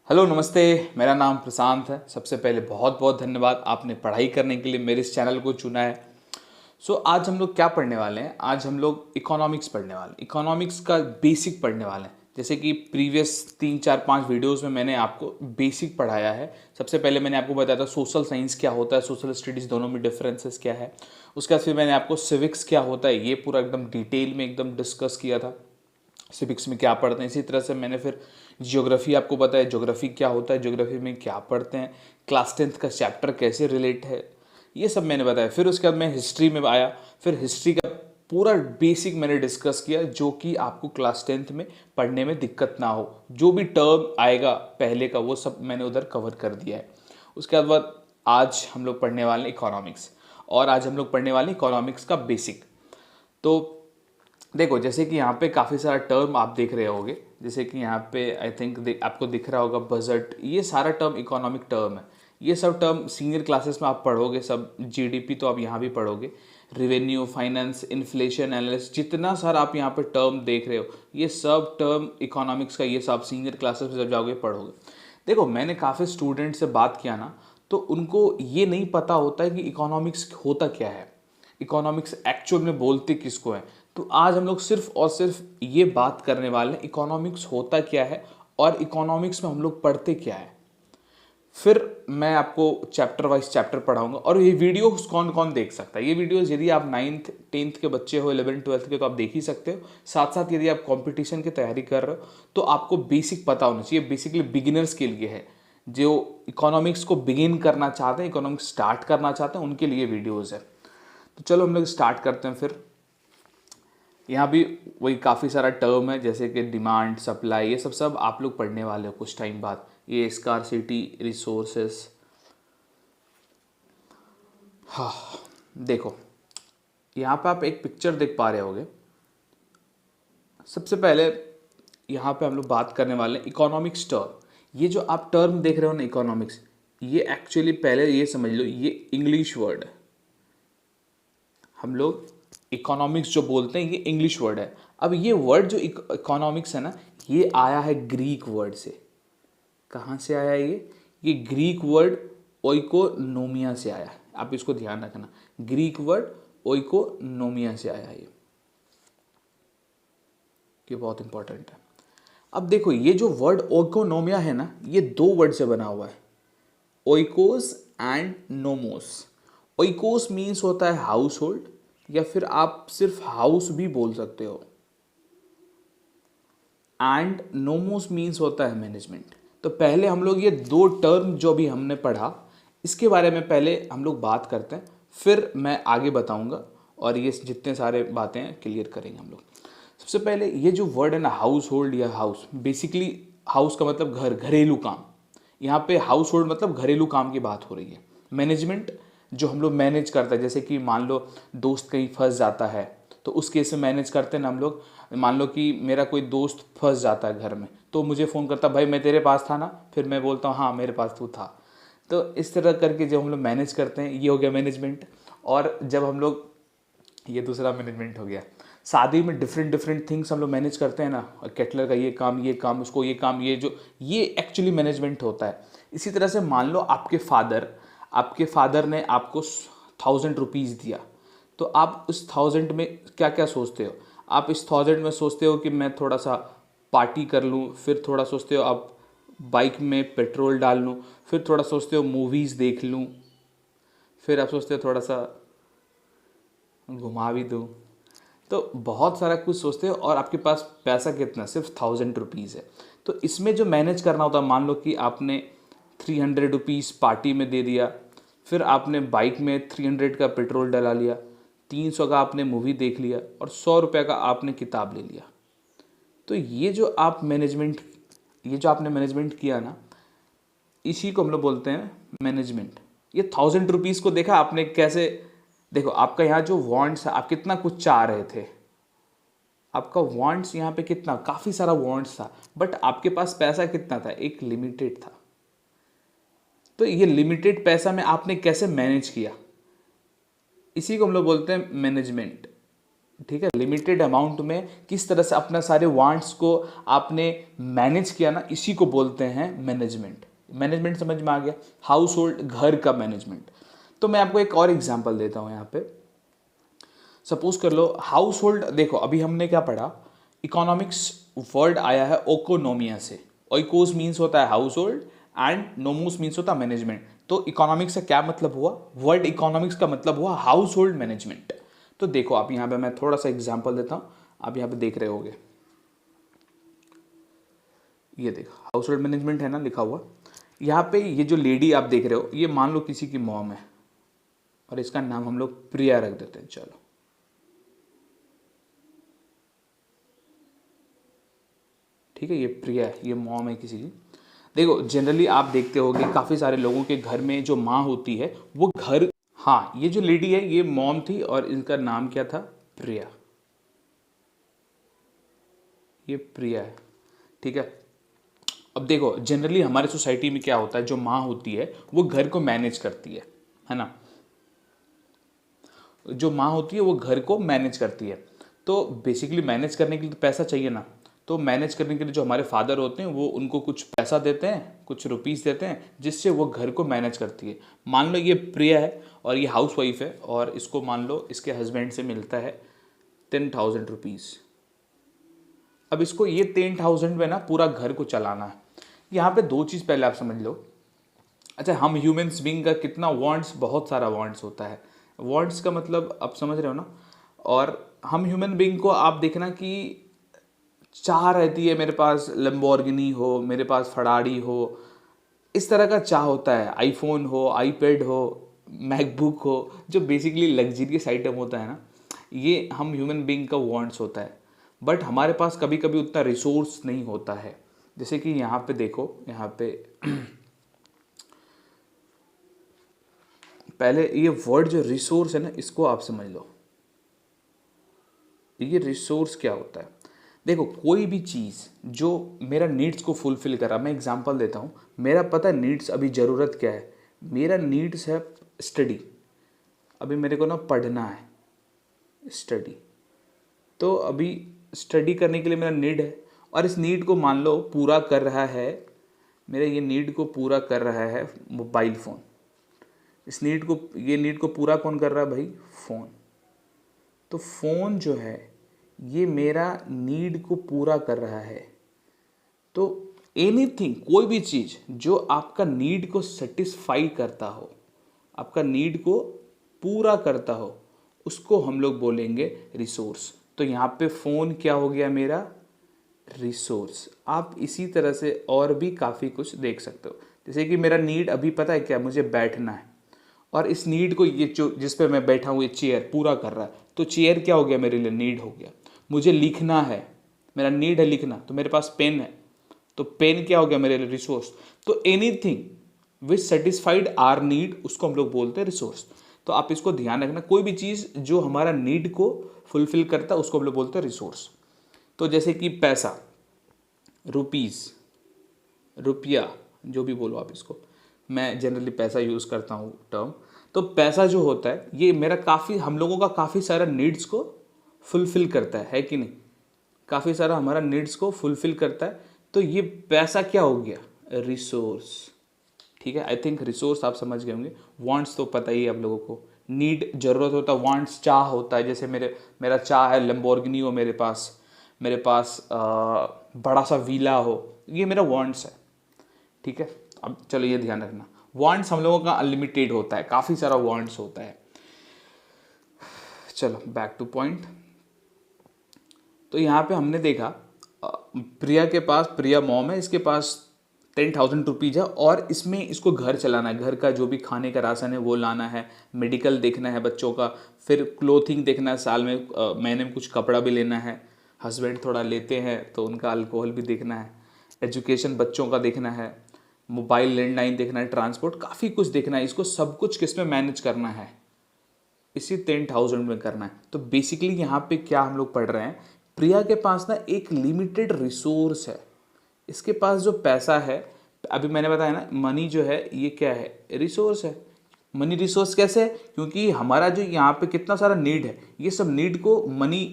Hello नमस्ते। मेरा नाम प्रशांत है। सबसे पहले बहुत बहुत धन्यवाद आपने पढ़ाई करने के लिए मेरे इस चैनल को चुना है। आज हम लोग क्या पढ़ने वाले हैं? आज हम लोग इकोनॉमिक्स पढ़ने वाले हैं। इकोनॉमिक्स का बेसिक पढ़ने वाले हैं। जैसे कि प्रीवियस 3 4 5 वीडियोस में मैंने आपको बेसिक पढ़ाया है। सबसे पहले मैंने आपको बताया था सोशल साइंस क्या होता है, सोशल स्टडीज़ दोनों में डिफरेंसेस क्या है। उसके बाद फिर मैंने आपको सिविक्स क्या होता है ये पूरा एकदम डिटेल में एकदम डिस्कस किया था। सिविक्स में क्या पढ़ते हैं। इसी तरह से मैंने फिर ज्योग्राफी आपको बताया, ज्योग्राफी क्या होता है, ज्योग्राफी में क्या पढ़ते हैं, क्लास 10th का चैप्टर कैसे रिलेट है, ये सब मैंने बताया। फिर उसके बाद मैं हिस्ट्री में आया। फिर हिस्ट्री का पूरा बेसिक मैंने डिस्कस किया जो कि आपको क्लास 10th में पढ़ने में दिक्कत ना हो। जो भी टर्म आएगा पहले का वो सब मैंने उधर कवर कर दिया है। उसके बाद आज हम लोग पढ़ने वाले हैं इकोनॉमिक्स। और आज हम लोग पढ़ने वाले हैं इकोनॉमिक्स का बेसिक। तो देखो, जैसे कि यहाँ पे काफ़ी सारा टर्म आप देख रहे होगे। जैसे कि यहाँ पे आई थिंक आपको दिख रहा होगा बजट। ये सारा टर्म इकोनॉमिक टर्म है। ये सब टर्म सीनियर क्लासेस में आप पढ़ोगे। सब जीडीपी तो आप यहाँ भी पढ़ोगे। रेवेन्यू, फाइनेंस, इन्फ्लेशन एनालिसिस, जितना सारा आप यहाँ पे टर्म देख रहे हो ये सब टर्म इकोनॉमिक्स का, ये सब सीनियर क्लासेस में जब जाओगे पढ़ोगे। देखो, मैंने काफ़ी स्टूडेंट से बात किया ना, तो उनको ये नहीं पता होता है कि इकोनॉमिक्स होता क्या है, इकोनॉमिक्स एक्चुअल में बोलते किसको है। तो आज हम लोग सिर्फ और सिर्फ ये बात करने वाले हैं इकोनॉमिक्स होता क्या है और इकोनॉमिक्स में हम लोग पढ़ते क्या है। फिर मैं आपको चैप्टर वाइज चैप्टर पढ़ाऊंगा। और ये वीडियोस कौन कौन देख सकता है? ये वीडियोस यदि आप 9th 10th के बच्चे हो, 11th 12th के, तो आप देख ही सकते हो। साथ साथ यदि आप कंपटीशन की तैयारी कर रहे हो तो आपको बेसिक पता होना चाहिए। बेसिकली बिगिनर्स के लिए है, जो इकोनॉमिक्स को बिगिन करना चाहते हैं, इकोनॉमिक्स स्टार्ट करना चाहते हैं, उनके लिए वीडियोज़ है। तो चलो हम लोग स्टार्ट करते हैं। फिर यहाँ भी वही काफ़ी सारा टर्म है, जैसे कि डिमांड, सप्लाई, ये सब सब आप लोग पढ़ने वाले हो कुछ टाइम बाद। ये स्कार्सिटी, रिसोर्सेस। हाँ, देखो यहाँ पे आप एक पिक्चर देख पा रहे होगे। सबसे पहले यहाँ पे हम लोग बात करने वाले हैं इकोनॉमिक्स टर्म। ये जो आप टर्म देख रहे हो ना इकोनॉमिक्स, ये एक्चुअली पहले ये समझ लो ये इंग्लिश वर्ड है। हम लोग इकोनॉमिक्स जो बोलते हैं ये इंग्लिश वर्ड है। अब ये वर्ड जो इकोनॉमिक्स है ना, ये आया है ग्रीक वर्ड से। कहाँ से आया है ये ग्रीक वर्ड ओइकोनोमिया से आया है। आप इसको ध्यान रखना, ग्रीक वर्ड ओइकोनोमिया से आया है ये बहुत इंपॉर्टेंट है। अब देखो, ये जो वर्ड ओइकोनोमिया है ना, ये दो वर्ड से बना हुआ है, oikos and nomos. Oikos means होता है हाउस होल्ड, या फिर आप सिर्फ हाउस भी बोल सकते हो। एंड नोमोस मीन्स होता है मैनेजमेंट। तो पहले हम लोग ये दो टर्म जो भी हमने पढ़ा, इसके बारे में पहले हम लोग बात करते हैं, फिर मैं आगे बताऊंगा और ये जितने सारे बातें हैं क्लियर करेंगे हम लोग। सबसे पहले ये जो वर्ड है ना, हाउस होल्ड या हाउस, बेसिकली हाउस का मतलब घर, घरेलू काम। यहाँ पे हाउस होल्ड मतलब घरेलू काम की बात हो रही है। मैनेजमेंट जो हम लोग मैनेज करते हैं, जैसे कि मान लो दोस्त कहीं फंस जाता है तो उस केस में मैनेज करते हैं ना हम लोग। मान लो कि मेरा कोई दोस्त फंस जाता है घर में, तो मुझे फ़ोन करता, भाई मैं तेरे पास था ना, फिर मैं बोलता हूँ हाँ मेरे पास तू था। तो इस तरह करके जब हम लोग मैनेज करते हैं, ये हो गया मैनेजमेंट। और जब हम लोग, ये दूसरा मैनेजमेंट हो गया। शादी में डिफरेंट डिफरेंट थिंग्स हम लोग मैनेज करते हैं ना, कैटलर का ये काम, उसको ये काम, ये एक्चुअली मैनेजमेंट होता है। इसी तरह से मान लो आपके फादर ने आपको 1000 रुपीज़ दिया, तो आप उस 1000 में क्या क्या सोचते हो? आप इस 1000 में सोचते हो कि मैं थोड़ा सा पार्टी कर लूँ, फिर थोड़ा सोचते हो आप बाइक में पेट्रोल डाल लूँ, फिर थोड़ा सोचते हो मूवीज़ देख लूँ, फिर आप सोचते हो थोड़ा सा घुमा भी दूँ। तो बहुत सारा कुछ सोचते हो और आपके पास पैसा कितना, सिर्फ 1000 रुपीज़ है। तो इसमें जो मैनेज करना होता है, मान लो कि आपने 300 रुपीज़ पार्टी में दे दिया, फिर आपने बाइक में 300 का पेट्रोल डला लिया, 300 का आपने मूवी देख लिया और 100 रुपये का आपने किताब ले लिया। तो ये जो आपने मैनेजमेंट किया ना, इसी को हम लोग बोलते हैं मैनेजमेंट। ये 1000 रुपीज़ को देखा आपने कैसे? देखो, आपका यहाँ जो वांट्स है, आप कितना कुछ चाह रहे थे, आपका वांट्स यहाँ पे कितना, काफ़ी सारा वांट्स था, बट आपके पास पैसा कितना था? एक लिमिटेड था। तो ये लिमिटेड पैसा में आपने कैसे मैनेज किया, इसी को हम लोग बोलते हैं मैनेजमेंट। ठीक है, लिमिटेड अमाउंट में किस तरह से अपना सारे वांट्स को आपने मैनेज किया ना, इसी को बोलते हैं मैनेजमेंट। मैनेजमेंट समझ में आ गया, हाउस होल्ड, घर का मैनेजमेंट। तो मैं आपको एक और एग्जांपल देता हूं यहाँ पे। सपोज कर लो हाउस होल्ड, देखो अभी हमने क्या पढ़ा, इकोनॉमिक्स वर्ड आया है ओकोनोमिया से। ओइकोस मीन्स होता है house hold and nomos means होता है मैनेजमेंट। तो इकोनॉमिक्स से क्या मतलब हुआ, वर्ड इकोनॉमिक्स का मतलब हुआ हाउस होल्ड मैनेजमेंट। तो देखो आप यहाँ पे मैं थोड़ा सा एग्जांपल देता हूँ, आप यहाँ पे देख रहे होगे, ये देखो हाउस होल्ड मैनेजमेंट है ना लिखा हुआ। यहाँ पे ये जो लेडी आप देख रहे हो, ये मान लो किसी की मॉम है और इसका नाम हम लोग प्रिया रख देते हैं। चलो ठीक है, ये प्रिया है, ये मॉम है किसी की। देखो जनरली आप देखते होगे काफ़ी सारे लोगों के घर में जो माँ होती है वो घर, हाँ ये जो लेडी है ये मॉम थी और इनका नाम क्या था, प्रिया। ये प्रिया है, ठीक है। अब देखो जनरली हमारे सोसाइटी में क्या होता है, जो माँ होती है वो घर को मैनेज करती है ना। जो माँ होती है वो घर को मैनेज करती है। तो बेसिकली मैनेज करने के लिए तो पैसा चाहिए ना। तो मैनेज करने के लिए जो हमारे फादर होते हैं वो उनको कुछ पैसा देते हैं, कुछ रुपीस देते हैं, जिससे वो घर को मैनेज करती है। मान लो ये प्रिया है और ये हाउस वाइफ है और इसको मान लो इसके हस्बैंड से मिलता है 10,000 रुपीज़। अब इसको ये 10,000 में ना पूरा घर को चलाना है। यहाँ पे दो चीज़ पहले आप समझ लो। अच्छा, हम ह्यूमंस बीइंग का कितना वांट्स, बहुत सारा वांट्स होता है। वांट्स का मतलब आप समझ रहे हो ना। और हम ह्यूमन बीइंग को आप देखना कि चाह रहती है, मेरे पास लैम्बोर्गिनी हो, मेरे पास फरारी हो, इस तरह का चाह होता है। आईफोन हो, आईपैड हो, मैकबुक हो, जो बेसिकली लग्जरियस आइटम होता है ना, ये हम ह्यूमन बीइंग का वांट्स होता है। बट हमारे पास कभी कभी उतना रिसोर्स नहीं होता है। जैसे कि यहाँ पे देखो, यहाँ पे पहले ये वर्ड जो रिसोर्स है ना, इसको आप समझ लो। ये रिसोर्स क्या होता है, देखो कोई भी चीज़ जो मेरा नीड्स को फुलफिल कर रहा, मैं एग्जांपल देता हूँ। मेरा पता है नीड्स, अभी ज़रूरत क्या है, मेरा नीड्स है स्टडी। अभी मेरे को ना पढ़ना है, स्टडी। तो अभी स्टडी करने के लिए मेरा नीड है, और इस नीड को मान लो पूरा कर रहा है, मेरे ये नीड को पूरा कर रहा है मोबाइल फ़ोन। इस नीड को, ये नीड को पूरा कौन कर रहा है भाई, फ़ोन। तो फ़ोन जो है ये मेरा नीड को पूरा कर रहा है। तो एनीथिंग, कोई भी चीज़ जो आपका नीड को सेटिस्फाई करता हो, आपका नीड को पूरा करता हो, उसको हम लोग बोलेंगे रिसोर्स। तो यहाँ पे फ़ोन क्या हो गया मेरा, रिसोर्स। आप इसी तरह से और भी काफ़ी कुछ देख सकते हो। जैसे कि मेरा नीड अभी पता है क्या, मुझे बैठना है, और इस नीड को ये जो जिस पे मैं बैठा हूँ ये चेयर पूरा कर रहा है। तो चेयर क्या हो गया मेरे लिए, नीड हो गया। मुझे लिखना है, मेरा नीड है लिखना, तो मेरे पास पेन है, तो पेन क्या हो गया मेरे लिए, रिसोर्स। तो anything which satisfied our need, उसको हम लोग बोलते हैं रिसोर्स। तो आप इसको ध्यान रखना, कोई भी चीज़ जो हमारा नीड को फुलफिल करता है उसको हम लोग बोलते हैं रिसोर्स। तो जैसे कि पैसा, रुपीज़, रुपया, जो भी बोलो आप इसको, मैं जनरली पैसा यूज़ करता हूँ टर्म। तो पैसा जो होता है ये मेरा काफ़ी, हम लोगों का काफ़ी सारा नीड्स को फुलफ़िल करता है कि नहीं, काफ़ी सारा हमारा नीड्स को फुलफ़िल करता है। तो ये पैसा क्या हो गया, रिसोर्स। ठीक है, आई थिंक रिसोर्स आप समझ गए होंगे। वांट्स तो पता ही है आप लोगों को, नीड ज़रूरत होता है, वांट्स चाह होता है। जैसे मेरा चाह है लैम्बोर्गिनी हो मेरे पास, मेरे पास बड़ा सा वीला हो, ये मेरा वांट्स है। ठीक है, अब चलो ये ध्यान रखना, वांट्स हम लोगों का अनलिमिटेड होता है, काफ़ी सारा वांट्स होता है। चलो बैक टू पॉइंट। तो यहाँ पे हमने देखा प्रिया के पास, प्रिया मॉम है, इसके पास 10,000 रुपीज़ है, और इसमें इसको घर चलाना है, घर का जो भी खाने का राशन है वो लाना है, मेडिकल देखना है बच्चों का, फिर क्लोथिंग देखना है, साल में महीने में कुछ कपड़ा भी लेना है, हस्बैंड थोड़ा लेते हैं तो उनका अल्कोहल भी देखना है, एजुकेशन बच्चों का देखना है, मोबाइल लैंडलाइन देखना है, ट्रांसपोर्ट, काफ़ी कुछ देखना है। इसको सब कुछ किस में मैनेज करना है, इसी 10,000 में करना है। तो बेसिकली यहाँ पे क्या हम लोग पढ़ रहे हैं, प्रिया के पास ना एक लिमिटेड रिसोर्स है। इसके पास जो पैसा है, अभी मैंने बताया ना, मनी जो है ये क्या है, रिसोर्स है। मनी रिसोर्स कैसे है? क्योंकि हमारा जो यहाँ पे कितना सारा नीड है, ये सब नीड को मनी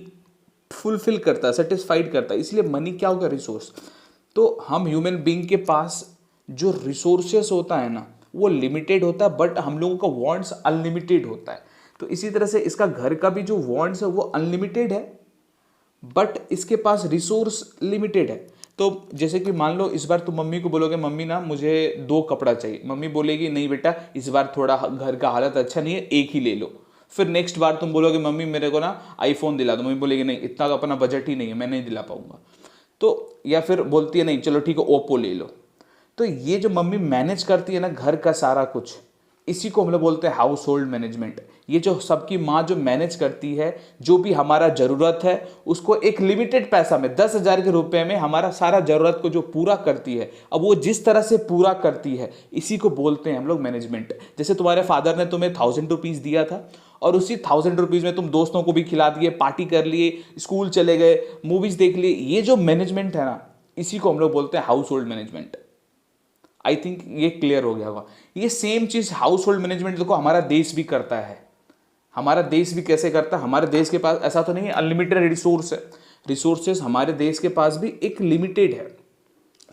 फुलफिल करता है, सेटिस्फाइड करता है, इसलिए मनी क्या होगा? रिसोर्स। तो हम ह्यूमन बीइंग के पास जो रिसोर्सेस होता है ना, वो लिमिटेड होता है, बट हम लोगों का वांट्स अनलिमिटेड होता है। तो इसी तरह से इसका घर का भी जो वांट्स है वो अनलिमिटेड है, बट इसके पास रिसोर्स लिमिटेड है। तो जैसे कि मान लो इस बार तुम मम्मी को बोलोगे मम्मी ना मुझे 2 कपड़ा चाहिए, मम्मी बोलेगी नहीं बेटा इस बार थोड़ा घर का हालत अच्छा नहीं है, एक ही ले लो। फिर नेक्स्ट बार तुम बोलोगे मम्मी मेरे को ना आईफोन दिला दो, मम्मी बोलेगी नहीं इतना तो अपना बजट ही नहीं है, मैं नहीं दिला पाऊंगा। तो या फिर बोलती है नहीं चलो ठीक है ओप्पो ले लो। तो ये जो मम्मी मैनेज करती है ना घर का सारा कुछ, इसी को हम लोग बोलते हैं हाउस होल्ड मैनेजमेंट। ये जो सबकी माँ जो मैनेज करती है, जो भी हमारा ज़रूरत है उसको एक लिमिटेड पैसा में 10,000 के रुपए में हमारा सारा ज़रूरत को जो पूरा करती है, अब वो जिस तरह से पूरा करती है इसी को बोलते हैं हम लोग मैनेजमेंट। जैसे तुम्हारे फादर ने तुम्हें 1000 रुपीज़ दिया था और उसी 1000 रुपीज़ में तुम दोस्तों को भी खिला दिए, पार्टी कर लिए, स्कूल चले गए, मूवीज़ देख लिए, ये जो मैनेजमेंट है ना इसी को हम लोग बोलते हैं house hold management. I think ये क्लियर हो गया होगा। ये सेम चीज हाउस होल्ड मैनेजमेंट देखो हमारा देश भी करता है। हमारा देश भी कैसे करता है? हमारे देश के पास ऐसा तो नहीं है अनलिमिटेड रिसोर्स है, रिसोर्सेज हमारे देश के पास भी एक लिमिटेड है।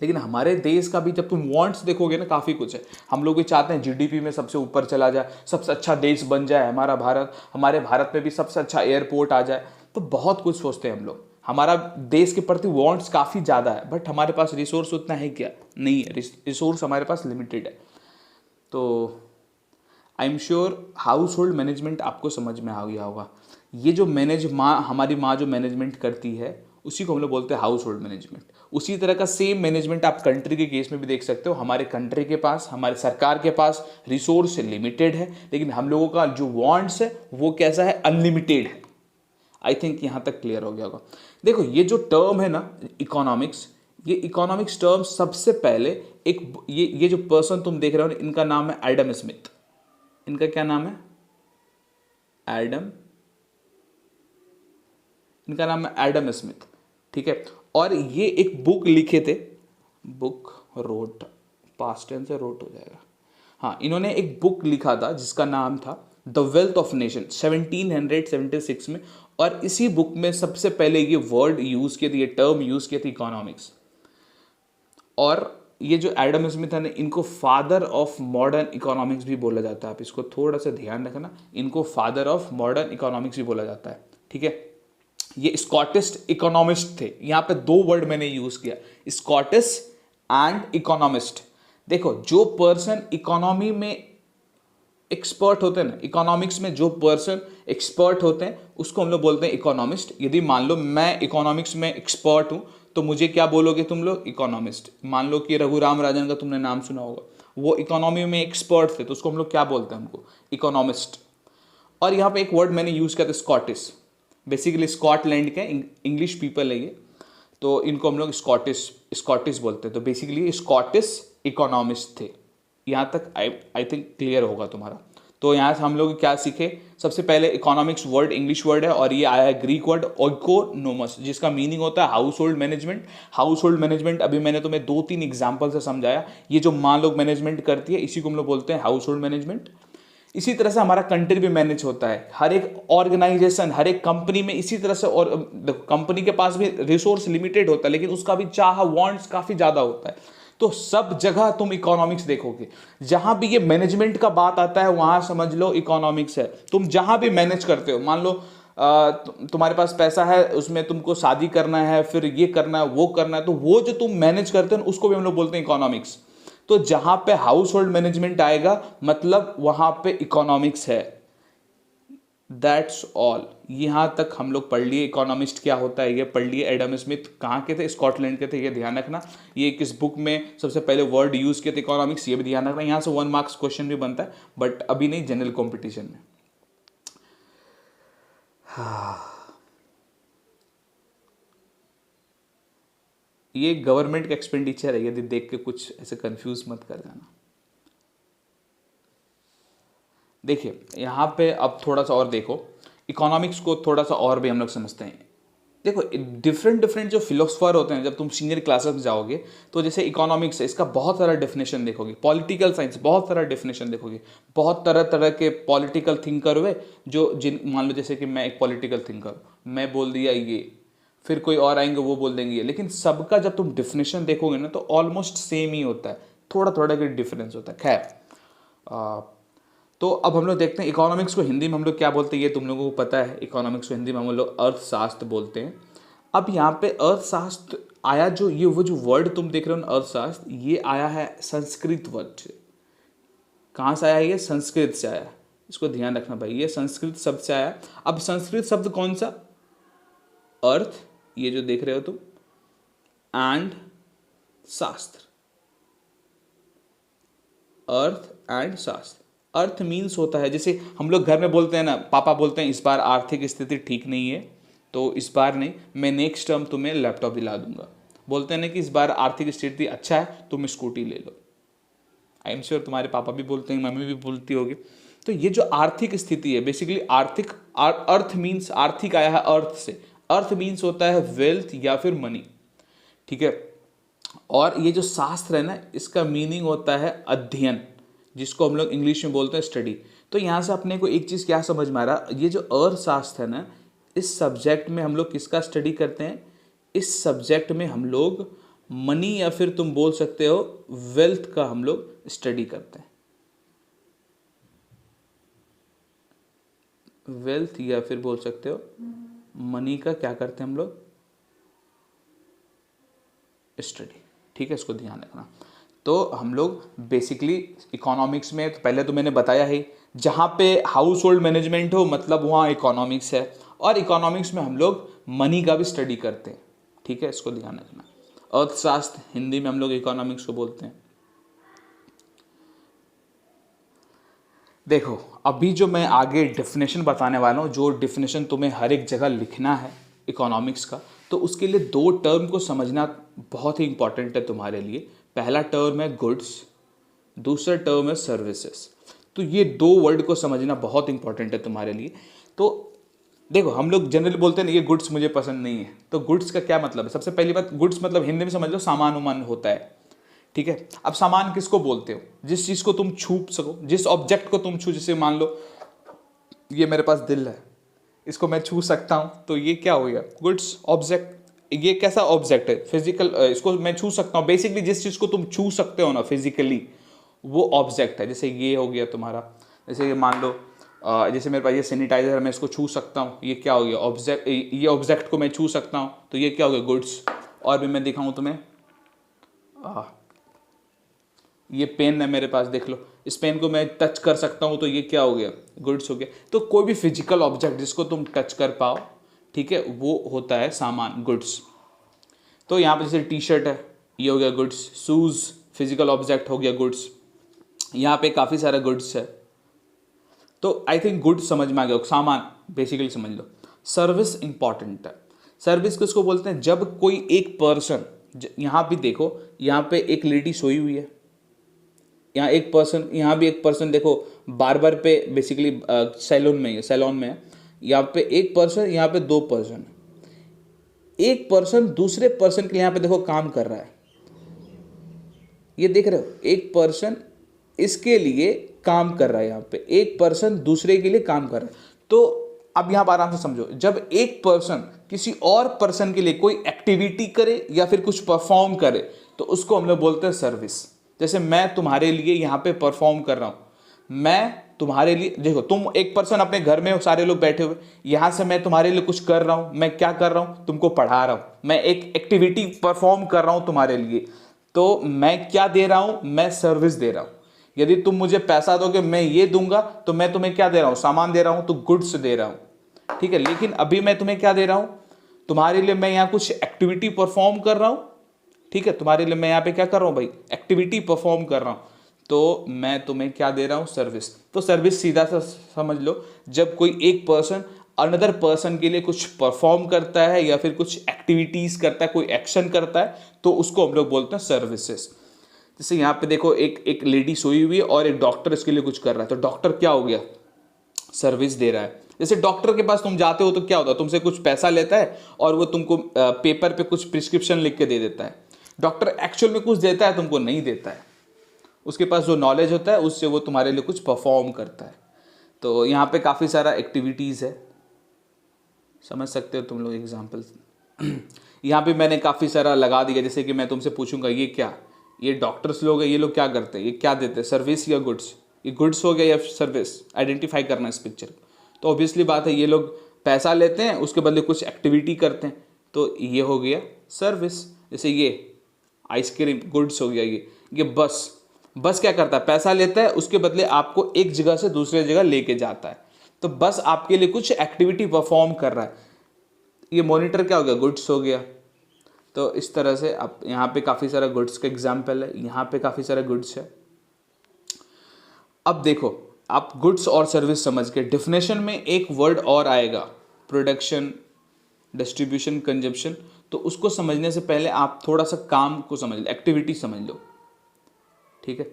लेकिन हमारे देश का भी जब तुम वांट्स देखोगे ना काफ़ी कुछ है। हम लोग भी चाहते हैं जीडीपी में सबसे ऊपर चला जाए, सबसे अच्छा देश बन जाए हमारा भारत, हमारे भारत में भी सबसे अच्छा एयरपोर्ट आ जाए। तो बहुत कुछ सोचते हैं हम लोग, हमारा देश के प्रति वांट्स काफ़ी ज़्यादा है, बट हमारे पास रिसोर्स उतना है क्या? नहीं है, रिसोर्स हमारे पास लिमिटेड है। तो I am sure house hold management आपको समझ में आ गया होगा। ये जो हमारी माँ जो मैनेजमेंट करती है उसी को हम लोग बोलते हैं हाउस होल्ड मैनेजमेंट। उसी तरह का सेम मैनेजमेंट आप कंट्री के केस में भी देख सकते हो। हमारे कंट्री के पास, हमारे सरकार के पास रिसोर्स लिमिटेड है, लेकिन हम लोगों का जो वांट्स है वो कैसा है? अनलिमिटेड है। आई थिंक यहाँ तक क्लियर हो गया होगा। देखो ये जो टर्म है ना इकोनॉमिक्स, ये इकोनॉमिक्स टर्म सबसे पहले एक ये जो पर्सन तुम देख रहे हो इनका नाम है एडम स्मिथ। इनका क्या नाम है? एडम, इनका नाम है एडम स्मिथ, ठीक है। और ये एक बुक लिखे थे, बुक रोट, पास्ट टेंस से रोट हो जाएगा, हाँ, इन्होंने एक बुक लिखा था जिसका नाम था द वेल्थ ऑफ नेशन 1776 में। और इसी बुक में सबसे पहले ये वर्ड यूज किए थे, ये टर्म यूज किए थे इकोनॉमिक्स। और ये जो एडम स्मिथ है इनको फादर ऑफ मॉडर्न इकोनॉमिक्स भी बोला जाता है। आप इसको थोड़ा सा ध्यान रखना, इनको फादर ऑफ मॉडर्न इकोनॉमिक्स भी बोला जाता है, ठीक है। ये स्कॉटिश इकोनॉमिस्ट थे। यहाँ पे 2 वर्ड मैंने यूज किया, स्कॉटिश एंड इकोनॉमिस्ट। देखो जो पर्सन इकोनॉमी में एक्सपर्ट होते हैं ना, इकोनॉमिक्स में जो पर्सन एक्सपर्ट होते हैं उसको हम लोग बोलते हैं इकोनॉमिस्ट। यदि मान लो मैं इकोनॉमिक्स में एक्सपर्ट हूँ तो मुझे क्या बोलोगे तुम लोग? इकोनॉमिस्ट। मान लो कि रघुराम राजन का तुमने नाम सुना होगा, वो इकोनॉमी में एक्सपर्ट थे, तो उसको हम लोग क्या बोलते हैं? हमको इकोनॉमिस्ट। और यहाँ पे एक वर्ड मैंने यूज किया था स्कॉटिश, बेसिकली स्कॉटलैंड के इंग्लिश पीपल है ये, तो इनको हम लोग स्कॉटिश बोलते हैं। तो बेसिकली स्कॉटिश इकोनॉमिस्ट थे। यहाँ तक आई थिंक क्लियर होगा तुम्हारा। तो यहाँ से हम लोग क्या सीखे? सबसे पहले इकोनॉमिक्स वर्ड इंग्लिश वर्ड है और ये आया है ग्रीक वर्ड ओइकोनोमस, जिसका मीनिंग होता है house hold management. House hold management अभी मैंने तुम्हें 2-3 एग्जाम्पल से समझाया। ये जो माँ लोग मैनेजमेंट करती है इसी को हम लोग बोलते हैं हाउस होल्ड मैनेजमेंट। इसी तरह से हमारा कंट्री भी मैनेज होता है, हर एक ऑर्गेनाइजेशन, हर एक कंपनी में इसी तरह से। और कंपनी के पास भी रिसोर्स लिमिटेड होता है, लेकिन उसका भी चाह वांट्स काफ़ी ज़्यादा होता है। तो सब जगह तुम इकोनॉमिक्स देखोगे, जहां भी ये मैनेजमेंट का बात आता है वहां समझ लो इकोनॉमिक्स है। तुम जहां भी मैनेज करते हो, मान लो तुम्हारे पास पैसा है, उसमें तुमको शादी करना है, फिर ये करना है, वो करना है, तो वो जो तुम मैनेज करते हो उसको भी हम लोग बोलते हैं इकोनॉमिक्स। तो जहां पे हाउस होल्ड मैनेजमेंट आएगा मतलब वहां पे इकोनॉमिक्स है। That's all. यहां तक हम लोग पढ़ लिए इकोनॉमिस्ट क्या होता है, ये पढ़ लिए। एडम स्मिथ कहाँ के थे? स्कॉटलैंड के थे, ये ध्यान रखना। ये किस बुक में सबसे पहले वर्ड यूज किए थे इकोनॉमिक्स, ये भी ध्यान रखना। यहाँ से 1 मार्क्स क्वेश्चन भी बनता है, बट अभी नहीं, जनरल कॉम्पिटिशन में। ये गवर्नमेंट का एक्सपेंडिचर है, यदि देख के कुछ ऐसे कंफ्यूज मत कर जाना। देखिए यहाँ पे अब थोड़ा सा और देखो, इकोनॉमिक्स को थोड़ा सा और भी हम लोग समझते हैं। देखो डिफरेंट डिफरेंट जो फिलोसफर होते हैं, जब तुम सीनियर क्लासेस में जाओगे तो जैसे इकोनॉमिक्स है, इसका बहुत सारा डेफिनेशन देखोगे, पॉलिटिकल साइंस बहुत सारा डेफिनेशन देखोगे, बहुत तरह तरह के पॉलिटिकल थिंकर हुए जो जिन मान लो जैसे कि मैं एक पॉलिटिकल थिंकर, मैं बोल दिया ये, फिर कोई और आएंगे वो बोल देंगे ये, लेकिन सबका जब तुम डेफिनेशन देखोगे ना तो ऑलमोस्ट सेम ही होता है, थोड़ा थोड़ा का डिफरेंस होता है। खैर, तो अब हम लोग देखते हैं इकोनॉमिक्स को हिंदी में हम लोग क्या बोलते हैं, ये तुम लोगों को पता है। इकोनॉमिक्स को हिंदी में हम लोग अर्थशास्त्र बोलते हैं। अब यहाँ पे अर्थशास्त्र आया, जो ये वो जो वर्ड तुम देख रहे हो ना अर्थशास्त्र, ये आया है संस्कृत वर्ड से। कहाँ से आया ये? संस्कृत से आया। इसको ध्यान रखना भाई, ये संस्कृत शब्द से आया। अब संस्कृत शब्द कौन सा? अर्थ, ये जो देख रहे हो तुम, एंड शास्त्र, अर्थ एंड शास्त्र। अर्थ मीन्स होता है, जैसे हम लोग घर में बोलते हैं ना, पापा बोलते हैं इस बार आर्थिक स्थिति ठीक नहीं है तो इस बार नहीं, मैं नेक्स्ट टर्म तुम्हें लैपटॉप दिला दूंगा। बोलते हैं ना कि इस बार आर्थिक स्थिति अच्छा है, तुम स्कूटी ले लो। आई एम श्योर तुम्हारे पापा भी बोलते हैं, मम्मी भी बोलती होगी। तो ये जो आर्थिक स्थिति है, बेसिकली आर्थिक, अर्थ मीन्स, आर्थिक आया है अर्थ से। अर्थ मीन्स होता है वेल्थ या फिर मनी, ठीक है। और ये जो शास्त्र है ना, इसका मीनिंग होता है अध्ययन, जिसको हम लोग इंग्लिश में बोलते हैं स्टडी। तो यहाँ से अपने को एक चीज़ क्या समझ में आ रहा, ये जो अर्थशास्त्र है ना, इस सब्जेक्ट में हम लोग किसका स्टडी करते हैं? इस सब्जेक्ट में हम लोग मनी या फिर तुम बोल सकते हो वेल्थ का हम लोग स्टडी करते हैं। वेल्थ या फिर बोल सकते हो मनी का क्या करते हैं हम लोग? स्टडी, ठीक है। इसको ध्यान रखना। तो हम लोग बेसिकली इकोनॉमिक्स में, तो पहले तो मैंने बताया ही, जहाँ पे हाउस होल्ड मैनेजमेंट हो मतलब वहाँ इकोनॉमिक्स है, और इकोनॉमिक्स में हम लोग मनी का भी स्टडी करते हैं, ठीक है। इसको ध्यान रखना। अर्थशास्त्र हिंदी में हम लोग इकोनॉमिक्स को बोलते हैं। देखो अभी जो मैं आगे डेफिनेशन बताने वाला हूँ, जो डेफिनेशन तुम्हें हर एक जगह लिखना है इकोनॉमिक्स का, तो उसके लिए दो टर्म को समझना बहुत ही इंपॉर्टेंट है तुम्हारे लिए। पहला टर्म है गुड्स, दूसरा टर्म है सर्विसेज। तो ये दो वर्ड को समझना बहुत इंपॉर्टेंट है तुम्हारे लिए। तो देखो हम लोग जनरली बोलते हैं ना, ये गुड्स मुझे पसंद नहीं है, तो गुड्स का क्या मतलब है? सबसे पहली बात, गुड्स मतलब हिंदी में समझ लो सामान उमान होता है, ठीक है। अब सामान किसको बोलते हो? जिस चीज़ को तुम छू सको, जिस ऑब्जेक्ट को तुम छू, जैसे मान लो ये मेरे पास दिल है, इसको मैं छू सकता हूँ, तो ये क्या हो गया? Goods, object. ये कैसा ऑब्जेक्ट है? फिजिकल, इसको मैं छू सकता हूँ। बेसिकली जिस चीज़ को तुम छू सकते हो ना फिजिकली, वो ऑब्जेक्ट है। जैसे ये हो गया तुम्हारा, जैसे ये मान लो जैसे मेरे पास ये सैनिटाइजर है, मैं इसको छू सकता हूँ, ये क्या हो गया? ऑब्जेक्ट। ये ऑब्जेक्ट को मैं छू सकता हूँ, तो ये क्या हो गया? गुड्स। और भी मैं दिखाऊँ तुम्हें, ये पेन है मेरे पास, देख लो, इस पेन को मैं टच कर सकता हूँ, तो ये क्या हो गया? गुड्स हो गया। तो कोई भी फिजिकल ऑब्जेक्ट जिसको तुम टच कर पाओ, ठीक है, वो होता है सामान, गुड्स। तो यहाँ पे जैसे टी शर्ट है, ये हो गया गुड्स। शूज़ फिजिकल ऑब्जेक्ट हो गया, गुड्स। यहाँ पे काफ़ी सारा गुड्स है। तो आई थिंक गुड्स समझ में आ गया, सामान बेसिकली समझ लो। सर्विस इंपॉर्टेंट है। सर्विस किसको बोलते हैं? जब कोई एक पर्सन, यहाँ भी देखो, यहाँ पे एक लेडी सोई हुई है, यहाँ एक पर्सन, यहाँ भी एक पर्सन, देखो बार्बर पे बेसिकली सैलून में है, सैलून में है। यहाँ पे एक पर्सन, यहाँ पे दो पर्सन। एक पर्सन दूसरे पर्सन के लिए यहाँ पे देखो काम कर रहा है, ये देख रहे हो? एक पर्सन इसके लिए काम कर रहा है, यहाँ पे एक पर्सन दूसरे के लिए काम कर रहा है। तो अब यहाँ पर आराम से समझो, जब एक पर्सन किसी और पर्सन के लिए कोई एक्टिविटी करे या फिर कुछ परफॉर्म करे, तो उसको हम लोग बोलते हैं सर्विस। जैसे मैं तुम्हारे लिए यहाँ पे परफॉर्म कर रहा हूँ, मैं तुम्हारे लिए, देखो तुम एक पर्सन अपने घर में हो, सारे लोग बैठे हुए, यहाँ से मैं तुम्हारे लिए कुछ कर रहा हूँ। मैं क्या कर रहा हूँ? तुमको पढ़ा रहा हूँ, मैं एक एक्टिविटी परफॉर्म कर रहा हूँ तुम्हारे लिए। तो मैं क्या दे रहा हूँ? मैं सर्विस दे रहा हूँ। यदि तुम मुझे पैसा दोगे, मैं ये दूंगा, तो मैं तुम्हें क्या दे रहा हूँ? सामान दे रहा हूँ, तो गुड्स दे रहा हूँ, ठीक है। लेकिन अभी मैं तुम्हें क्या दे रहा हूँ? तुम्हारे लिए मैं यहाँ कुछ एक्टिविटी परफॉर्म कर रहा हूँ, ठीक है। तुम्हारे लिए मैं यहाँ पे क्या कर रहा हूँ भाई? एक्टिविटी परफॉर्म कर रहा हूँ, तो मैं तुम्हें क्या दे रहा हूँ? सर्विस। तो सर्विस सीधा सा समझ लो, जब कोई एक पर्सन अनदर पर्सन के लिए कुछ परफॉर्म करता है या फिर कुछ एक्टिविटीज करता है, कोई एक्शन करता है, तो उसको हम लोग बोलते हैं सर्विसेज। जैसे यहाँ पे देखो एक लेडी सोई हुई है और एक डॉक्टर इसके लिए कुछ कर रहा है, तो डॉक्टर क्या हो गया? सर्विस दे रहा है। जैसे डॉक्टर के पास तुम जाते हो तो क्या होता है, तुमसे कुछ पैसा लेता है और वो तुमको पेपर पे कुछ प्रिस्क्रिप्शन लिख के दे देता है। डॉक्टर एक्चुअल में कुछ देता है, तुमको नहीं देता है। उसके पास जो नॉलेज होता है उससे वो तुम्हारे लिए कुछ परफॉर्म करता है। तो यहाँ पे काफ़ी सारा एक्टिविटीज़ है, समझ सकते हो तुम लोग एग्जाम्पल्स। यहाँ पे मैंने काफ़ी सारा लगा दिया। जैसे कि मैं तुमसे पूछूंगा ये क्या, ये डॉक्टर्स लोग हैं, ये लोग क्या करते हैं, ये क्या देते हैं, सर्विस या गुड्स, ये गुड्स हो गया या सर्विस, आइडेंटिफाई करना इस पिक्चर को। तो ऑब्वियसली बात है ये लोग पैसा लेते हैं, उसके बदले कुछ एक्टिविटी करते हैं, तो ये हो गया सर्विस। जैसे ये आइसक्रीम गुड्स हो गया, ये बस क्या करता है, पैसा लेता है, उसके बदले आपको एक जगह से दूसरे जगह लेके जाता है। तो बस आपके लिए कुछ एक्टिविटी परफॉर्म कर रहा है। ये मॉनिटर क्या हो गया, गुड्स हो गया। तो इस तरह से आप यहाँ पे काफ़ी सारा गुड्स का एग्जाम्पल है, यहाँ पे काफ़ी सारा गुड्स है। अब देखो, आप गुड्स और सर्विस समझ के, डेफिनेशन में एक वर्ड और आएगा, प्रोडक्शन, डिस्ट्रीब्यूशन, कंजप्शन। तो उसको समझने से पहले आप थोड़ा सा काम को समझ लो, एक्टिविटी समझ लो, ठीक है।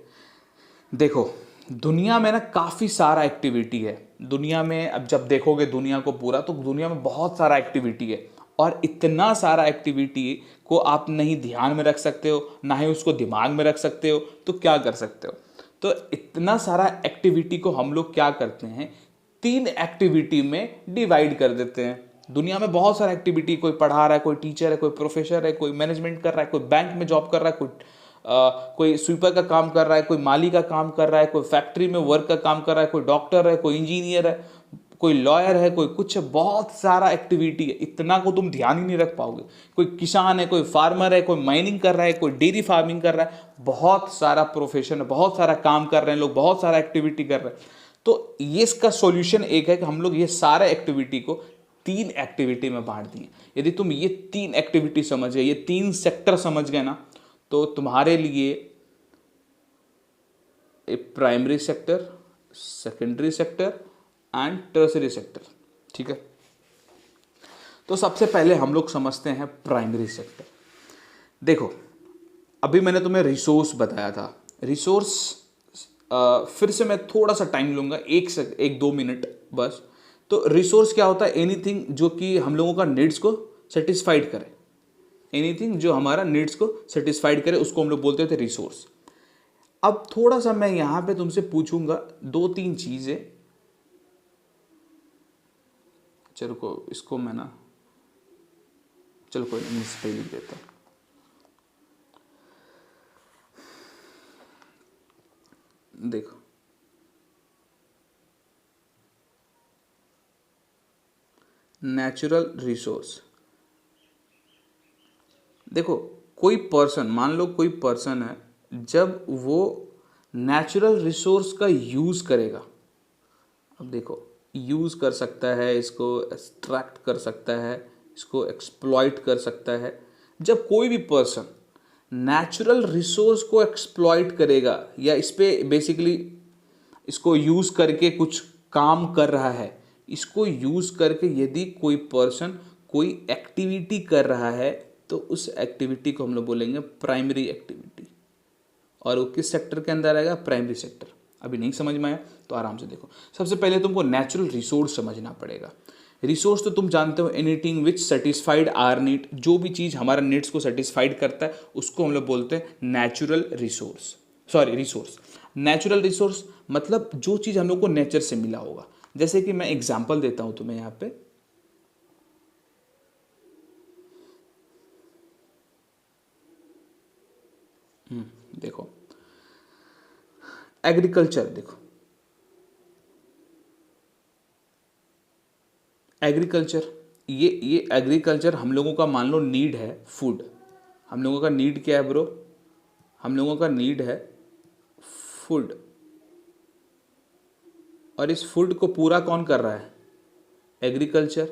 देखो दुनिया में ना काफ़ी सारा एक्टिविटी है। दुनिया में अब जब देखोगे दुनिया को पूरा, तो दुनिया में बहुत सारा एक्टिविटी है, और इतना सारा एक्टिविटी को आप नहीं ध्यान में रख सकते हो, ना ही उसको दिमाग में रख सकते हो। तो क्या कर सकते हो, तो इतना सारा एक्टिविटी को हम लोग क्या करते हैं, 3 एक्टिविटी में डिवाइड कर देते हैं। दुनिया में बहुत सारा एक्टिविटी, कोई पढ़ा रहा है, कोई टीचर है, कोई प्रोफेसर है, कोई मैनेजमेंट कर रहा है, कोई बैंक में जॉब कर रहा है, कोई स्वीपर का काम कर रहा है, कोई माली का काम कर रहा है, कोई फैक्ट्री में वर्क का काम कर रहा है, कोई डॉक्टर है, कोई इंजीनियर है, कोई लॉयर है, कोई कुछ है, बहुत सारा एक्टिविटी है। इतना को तुम ध्यान ही नहीं रख पाओगे। कोई किसान है, कोई फार्मर है, कोई माइनिंग कर रहा है, कोई डेयरी फार्मिंग कर रहा है, बहुत सारा प्रोफेशन है, बहुत सारा काम कर रहे हैं लोग, बहुत सारा एक्टिविटी कर रहे हैं। तो ये इसका सॉल्यूशन एक है कि हम लोग ये सारे एक्टिविटी को 3 एक्टिविटी में बांट दिए। यदि तुम ये 3 एक्टिविटी समझ गए, ये 3 सेक्टर समझ गए ना, तो तुम्हारे लिए एक primary sector, secondary sector and tertiary sector, ठीक है। तो सबसे पहले हम लोग समझते हैं प्राइमरी सेक्टर। देखो अभी मैंने तुम्हें रिसोर्स बताया था। रिसोर्स फिर से मैं थोड़ा सा टाइम लूंगा, 1-2 मिनट बस। तो रिसोर्स क्या होता है, एनीथिंग जो कि हम लोगों का नीड्स को सेटिस्फाइड करे, एनीथिंग जो हमारा नीड्स को सेटिस्फाइड करे, उसको हम लोग बोलते थे रिसोर्स। अब थोड़ा सा मैं यहां पे तुमसे पूछूंगा 2-3 चीजें। चलो इसको मैं ना, चलो कोई नहीं, इस पे लिख देता हूं। देखो नेचुरल रिसोर्स, देखो कोई पर्सन, मान लो कोई पर्सन है, जब वो नेचुरल रिसोर्स का यूज़ करेगा, अब देखो यूज़ कर सकता है, इसको एक्सट्रैक्ट कर सकता है, इसको एक्सप्लॉइट कर सकता है। जब कोई भी पर्सन नेचुरल रिसोर्स को एक्सप्लॉइट करेगा या इस पे बेसिकली इसको यूज़ करके कुछ काम कर रहा है, इसको यूज़ करके यदि कोई पर्सन कोई एक्टिविटी कर रहा है, तो उस एक्टिविटी को हम लोग बोलेंगे प्राइमरी एक्टिविटी। और वो किस सेक्टर के अंदर आएगा, प्राइमरी सेक्टर। अभी नहीं समझ में आया तो आराम से देखो। सबसे पहले तुमको नेचुरल रिसोर्स समझना पड़ेगा। रिसोर्स तो तुम जानते हो, anything which satisfied our need, जो भी चीज़ हमारा नीड्स को सेटिस्फाइड करता है उसको हम लोग बोलते हैं natural resource, sorry resource. Natural resource मतलब जो चीज़ हम लोग को नेचर से मिला होगा। जैसे कि मैं एग्जाम्पल देता हूं तुम्हें यहाँ पे, देखो एग्रीकल्चर, देखो एग्रीकल्चर, ये एग्रीकल्चर हम लोगों का मान लो नीड है फूड। हम लोगों का नीड क्या है ब्रो, हम लोगों का नीड है फूड। और इस फूड को पूरा कौन कर रहा है, एग्रीकल्चर।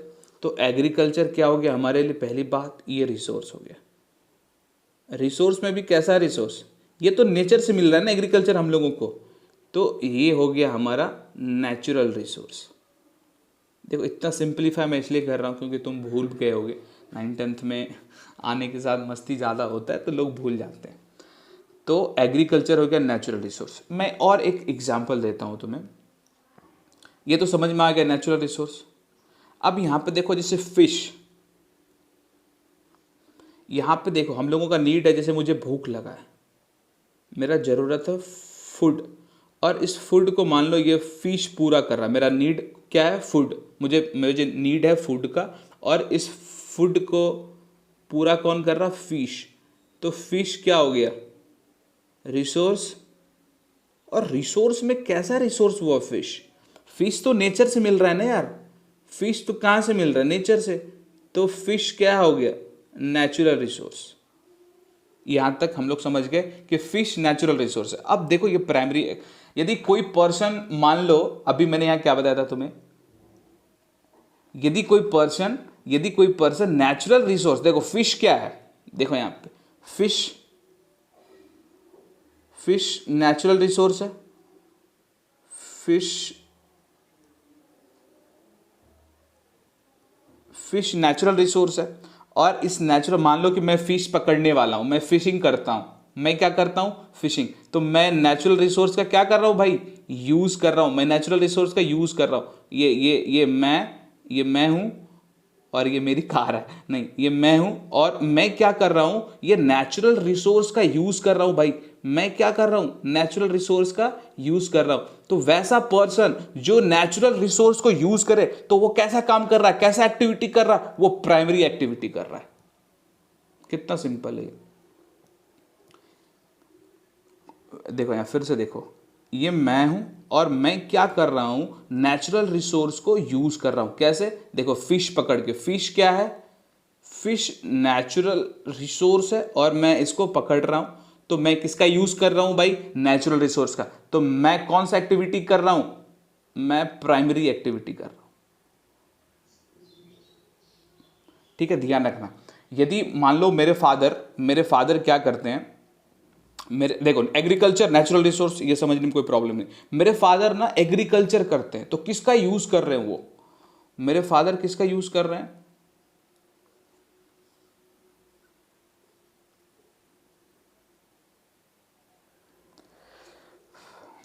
तो एग्रीकल्चर क्या हो गया हमारे लिए, पहली बात ये रिसोर्स हो गया। रिसोर्स में भी कैसा रिसोर्स, ये तो नेचर से मिल रहा है ना एग्रीकल्चर हम लोगों को, तो ये हो गया हमारा नेचुरल रिसोर्स। देखो इतना सिंपलीफाई मैं इसलिए कर रहा हूँ क्योंकि तुम भूल गए होगे, 9th-10th में आने के साथ मस्ती ज़्यादा होता है तो लोग भूल जाते हैं। तो एग्रीकल्चर हो गया नेचुरल रिसोर्स। मैं और एक एग्जांपल देता हूँ तुम्हें। ये तो समझ में आ गया नेचुरल रिसोर्स। अब यहाँ पे देखो जैसे फिश, यहाँ पे देखो हम लोगों का नीड है, जैसे मुझे भूख लगा है, मेरा ज़रूरत है फूड, और इस फूड को मान लो ये फिश पूरा कर रहा है। मेरा नीड क्या है? फूड। मुझे नीड है फूड का, और इस फूड को पूरा कौन कर रहा? फिश। तो फिश क्या हो गया? रिसोर्स। और रिसोर्स में कैसा रिसोर्स हुआ? फिश। फिश तो नेचर से मिल रहा है ना यार, फिश तो कहाँ से मिल रहा है? नेचर से। तो फिश क्या हो गया? Natural resource. यहां तक हम लोग समझ गए कि फिश नेचुरल रिसोर्स है। अब देखो ये प्राइमरी, यदि कोई पर्सन, मान लो अभी मैंने यहां क्या बताया था तुम्हें, यदि कोई पर्सन नेचुरल रिसोर्स, देखो फिश क्या है, देखो यहां पे फिश नेचुरल रिसोर्स है। फिश नेचुरल रिसोर्स है, और इस नेचुरल, मान लो कि मैं फिश पकड़ने वाला हूं, मैं फिशिंग करता हूं, मैं क्या करता हूं? फिशिंग। तो मैं नेचुरल रिसोर्स का क्या कर रहा हूं भाई? यूज कर रहा हूं। मैं नेचुरल रिसोर्स का यूज कर रहा हूं। ये मैं हूं, और ये मेरी कार है, नहीं, ये मैं हूं, और मैं क्या कर रहा हूं? ये नेचुरल रिसोर्स का यूज कर रहा हूं भाई। मैं क्या कर रहा हूं? नेचुरल रिसोर्स का यूज कर रहा हूं। तो वैसा पर्सन जो नेचुरल रिसोर्स को यूज करे, तो वो कैसा काम कर रहा है? कैसा एक्टिविटी कर रहा है? वो प्राइमरी एक्टिविटी कर रहा है। कितना सिंपल है। देखो यहां फिर से देखो, ये मैं हूं, और मैं क्या कर रहा हूं? नेचुरल रिसोर्स को यूज कर रहा हूं। कैसे? देखो फिश पकड़ के, फिश क्या है? फिश नेचुरल रिसोर्स है, और मैं इसको पकड़ रहा हूं, तो मैं किसका यूज कर रहा हूं भाई? नेचुरल रिसोर्स का। तो मैं कौन सा एक्टिविटी कर रहा हूं? मैं प्राइमरी एक्टिविटी कर रहा हूं। ठीक है, ध्यान रखना। यदि मान लो मेरे फादर क्या करते हैं, मेरे देखो एग्रीकल्चर नेचुरल रिसोर्स, ये समझने में कोई प्रॉब्लम नहीं। मेरे फादर ना एग्रीकल्चर करते हैं, तो किसका यूज कर रहे हैं वो? मेरे फादर किसका यूज कर रहे हैं?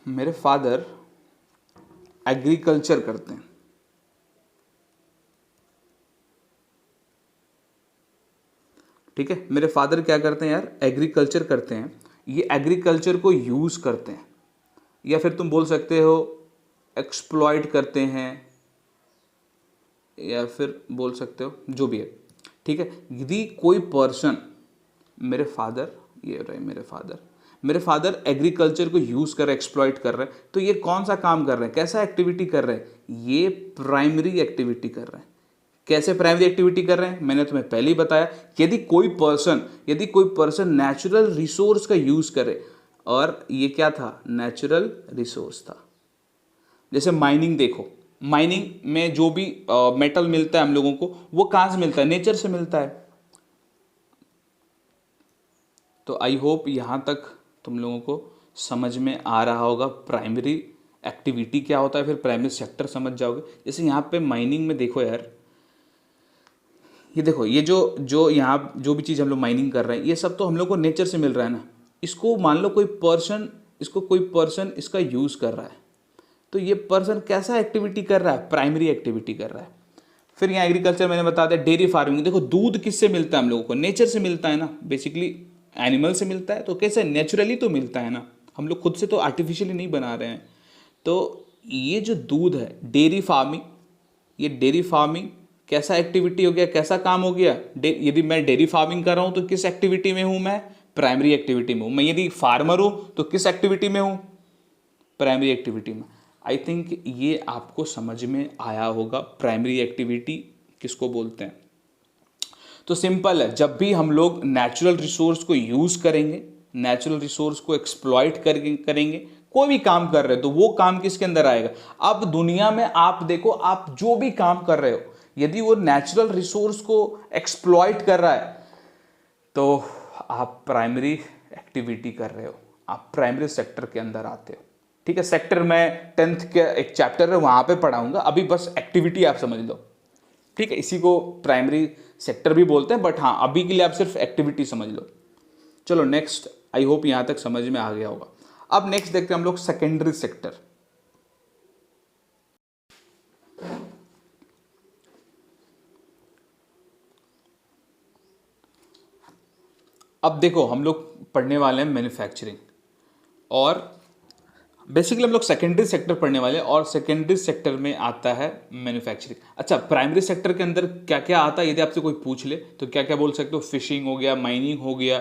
मेरे फादर एग्रीकल्चर करते हैं। ठीक है, मेरे फादर क्या करते हैं यार? एग्रीकल्चर करते हैं। ये एग्रीकल्चर को यूज करते हैं, या फिर तुम बोल सकते हो एक्सप्लॉइट करते हैं, या फिर बोल सकते हो जो भी है। ठीक है, यदि कोई पर्सन, मेरे फादर, ये रहे मेरे फादर एग्रीकल्चर को यूज कर रहे, एक्सप्लॉइट कर रहे हैं, तो ये कौन सा काम कर रहे हैं? कैसा एक्टिविटी कर रहे हैं? ये प्राइमरी एक्टिविटी कर रहे हैं। कैसे प्राइमरी एक्टिविटी कर रहे हैं? मैंने तुम्हें पहले ही बताया। यदि कोई पर्सन नेचुरल रिसोर्स का यूज करे, और ये क्या था? नेचुरल रिसोर्स था। जैसे माइनिंग देखो, माइनिंग में जो भी मेटल मिलता है हम लोगों को, वो कहां से मिलता है? नेचर से मिलता है। तो आई होप यहां तक तुम लोगों को समझ में आ रहा होगा प्राइमरी एक्टिविटी क्या होता है, फिर प्राइमरी सेक्टर समझ जाओगे। जैसे यहाँ पे माइनिंग में देखो यार, ये देखो, ये जो यहाँ जो भी चीज़ हम लोग माइनिंग कर रहे हैं, ये सब तो हम लोग को नेचर से मिल रहा है ना। इसको मान लो कोई पर्सन इसका यूज़ कर रहा है, तो ये पर्सन कैसा एक्टिविटी कर रहा है? प्राइमरी एक्टिविटी कर रहा है। फिर यहाँ एग्रीकल्चर मैंने बता दिया। डेयरी फार्मिंग, देखो दूध किससे मिलता है हम लोगों को? नेचर से मिलता है ना, बेसिकली एनिमल से मिलता है। तो कैसे? नेचुरली तो मिलता है ना, हम लोग खुद से तो आर्टिफिशियली नहीं बना रहे हैं। तो ये जो दूध है, डेयरी फार्मिंग कैसा एक्टिविटी हो गया? कैसा काम हो गया? यदि मैं डेयरी फार्मिंग कर रहा हूं, तो किस एक्टिविटी में हूं मैं? प्राइमरी एक्टिविटी में हूं। मैं यदि फार्मर हूं, तो किस एक्टिविटी में हूं? प्राइमरी एक्टिविटी में। आई थिंक ये आपको समझ में आया होगा प्राइमरी एक्टिविटी किसको बोलते हैं। तो सिंपल है, जब भी हम लोग नेचुरल रिसोर्स को यूज करेंगे, नेचुरल रिसोर्स को एक्सप्लॉइट करेंगे, कोई भी काम कर रहे हो, तो वो काम किसके अंदर आएगा? अब दुनिया में आप देखो, आप जो भी काम कर रहे हो, यदि वो नेचुरल रिसोर्स को एक्सप्लॉइट कर रहा है, तो आप प्राइमरी एक्टिविटी कर रहे हो, आप प्राइमरी सेक्टर के अंदर आते हो। ठीक है, सेक्टर में 10th के एक चैप्टर है, वहां पे पढ़ाऊंगा, अभी बस एक्टिविटी आप समझ लो। ठीक है, इसी को प्राइमरी सेक्टर भी बोलते हैं, बट हाँ अभी के लिए आप सिर्फ एक्टिविटी समझ लो। चलो नेक्स्ट, आई होप यहां तक समझ में आ गया होगा। अब नेक्स्ट देखते हैं हम लोग सेकेंडरी सेक्टर। अब देखो हम लोग पढ़ने वाले हैं मैन्युफैक्चरिंग, और बेसिकली हम लोग सेकेंडरी सेक्टर पढ़ने वाले हैं, और सेकेंडरी सेक्टर में आता है मैन्युफैक्चरिंग। अच्छा, प्राइमरी सेक्टर के अंदर क्या क्या आता है यदि आपसे कोई पूछ ले तो क्या क्या बोल सकते हो? फिशिंग हो गया, माइनिंग हो गया,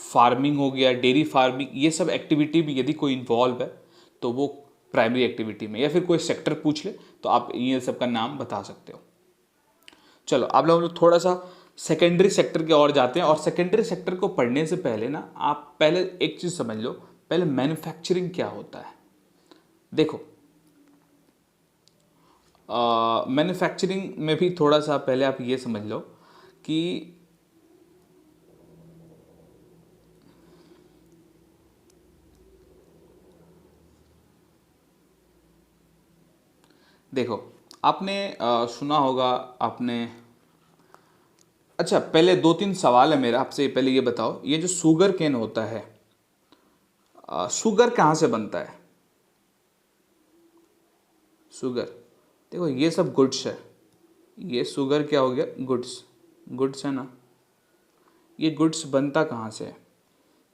फार्मिंग हो गया, डेयरी फार्मिंग, ये सब एक्टिविटी भी यदि कोई इन्वॉल्व है तो वो प्राइमरी एक्टिविटी में, या फिर कोई सेक्टर पूछ ले तो आप ये सब का नाम बता सकते हो। चलो अब लोग थोड़ा सा सेकेंडरी सेक्टर के और जाते हैं, और सेकेंडरी सेक्टर को पढ़ने से पहले ना आप पहले एक चीज़ समझ लो, पहले मैन्युफैक्चरिंग क्या होता है। देखो मैन्युफैक्चरिंग में भी थोड़ा सा पहले आप ये समझ लो कि देखो आपने सुना होगा आपने। अच्छा, पहले दो तीन सवाल है मेरा आपसे, पहले ये बताओ, ये जो शुगर केन होता है, शुगर कहाँ से बनता है? शुगर, देखो ये सब गुड्स है, ये शुगर क्या हो गया? गुड्स, गुड्स है ना। ये गुड्स बनता कहाँ से है?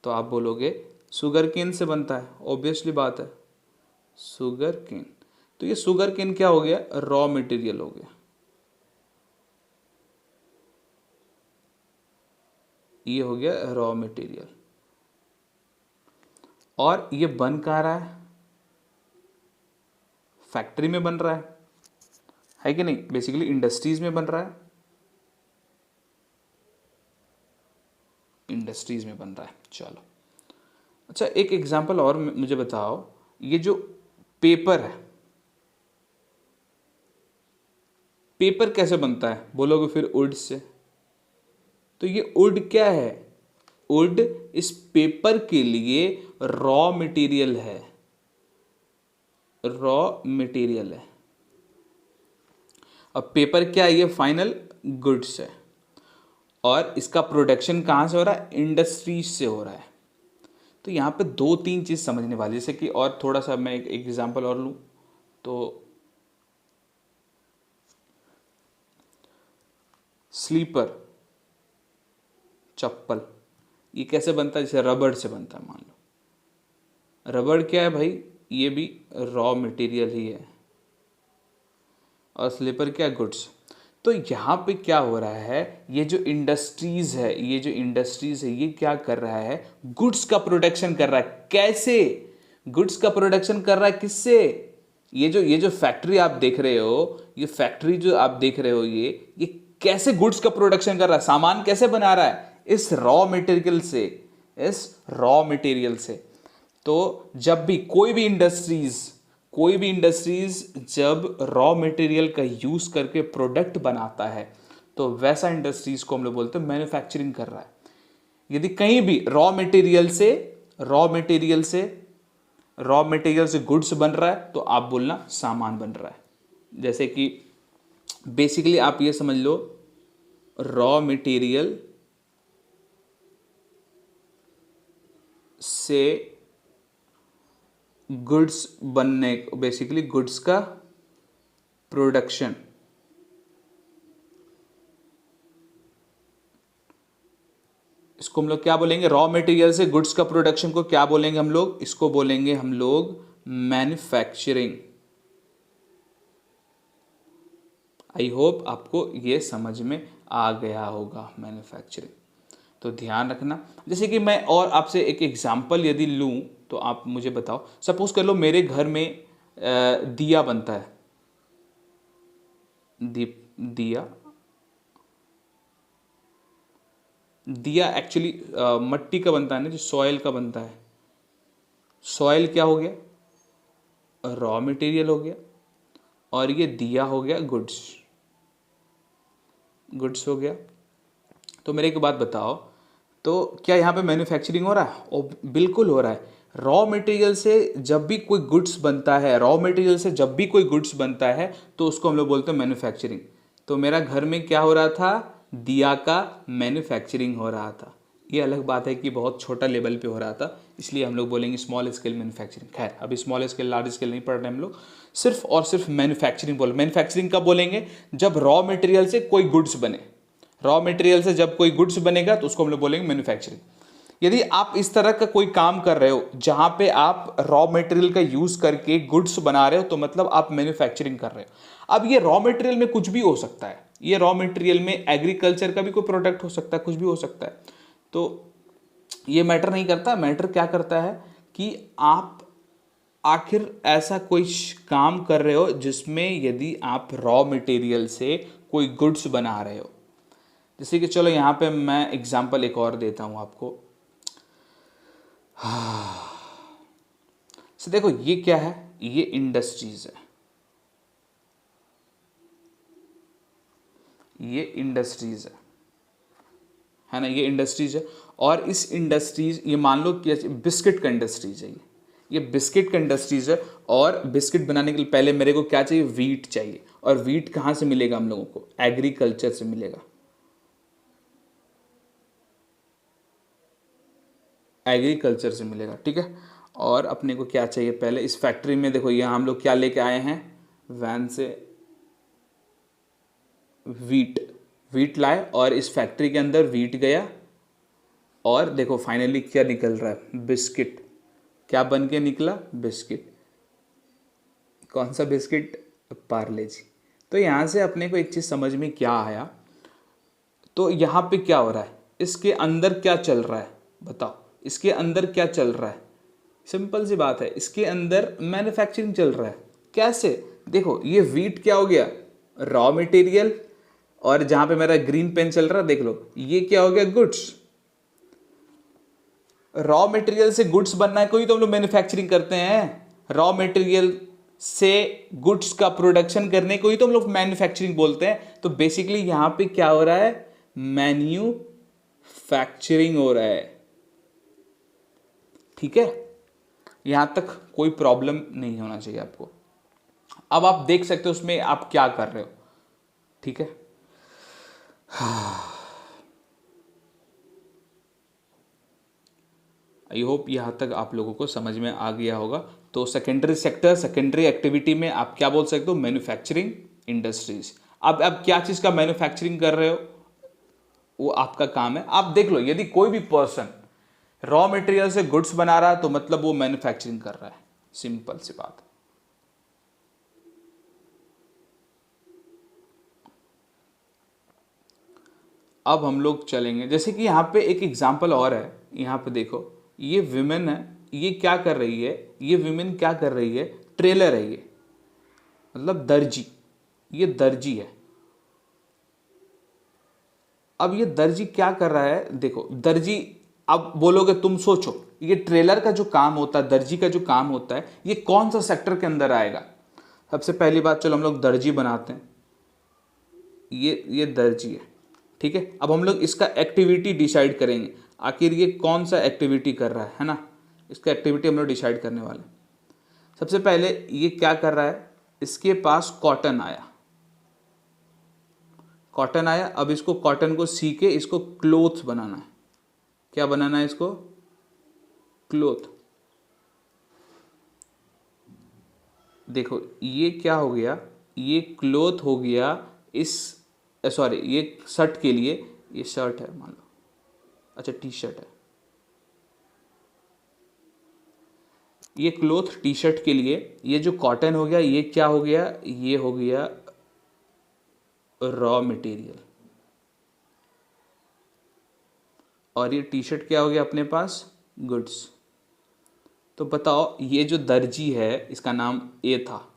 तो आप बोलोगे शुगर केन से बनता है, ऑब्वियसली बात है, शुगर केन। तो ये शुगर केन क्या हो गया? रॉ मटेरियल हो गया। ये हो गया रॉ मटेरियल। और ये बन कहाँ रहा है? फैक्ट्री में बन रहा है कि नहीं? बेसिकली इंडस्ट्रीज में बन रहा है, इंडस्ट्रीज में बन रहा है। चलो अच्छा, एक एग्जांपल और मुझे बताओ, ये जो पेपर है, पेपर कैसे बनता है? बोलोगे फिर वुड से। तो ये वुड क्या है? वुड इस पेपर के लिए रॉ मटेरियल है, रॉ मटेरियल है। अब पेपर क्या है? ये फाइनल गुड्स है, और इसका प्रोडक्शन कहाँ से हो रहा है? इंडस्ट्रीज से हो रहा है। तो यहाँ पे दो तीन चीज़ समझने वाली, जैसे कि और थोड़ा सा मैं एक एग्जांपल और लूँ तो स्लीपर, चप्पल, ये कैसे बनता है? जैसे रबड़ से बनता है, मान लो। रबड़ क्या है भाई? ये भी रॉ मटेरियल ही है। और स्लीपर क्या? गुड्स। तो यहाँ पे क्या हो रहा है, ये जो इंडस्ट्रीज है, ये जो इंडस्ट्रीज है, ये क्या कर रहा है? गुड्स का प्रोडक्शन कर रहा है। कैसे गुड्स का प्रोडक्शन कर रहा है? किससे? ये जो फैक्ट्री आप देख रहे हो, ये फैक्ट्री जो आप देख रहे हो, ये कैसे गुड्स का प्रोडक्शन कर रहा है? सामान कैसे बना रहा है? इस रॉ मटेरियल से, इस रॉ मटेरियल से। तो जब भी कोई भी इंडस्ट्रीज जब रॉ मटेरियल का यूज करके प्रोडक्ट बनाता है, तो वैसा इंडस्ट्रीज को हम लोग बोलते हैं मैन्युफैक्चरिंग कर रहा है। यदि कहीं भी रॉ मटेरियल से गुड्स बन रहा है तो आप बोलना सामान बन रहा है। जैसे कि बेसिकली आप ये समझ लो, रॉ मटेरियल से गुड्स बनने, बेसिकली गुड्स का प्रोडक्शन, इसको हम लोग क्या बोलेंगे? रॉ मटेरियल से गुड्स का प्रोडक्शन को क्या बोलेंगे हम लोग? इसको बोलेंगे हम लोग मैन्युफैक्चरिंग। आई होप आपको ये समझ में आ गया होगा मैन्युफैक्चरिंग। तो ध्यान रखना। जैसे कि मैं और आपसे एक एग्जांपल यदि लूं तो आप मुझे बताओ, सपोज कर लो मेरे घर में दिया बनता है, दिया दिया एक्चुअली मट्टी का बनता है ना, जो सॉइल का बनता है। सॉइल क्या हो गया? रॉ मटेरियल हो गया, और ये दिया हो गया गुड्स हो गया। तो मेरे एक बात बताओ, तो क्या यहाँ पे मैन्युफैक्चरिंग हो रहा है? ओ बिल्कुल हो रहा है। रॉ मटेरियल से जब भी कोई गुड्स बनता है, तो उसको हम लोग बोलते हैं मैन्युफैक्चरिंग। तो मेरा घर में क्या हो रहा था? दिया का मैन्युफैक्चरिंग हो रहा था। ये अलग बात है कि बहुत छोटा लेवल पे हो रहा था, इसलिए हम लोग बोलेंगे स्मॉल स्केल मैन्युफैक्चरिंग। खैर अभी स्मॉल स्केल लार्ज स्केल नहीं पढ़ रहे हम लोग, सिर्फ और सिर्फ मैन्युफैक्चरिंग बोल। मैन्युफैक्चरिंग कब बोलेंगे? जब रॉ मटेरियल से कोई गुड्स बने। रॉ मटेरियल से जब कोई गुड्स बनेगा तो उसको हम लोग बोलेंगे मैन्युफैक्चरिंग। यदि आप इस तरह का कोई काम कर रहे हो जहां पे आप रॉ मटेरियल का यूज करके गुड्स बना रहे हो, तो मतलब आप मैन्युफैक्चरिंग कर रहे हो। अब ये रॉ मटेरियल में कुछ भी हो सकता है, ये रॉ मटेरियल में एग्रीकल्चर का भी कोई प्रोडक्ट हो सकता है, कुछ भी हो सकता है। तो ये मैटर नहीं करता, मैटर क्या करता है कि आप आखिर ऐसा कोई काम कर रहे हो जिसमें यदि आप रॉ मटेरियल से कोई गुड्स बना रहे हो। जैसे कि चलो यहाँ पे मैं एग्जांपल एक और देता हूँ आपको। तो देखो ये क्या है, ये इंडस्ट्रीज ये इंडस्ट्रीज है ना, ये इंडस्ट्रीज है। और इस इंडस्ट्रीज, ये मान लो कि बिस्किट का इंडस्ट्रीज है, ये बिस्किट का इंडस्ट्रीज है। और बिस्किट बनाने के लिए पहले मेरे को क्या चाहिए, वीट चाहिए। और वीट कहाँ से मिलेगा हम लोगों को, एग्रीकल्चर से मिलेगा, एग्रीकल्चर से मिलेगा, ठीक है। और अपने को क्या चाहिए, पहले इस फैक्ट्री में देखो यहाँ हम लोग क्या लेके आए हैं, वैन से वीट, वीट लाए और इस फैक्ट्री के अंदर वीट गया। और देखो फाइनली क्या निकल रहा है, बिस्किट। क्या बन के निकला, बिस्किट। कौन सा बिस्किट, पार्ले जी। तो यहाँ से अपने को एक चीज़ समझ में क्या आया, तो यहाँ पे क्या हो रहा है, इसके अंदर क्या चल रहा है, बताओ इसके अंदर क्या चल रहा है। सिंपल सी बात है, इसके अंदर मैन्युफैक्चरिंग चल रहा है। कैसे, देखो ये वीट क्या हो गया, रॉ मटेरियल। और जहां पे मेरा ग्रीन पेन चल रहा है देख लो, ये क्या हो गया, गुड्स। रॉ मटेरियल से गुड्स बनना है, कोई तो हम लोग मैन्युफैक्चरिंग करते हैं। रॉ मटेरियल से गुड्स का प्रोडक्शन करने को ही तो हम लोग मैन्युफैक्चरिंग बोलते हैं। तो बेसिकली यहां पे क्या हो रहा है, मैन्युफैक्चरिंग हो रहा है, ठीक है। यहां तक कोई प्रॉब्लम नहीं होना चाहिए आपको। अब आप देख सकते हो उसमें आप क्या कर रहे हो, ठीक है। आई होप यहां तक आप लोगों को समझ में आ गया होगा। तो सेकेंडरी सेक्टर, सेकेंडरी एक्टिविटी में आप क्या बोल सकते हो, मैन्युफैक्चरिंग इंडस्ट्रीज। अब क्या चीज का मैन्युफैक्चरिंग कर रहे हो, वो आपका काम है। आप देख लो, यदि कोई भी पर्सन रॉ मटेरियल से गुड्स बना रहा है तो मतलब वो मैन्युफैक्चरिंग कर रहा है, सिंपल सी बात। अब हम लोग चलेंगे, जैसे कि यहाँ पे एक एग्जांपल और है। यहाँ पे देखो ये विमेन है, ये क्या कर रही है, ये विमेन क्या कर रही है, ट्रेलर है ये, मतलब दर्जी, ये दर्जी है। अब ये दर्जी क्या कर रहा है, देखो दर्जी, अब बोलोगे तुम सोचो ये ट्रेलर का जो काम होता है, दर्जी का जो काम होता है, ये कौन सा सेक्टर के अंदर आएगा। सबसे पहली बात, चलो हम लोग दर्जी बनाते हैं, ये दर्जी है, ठीक है। अब हम लोग इसका एक्टिविटी डिसाइड करेंगे, आखिर ये कौन सा एक्टिविटी कर रहा है ना, इसका एक्टिविटी हम लोग डिसाइड करने वाले। सबसे पहले ये क्या कर रहा है, इसके पास कॉटन आया, कॉटन आया। अब इसको कॉटन को सी के इसको क्लोथ बनाना है। क्या बनाना है इसको, क्लोथ। देखो ये क्या हो गया, ये क्लोथ हो गया इस, सॉरी ये शर्ट के लिए, ये शर्ट है मान लो, अच्छा टी शर्ट है, ये क्लोथ टी शर्ट के लिए। ये जो कॉटन हो गया, ये क्या हो गया, ये हो गया रॉ मटेरियल। और ये टी शर्ट क्या हो गया अपने पास, गुड्स। तो बताओ ये जो दर्जी है इसका नाम ए था,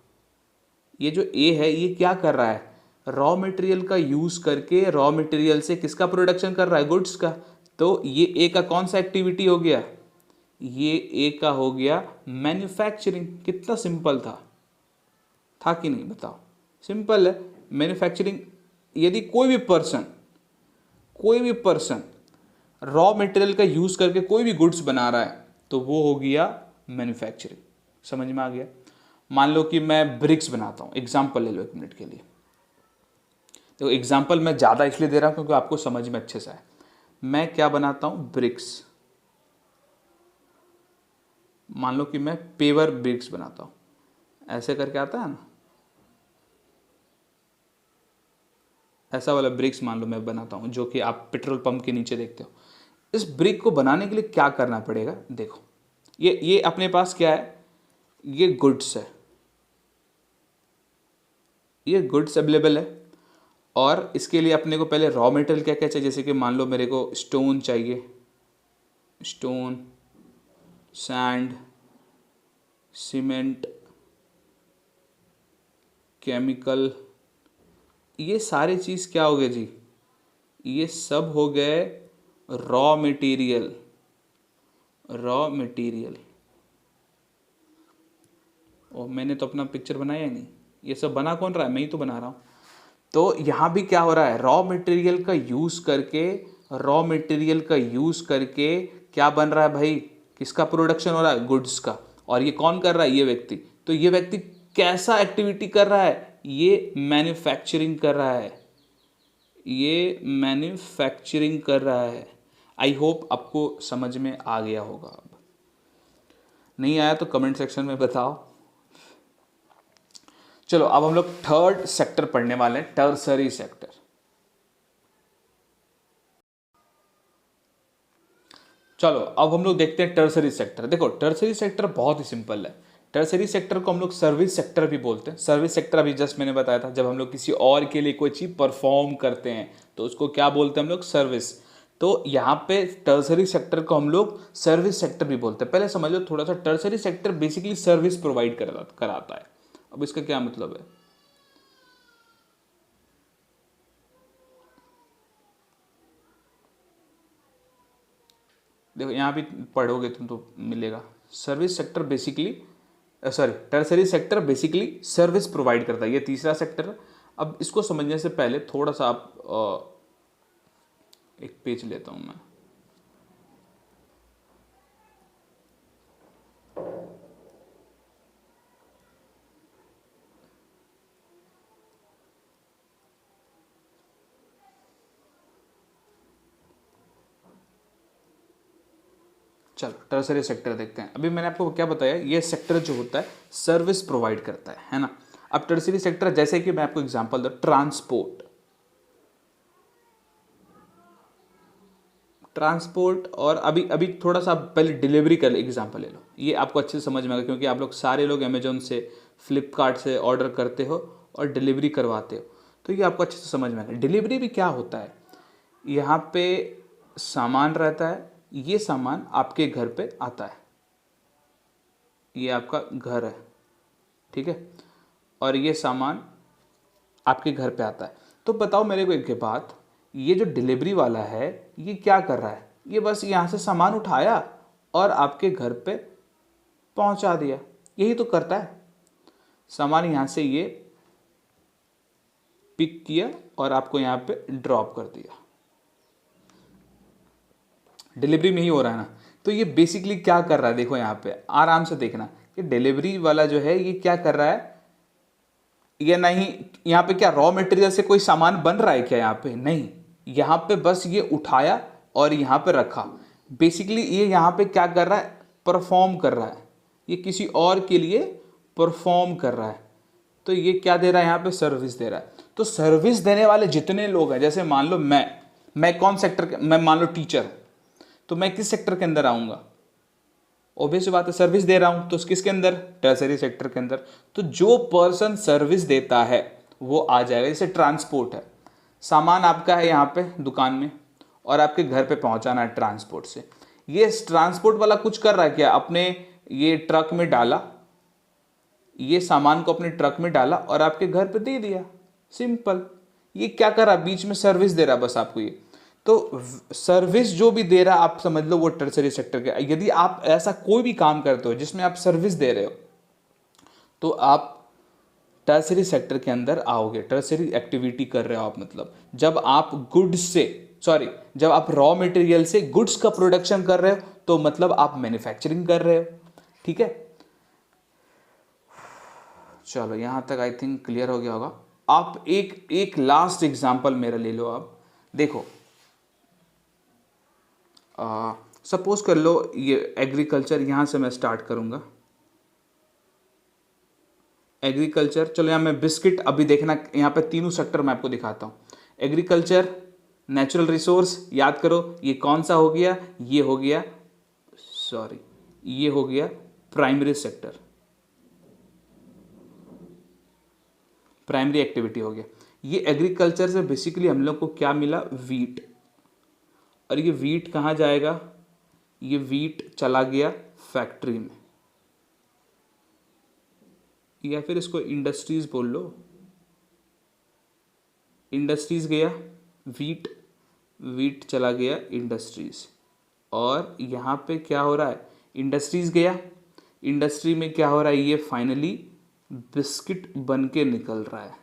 ये जो ए है ये क्या कर रहा है, रॉ मटेरियल का यूज करके रॉ मटेरियल से किसका प्रोडक्शन कर रहा है, गुड्स का। तो ये ए का कौन सा एक्टिविटी हो गया, ये ए का हो गया मैन्युफैक्चरिंग। कितना सिंपल था कि नहीं, बताओ सिंपल है मैन्युफैक्चरिंग। यदि कोई भी पर्सन रॉ मटेरियल का यूज करके कोई भी गुड्स बना रहा है तो वो हो गया मैन्युफैक्चरिंग। समझ में आ गया। मान लो कि मैं ब्रिक्स बनाता हूं, एग्जांपल ले लो एक मिनट के लिए। तो एग्जांपल मैं ज़्यादा इसलिए दे रहा हूं क्योंकि आपको समझ में अच्छे से आए। मैं क्या बनाता हूं, ब्रिक्स। मान लो कि मैं पेवर ब्रिक्स बनाता हूं, ऐसे करके आता है ना, ऐसा वाला ब्रिक्स मान लो मैं बनाता हूं, जो कि आप पेट्रोल पंप के नीचे देखते हो। इस ब्रिक को बनाने के लिए क्या करना पड़ेगा? देखो, ये अपने पास क्या है, ये गुड्स है, ये गुड्स अवेलेबल है, और इसके लिए अपने को पहले रॉ मटेरियल क्या क्या चाहिए, जैसे कि मान लो मेरे को स्टोन चाहिए, स्टोन, सैंड, सीमेंट, केमिकल, ये सारे चीज़ क्या हो गए जी, ये सब हो गए रॉ मटेरियल, रॉ मटेरियल। और मैंने तो अपना पिक्चर बनाया ही नहीं, ये सब बना कौन रहा है, मैं ही तो बना रहा हूँ। तो यहाँ भी क्या हो रहा है, रॉ मटेरियल का यूज़ करके, रॉ मटेरियल का यूज़ करके क्या बन रहा है भाई, किसका प्रोडक्शन हो रहा है, गुड्स का। और ये कौन कर रहा है, ये व्यक्ति। तो ये व्यक्ति कैसा एक्टिविटी कर रहा है, ये मैन्युफैक्चरिंग कर रहा है, ये मैन्युफैक्चरिंग कर रहा है। आई होप आपको समझ में आ गया होगा। अब नहीं आया तो कमेंट सेक्शन में बताओ। चलो अब हम लोग थर्ड सेक्टर पढ़ने वाले हैं, टर्सरी सेक्टर। चलो अब हम लोग देखते हैं टर्सरी सेक्टर। देखो टर्सरी सेक्टर बहुत ही सिंपल है। टर्सरी सेक्टर को हम लोग सर्विस सेक्टर भी बोलते हैं। सर्विस सेक्टर अभी जस्ट मैंने बताया था, जब हम लोग किसी और के लिए कोई चीज़ परफॉर्म करते हैं तो उसको क्या बोलते हैं हम लोग, सर्विस। तो यहाँ पे टर्सरी सेक्टर को हम लोग सर्विस सेक्टर भी बोलते हैं। पहले समझ लो थोड़ा सा, tertiary sector basically service provide कराता है। अब इसका क्या मतलब है, देखो यहाँ भी पढ़ोगे तुम तो मिलेगा। Service sector basically, sorry, tertiary sector basically service provide करता है, ये तीसरा सेक्टर है। अब इसको समझने से पहले थोड़ा सा आप एक पेज लेता हूँ मैं। चलो टर्सरी सेक्टर देखते हैं। अभी मैंने आपको क्या बताया, ये सेक्टर जो होता है सर्विस प्रोवाइड करता है ना। अब टर्सरी सेक्टर जैसे कि मैं आपको एग्जांपल दूं, ट्रांसपोर्ट, ट्रांसपोर्ट और अभी अभी थोड़ा सा पहले डिलीवरी का एग्जांपल ले लो, ये आपको अच्छे से समझ में आएगा क्योंकि आप लोग सारे लोग अमेजोन से, फ्लिपकार्ट से ऑर्डर करते हो और डिलीवरी करवाते हो, तो ये आपको अच्छे से समझ में आएगा। डिलीवरी भी क्या होता है, यहाँ पे सामान रहता है, ये सामान आपके घर पे आता है, ये आपका घर है, ठीक है, और ये सामान आपके घर पे आता है। तो बताओ मेरे को एक बात, ये जो डिलीवरी वाला है ये क्या कर रहा है, ये बस यहाँ से सामान उठाया और आपके घर पे पहुँचा दिया, यही तो करता है। सामान यहाँ से ये पिक किया और आपको यहाँ पे ड्रॉप कर दिया, डिलीवरी में ही हो रहा है ना। तो ये बेसिकली क्या कर रहा है, देखो यहाँ पे आराम से देखना कि डिलीवरी वाला जो है ये क्या कर रहा है, ये नहीं, यहाँ पे क्या रॉ मटेरियल से कोई सामान बन रहा है क्या, यहाँ पे नहीं, यहाँ पे बस ये उठाया और यहाँ पे रखा। बेसिकली ये यहाँ पे क्या कर रहा है, परफॉर्म कर रहा है, ये किसी और के लिए परफॉर्म कर रहा है। तो ये क्या दे रहा है, यहाँ पे सर्विस दे रहा है। तो सर्विस देने वाले जितने लोग हैं, जैसे मान लो मैं कौन सेक्टर के, मैं मान लो टीचर हूँ, तो मैं किस सेक्टर के अंदर आऊँगा, ऑब्वियस बात है सर्विस दे रहा हूं, तो किसके अंदर, टर्सरी सेक्टर के अंदर। तो जो पर्सन सर्विस देता है वो आ जाएगा। जैसे ट्रांसपोर्ट है, सामान आपका है यहाँ पे दुकान में और आपके घर पे पहुंचाना है ट्रांसपोर्ट से। ये ट्रांसपोर्ट वाला कुछ कर रहा है क्या, अपने ये ट्रक में डाला, ये सामान को अपने ट्रक में डाला और आपके घर पे दे दिया, सिंपल। ये क्या कर रहा है, बीच में सर्विस दे रहा है बस आपको ये। तो सर्विस जो भी दे रहा है आप समझ लो वो टर्सरी सेक्टर के। यदि आप ऐसा कोई भी काम करते हो जिसमें आप सर्विस दे रहे हो तो आप टर्सरी सेक्टर के अंदर आओगे। टर्सरी एक्टिविटी कर रहे हो आप, मतलब जब आप गुड्स से, सॉरी, जब आप रॉ मटेरियल से गुड्स का प्रोडक्शन कर रहे हो तो मतलब आप मैन्युफैक्चरिंग कर रहे हो, ठीक है। चलो यहां तक आई थिंक क्लियर हो गया होगा। आप एक लास्ट एग्जांपल मेरा ले लो। आप देखो, सपोज कर लो ये एग्रीकल्चर, यहाँ से मैं स्टार्ट करूँगा एग्रीकल्चर। चलो यहाँ मैं बिस्किट, अभी देखना यहाँ पे तीनों सेक्टर मैं आपको दिखाता हूँ। एग्रीकल्चर, नेचुरल रिसोर्स याद करो, ये कौन सा हो गया, ये हो गया, सॉरी, ये हो गया प्राइमरी सेक्टर, प्राइमरी एक्टिविटी हो गया। ये एग्रीकल्चर से बेसिकली हम लोग को क्या मिला, वीट। और ये वीट कहाँ जाएगा, ये वीट चला गया फैक्ट्री में, या फिर इसको इंडस्ट्रीज बोल लो, इंडस्ट्रीज गया वीट, वीट चला गया इंडस्ट्रीज। और यहाँ पे क्या हो रहा है, इंडस्ट्रीज गया, इंडस्ट्री में क्या हो रहा है, ये फाइनली बिस्किट बन के निकल रहा है।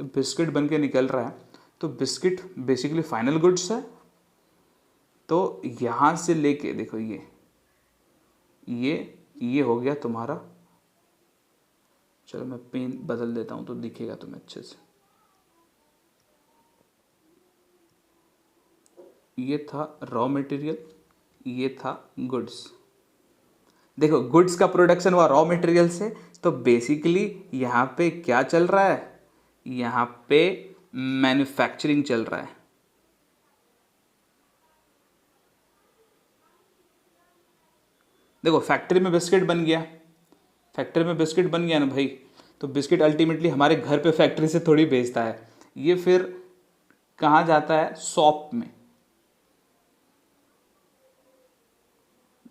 बिस्किट बन के निकल रहा है, तो बिस्किट बेसिकली फाइनल गुड्स है। तो यहाँ से लेके देखो ये हो गया तुम्हारा, चलो मैं पेन बदल देता हूँ तो दिखेगा तुम्हें अच्छे से। ये था रॉ मटेरियल, ये था गुड्स। देखो गुड्स का प्रोडक्शन हुआ रॉ मटेरियल से, तो बेसिकली यहाँ पे क्या चल रहा है, यहाँ पे मैन्युफैक्चरिंग चल रहा है। देखो फैक्ट्री में बिस्किट बन गया, फैक्ट्री में बिस्किट बन गया ना भाई, तो बिस्किट अल्टीमेटली हमारे घर पे फैक्ट्री से थोड़ी बेचता है, ये फिर कहाँ जाता है, शॉप में,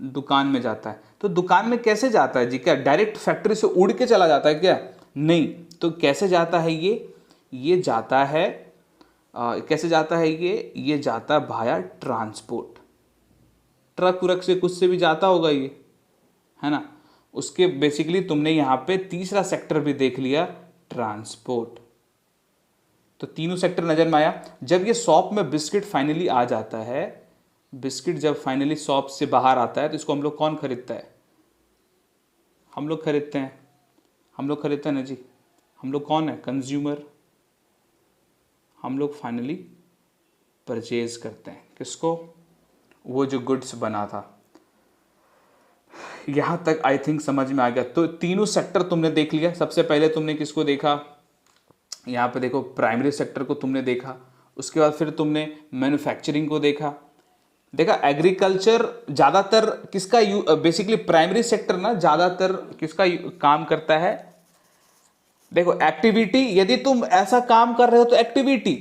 दुकान में जाता है। तो दुकान में कैसे जाता है जी, क्या डायरेक्ट फैक्ट्री से उड़ के चला जाता है क्या, नहीं। तो कैसे जाता है ये जाता है कैसे जाता है ये जाता है भाया ट्रांसपोर्ट, ट्रक उरक से कुछ से भी जाता होगा ये, है ना। उसके बेसिकली तुमने यहाँ पे तीसरा सेक्टर भी देख लिया, ट्रांसपोर्ट। तो तीनों सेक्टर नजर में आया। जब ये शॉप में बिस्किट फाइनली आ जाता है, बिस्किट जब फाइनली शॉप से बाहर आता है, तो इसको हम लोग कौन खरीदता है, हम लोग खरीदते हैं, हम लोग खरीदते हैं ना जी। हम लोग कौन है, कंज्यूमर। हम लोग फाइनली परचेज करते हैं किसको, वो जो गुड्स बना था। यहां तक आई थिंक समझ में आ गया। तो तीनों सेक्टर तुमने देख लिया। सबसे पहले तुमने किसको देखा, यहाँ पे देखो प्राइमरी सेक्टर को तुमने देखा, उसके बाद फिर तुमने मैन्युफैक्चरिंग को देखा। एग्रीकल्चर ज़्यादातर किसका बेसिकली प्राइमरी सेक्टर ना ज़्यादातर किसका काम करता है, देखो एक्टिविटी। यदि तुम ऐसा काम कर रहे हो तो एक्टिविटी,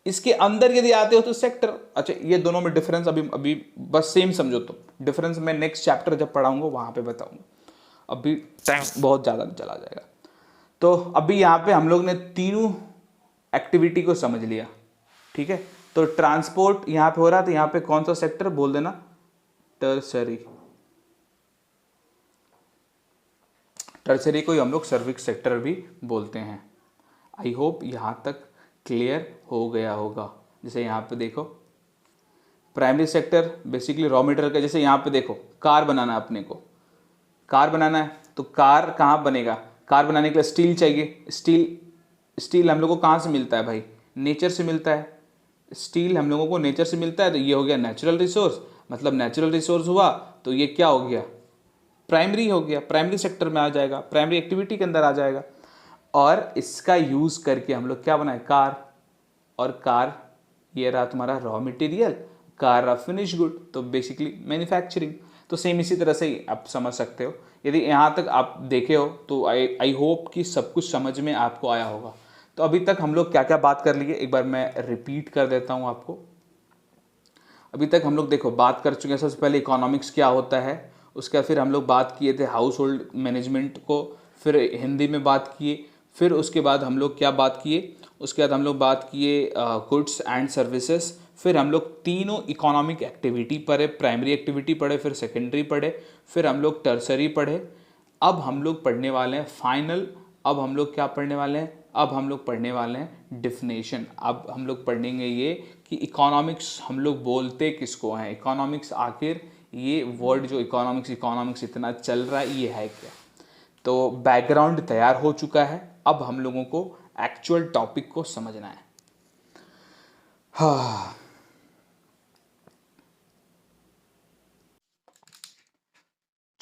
इसके अंदर यदि आते हो तो सेक्टर। अच्छा ये दोनों में डिफरेंस अभी अभी बस सेम समझो तुम, डिफरेंस मैं नेक्स्ट चैप्टर जब पढ़ाऊंगा वहां पे बताऊंगा, अभी टाइम बहुत ज़्यादा चला जाएगा। तो अभी यहाँ पे हम लोग ने तीनों एक्टिविटी को समझ लिया, ठीक है। तो ट्रांसपोर्ट यहाँ पे हो रहा है, तो यहाँ पे कौन सा सेक्टर बोल देना, टर्सरी। टर्सरी को हम लोग सर्विस सेक्टर भी बोलते हैं। आई होप यहाँ तक क्लियर हो गया होगा। जैसे यहाँ पे देखो primary sector basically raw material का, जैसे यहाँ पे देखो कार बनाना है अपने को, कार बनाना है तो कार कहाँ बनेगा, कार बनाने के लिए स्टील चाहिए। स्टील हम लोग को कहाँ से मिलता है भाई, नेचर से मिलता है। स्टील हम लोगों को नेचर से मिलता है, तो ये हो गया नेचुरल रिसोर्स। मतलब नेचुरल रिसोर्स हुआ तो ये क्या हो गया, प्राइमरी हो गया, प्राइमरी सेक्टर में आ जाएगा, प्राइमरी एक्टिविटी के अंदर आ जाएगा। और इसका यूज़ करके हम लोग क्या बनाए, कार। और कार ये रहा तुम्हारा रॉ मटेरियल, कार रहा फिनिश गुड, तो बेसिकली मैन्युफैक्चरिंग। तो सेम इसी तरह से ही आप समझ सकते हो। यदि यहाँ तक आप देखे हो तो आई होप कि सब कुछ समझ में आपको आया होगा। तो अभी तक हम लोग क्या क्या बात कर लिए, एक बार मैं रिपीट कर देता हूँ आपको। अभी तक हम लोग देखो बात कर चुके हैं, सबसे पहले इकोनॉमिक्स क्या होता है, उसके बाद फिर हम लोग बात किए थे हाउस होल्ड मैनेजमेंट को, फिर हिंदी में बात किए। फिर उसके बाद हम लोग क्या बात किए, उसके बाद हम लोग बात किए गुड्स एंड सर्विसेज। फिर हम लोग तीनों इकोनॉमिक एक्टिविटी पढ़े, प्राइमरी एक्टिविटी पढ़े, फिर सेकेंडरी पढ़े, फिर हम लोग टर्सरी पढ़े। अब हम लोग पढ़ने वाले हैं फाइनल, अब हम लोग क्या पढ़ने वाले हैं, अब हम लोग पढ़ने वाले हैं डिफिनेशन। अब हम लोग पढ़ेंगे ये कि इकोनॉमिक्स हम लोग बोलते किसको हैं, इकोनॉमिक्स आखिर ये वर्ड जो इकोनॉमिक्स इकोनॉमिक्स इतना चल रहा है ये है क्या। तो बैकग्राउंड तैयार हो चुका है, अब हम लोगों को एक्चुअल टॉपिक को समझना है। हाँ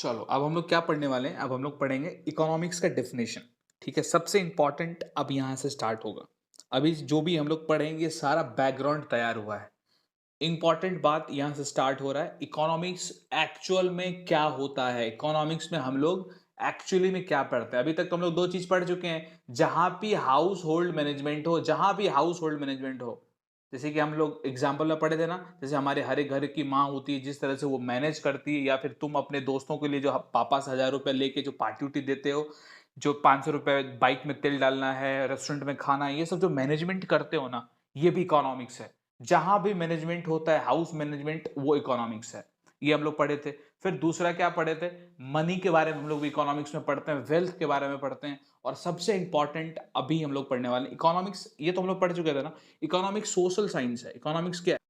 चलो अब हम लोग क्या पढ़ने वाले हैं, अब हम लोग पढ़ेंगे इकोनॉमिक्स का डेफिनेशन। ठीक है, सबसे इंपॉर्टेंट अब यहाँ से स्टार्ट होगा। अभी जो भी हम लोग पढ़ेंगे सारा बैकग्राउंड तैयार हुआ है। इंपॉर्टेंट बात यहाँ से स्टार्ट हो रहा है, इकोनॉमिक्स एक्चुअल में क्या होता है, इकोनॉमिक्स में हम लोग एक्चुअली में क्या पढ़ते हैं। अभी तक तो हम लोग दो चीज पढ़ चुके हैं, जहां भी हाउस होल्ड मैनेजमेंट हो, जहां भी हाउस होल्ड मैनेजमेंट हो, जैसे कि हम लोग एग्जाम्पल में पढ़े थे ना, जैसे हमारे हर एक घर की माँ होती है, जिस तरह से वो मैनेज करती है, या फिर तुम अपने दोस्तों के लिए जो पापा से 1,000 रुपये लेके जो पार्टी उटी देते हो, जो 500 रुपये बाइक में तेल डालना है, रेस्टोरेंट में खाना है, ये सब जो मैनेजमेंट करते हो ना, ये भी इकोनॉमिक्स है। जहां भी मैनेजमेंट होता है, हाउस मैनेजमेंट, वो इकोनॉमिक्स है। ये हम लोग पढ़े थे। फिर दूसरा क्या पढ़े थे, मनी के बारे में हम लोग इकोनॉमिक्स में पढ़ते हैं, वेल्थ के बारे में पढ़ते हैं। और सबसे इंपॉर्टेंट अभी हम लोग पढ़ने वाले इकोनॉमिक्स, ये तो हम लोग पढ़ चुके थे ना, इकोनॉमिक्स सोशल साइंस है। इकोनॉमिक्स क्या है,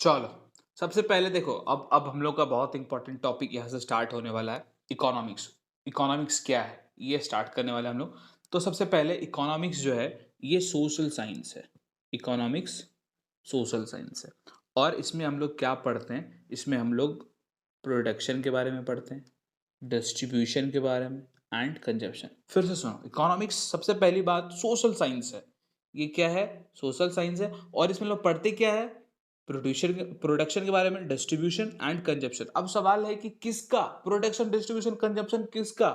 चलो सबसे पहले देखो, अब हम लोग का बहुत इंपॉर्टेंट टॉपिक यहाँ से स्टार्ट होने वाला है, इकोनॉमिक्स। इकोनॉमिक्स क्या है ये स्टार्ट करने वाले हम लोग। तो सबसे पहले इकोनॉमिक्स जो है ये सोशल साइंस है। इकोनॉमिक्स सोशल साइंस है। और इसमें हम लोग क्या पढ़ते हैं, इसमें हम लोग प्रोडक्शन के बारे में पढ़ते हैं, डिस्ट्रीब्यूशन के बारे में, एंड कंजप्शन। फिर से सुनो, इकोनॉमिक्स सबसे पहली बात सोशल साइंस है। ये क्या है, सोशल साइंस है। और इसमें लोग पढ़ते क्या है, प्रोडक्शन के बारे में, डिस्ट्रीब्यूशन एंड कंजप्शन। अब सवाल है कि किसका प्रोडक्शन, डिस्ट्रीब्यूशन, कंजप्शन किसका,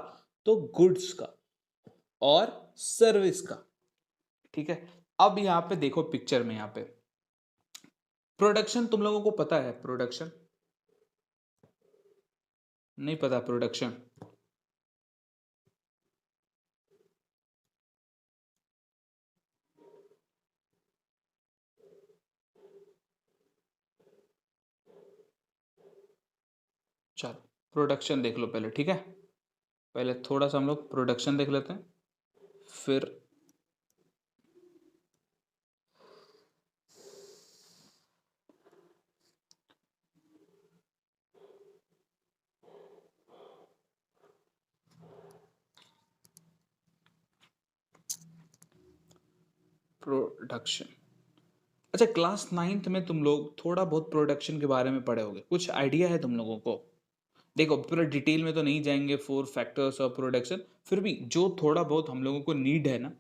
तो गुड्स का और सर्विस का। ठीक है, अब यहां पे देखो पिक्चर में, यहां पे प्रोडक्शन तुम लोगों को पता है, प्रोडक्शन नहीं पता, प्रोडक्शन चलो प्रोडक्शन देख लो पहले। ठीक है, पहले थोड़ा सा हम लोग प्रोडक्शन देख लेते हैं, फिर प्रोडक्शन। अच्छा, क्लास 9th में तुम लोग थोड़ा बहुत प्रोडक्शन के बारे में पढ़े होगे, कुछ आइडिया है तुम लोगों को। देखो पूरा डिटेल में तो नहीं जाएंगे, 4 फैक्टर्स ऑफ प्रोडक्शन, फिर भी जो थोड़ा बहुत हम लोगों को नीड है ना,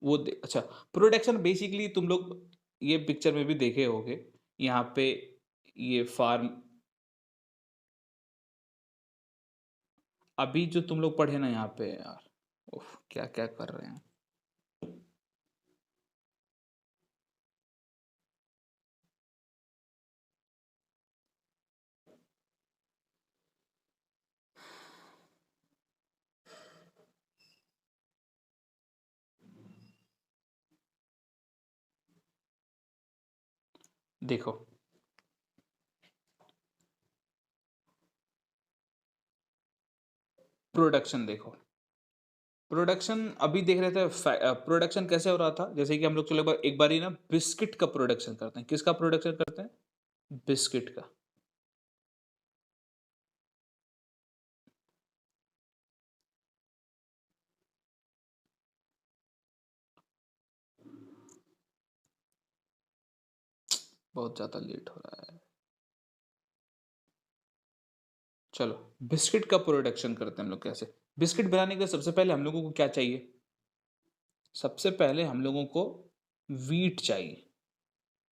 वो अच्छा, प्रोडक्शन बेसिकली तुम लोग ये पिक्चर में भी देखे होगे, यहाँ पे ये फार्म, अभी जो तुम लोग पढ़े ना यहाँ पे, यार उफ, क्या क्या कर रहे हैं। देखो प्रोडक्शन देखो, प्रोडक्शन अभी देख रहे थे, प्रोडक्शन कैसे हो रहा था, जैसे कि हम लोग चलो एक बार ही ना बिस्किट का प्रोडक्शन करते हैं। किसका प्रोडक्शन करते हैं, बिस्किट का। बहुत ज़्यादा लेट हो रहा है। चलो बिस्किट का प्रोडक्शन करते हैं हम लोग कैसे। बिस्किट बनाने के लिए सबसे पहले हम लोगों को क्या चाहिए, सबसे पहले हम लोगों को वीट चाहिए।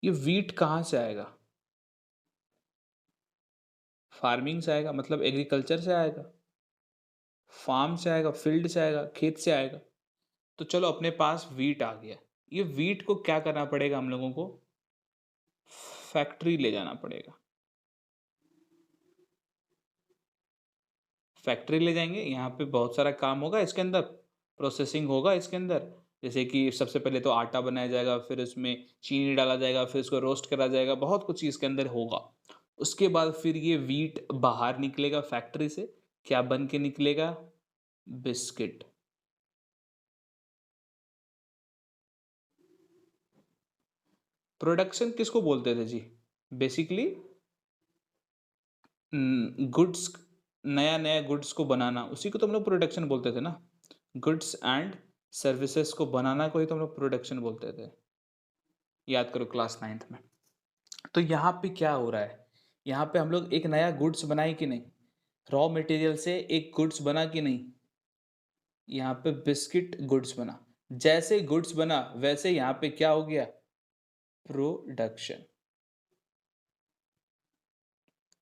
ये वीट कहाँ से आएगा, फार्मिंग से आएगा, मतलब एग्रीकल्चर से आएगा, फार्म से आएगा, फील्ड से आएगा, खेत से आएगा। तो चलो अपने पास वीट आ गया, ये वीट को क्या करना पड़ेगा, हम लोगों को फैक्ट्री ले जाना पड़ेगा। फैक्ट्री ले जाएंगे, यहाँ पे बहुत सारा काम होगा, इसके अंदर प्रोसेसिंग होगा इसके अंदर। जैसे कि सबसे पहले तो आटा बनाया जाएगा, फिर उसमें चीनी डाला जाएगा, फिर उसको रोस्ट करा जाएगा, बहुत कुछ चीज़ के अंदर होगा। उसके बाद फिर ये वीट बाहर निकलेगा फैक्ट्री से, क्या बन के निकलेगा, बिस्किट। प्रोडक्शन किसको बोलते थे जी, बेसिकली गुड्स, नया नया गुड्स को बनाना, उसी को तो हम लोग प्रोडक्शन बोलते थे ना। गुड्स एंड सर्विसेज को बनाना को ही तो हम लोग प्रोडक्शन बोलते थे, याद करो क्लास 9th में। तो यहाँ पे क्या हो रहा है, यहाँ पे हम लोग एक नया गुड्स बनाए कि नहीं, रॉ मटेरियल से एक गुड्स बना कि नहीं, यहाँ पे बिस्किट गुड्स बना। जैसे गुड्स बना वैसे यहाँ पे क्या हो गया, प्रोडक्शन।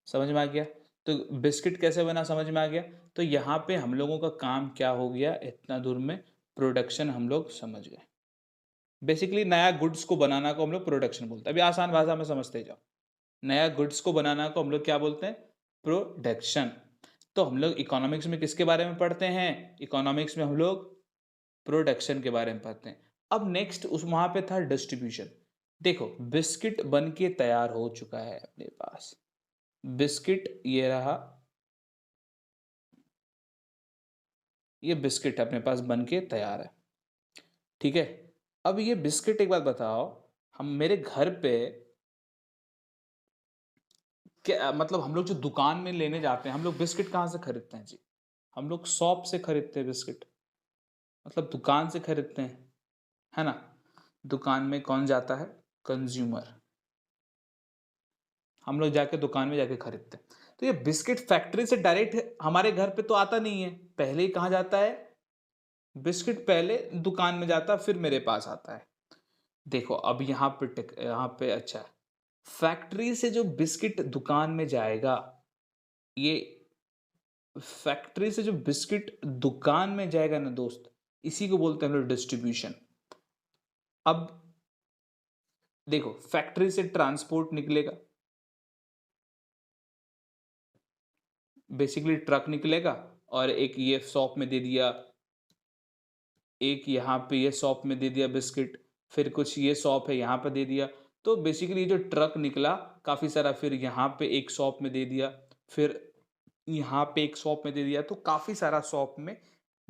समझ में आ गया। तो बिस्किट कैसे बना समझ में आ गया। तो यहाँ पे हम लोगों का काम क्या हो गया, इतना दूर में प्रोडक्शन हम लोग समझ गए। बेसिकली नया गुड्स को बनाना को हम लोग प्रोडक्शन बोलते हैं। अभी आसान भाषा में समझते जाओ। नया गुड्स को बनाना को हम लोग क्या बोलते हैं, प्रोडक्शन। तो हम लोग इकोनॉमिक्स में किसके बारे में पढ़ते हैं, इकोनॉमिक्स में हम लोग प्रोडक्शन के बारे में पढ़ते हैं। अब नेक्स्ट उस वहां पे था डिस्ट्रीब्यूशन। देखो बिस्किट बन के तैयार हो चुका है अपने पास, बिस्किट ये रहा, ये बिस्किट अपने पास बन के तैयार है। ठीक है। अब ये बिस्किट एक बात बताओ, हम मेरे घर पे क्या मतलब, हम लोग जो दुकान में लेने जाते हैं हम लोग बिस्किट कहाँ से खरीदते हैं जी, हम लोग शॉप से खरीदते हैं बिस्किट, मतलब दुकान से खरीदते हैं, है ना। दुकान में कौन जाता है, कंज्यूमर। हम लोग जाके दुकान में जाके खरीदते हैं। तो ये बिस्किट फैक्ट्री से डायरेक्ट हमारे घर पे तो आता नहीं है, पहले ही कहाँ जाता है, बिस्किट पहले दुकान में जाता फिर मेरे पास आता है। देखो अब यहाँ पे यहाँ पे अच्छा है, फैक्ट्री से जो बिस्किट दुकान में जाएगा, ये फैक्ट्री से जो बिस्किट दुकान में जाएगा ना दोस्त, इसी को बोलते हैं हम लोग डिस्ट्रीब्यूशन। अब देखो फैक्ट्री से ट्रांसपोर्ट निकलेगा, बेसिकली ट्रक निकलेगा और एक ये शॉप में दे दिया, एक यहाँ पे ये शॉप में दे दिया बिस्किट, फिर कुछ ये शॉप है यहाँ पे दे दिया। तो बेसिकली जो ट्रक निकला काफ़ी सारा, फिर यहाँ पे एक शॉप में दे दिया, फिर यहाँ पे एक शॉप में दे दिया, तो काफ़ी सारा शॉप में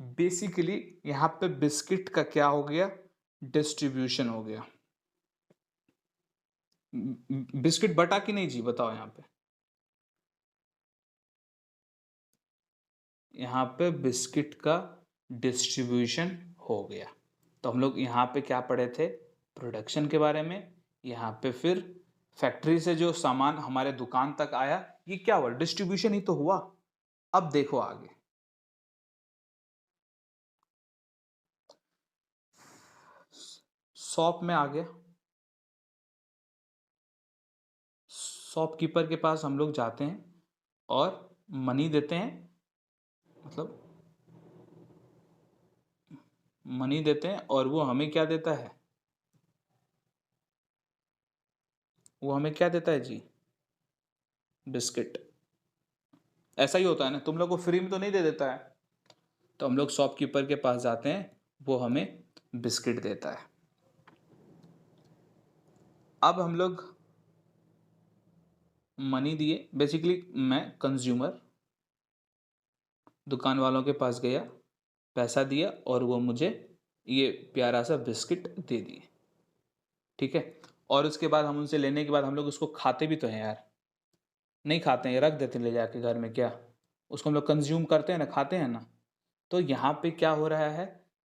बेसिकली यहाँ पे बिस्किट का क्या हो गया, डिस्ट्रीब्यूशन हो गया। बिस्किट बटा कि नहीं जी, बताओ यहाँ पे, यहाँ पे बिस्किट का डिस्ट्रीब्यूशन हो गया। तो हम लोग यहाँ पे क्या पढ़े थे, प्रोडक्शन के बारे में। यहाँ पे फिर फैक्ट्री से जो सामान हमारे दुकान तक आया, ये क्या हुआ, डिस्ट्रीब्यूशन ही तो हुआ। अब देखो आगे, शॉप में आ गया, शॉपकीपर के पास हम लोग जाते हैं और मनी देते हैं, मतलब मनी देते हैं और वो हमें क्या देता है, वो हमें क्या देता है जी, बिस्किट। ऐसा ही होता है ना, तुम लोग को फ्री में तो नहीं दे देता है। तो हम लोग शॉपकीपर के पास जाते हैं, वो हमें बिस्किट देता है। अब हम लोग मनी दिए, बेसिकली मैं कंज्यूमर दुकान वालों के पास गया, पैसा दिया और वो मुझे ये प्यारा सा बिस्किट दे दिए। ठीक है। और उसके बाद हम उनसे लेने के बाद हम लोग उसको खाते भी तो हैं यार, नहीं खाते हैं, रख देते हैं ले जाके घर में, क्या उसको हम लोग कंज्यूम करते हैं ना, खाते हैं ना। तो यहाँ पे क्या हो रहा है,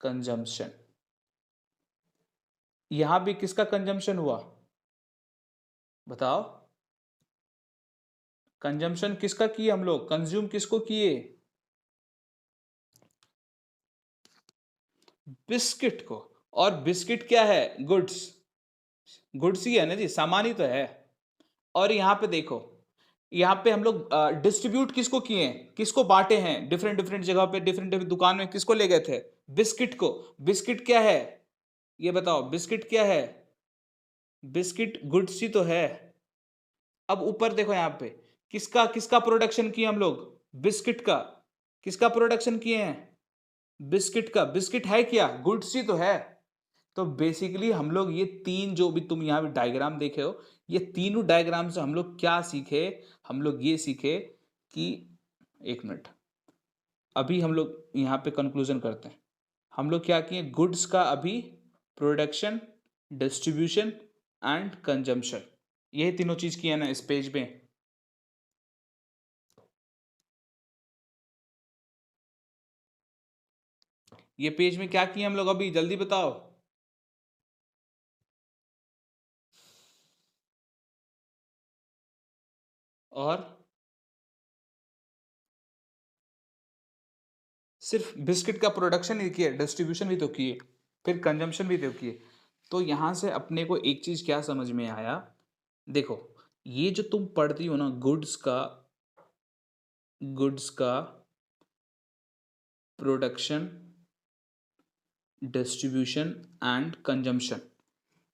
कंजम्पशन। यहाँ भी किसका कंजम्पशन हुआ, बताओ, कंजम्पशन किसका किए हम लोग, कंज्यूम किसको किए, बिस्किट को। और बिस्किट क्या है, गुड्स, गुड्स ही है ना जी, सामान ही तो है। और यहाँ पे देखो, यहाँ पे हम लोग डिस्ट्रीब्यूट किसको किए हैं, किसको बांटे हैं, डिफरेंट डिफरेंट जगह पे, डिफरेंट डिफरेंट दुकान में किसको ले गए थे, बिस्किट को। बिस्किट क्या है, ये बताओ, बिस्किट क्या है, बिस्किट गुड्स ही तो है। अब ऊपर देखो यहाँ पे, किसका किसका प्रोडक्शन किए हम लोग, बिस्किट का। किसका प्रोडक्शन किए हैं, बिस्किट का। बिस्किट है क्या, गुड्स ही तो है। तो बेसिकली हम लोग ये तीन जो भी तुम यहाँ पे डायग्राम देखे हो, ये तीनों डायग्राम से हम लोग क्या सीखे, हम लोग ये सीखे कि, एक मिनट, अभी हम लोग यहाँ पे कंक्लूजन करते हैं। हम लोग क्या किए, गुड्स का अभी प्रोडक्शन, डिस्ट्रीब्यूशन एंड कंजम्पशन, यही तीनों चीज किए ना इस पेज में। ये पेज में क्या किए हम लोग अभी, जल्दी बताओ। और सिर्फ बिस्किट का प्रोडक्शन ही किया, डिस्ट्रीब्यूशन भी तो किए, फिर कंजम्पशन भी तो किए। तो यहाँ से अपने को एक चीज़ क्या समझ में आया, देखो ये जो तुम पढ़ती हो ना, गुड्स का प्रोडक्शन, डिस्ट्रीब्यूशन एंड कंजम्पशन,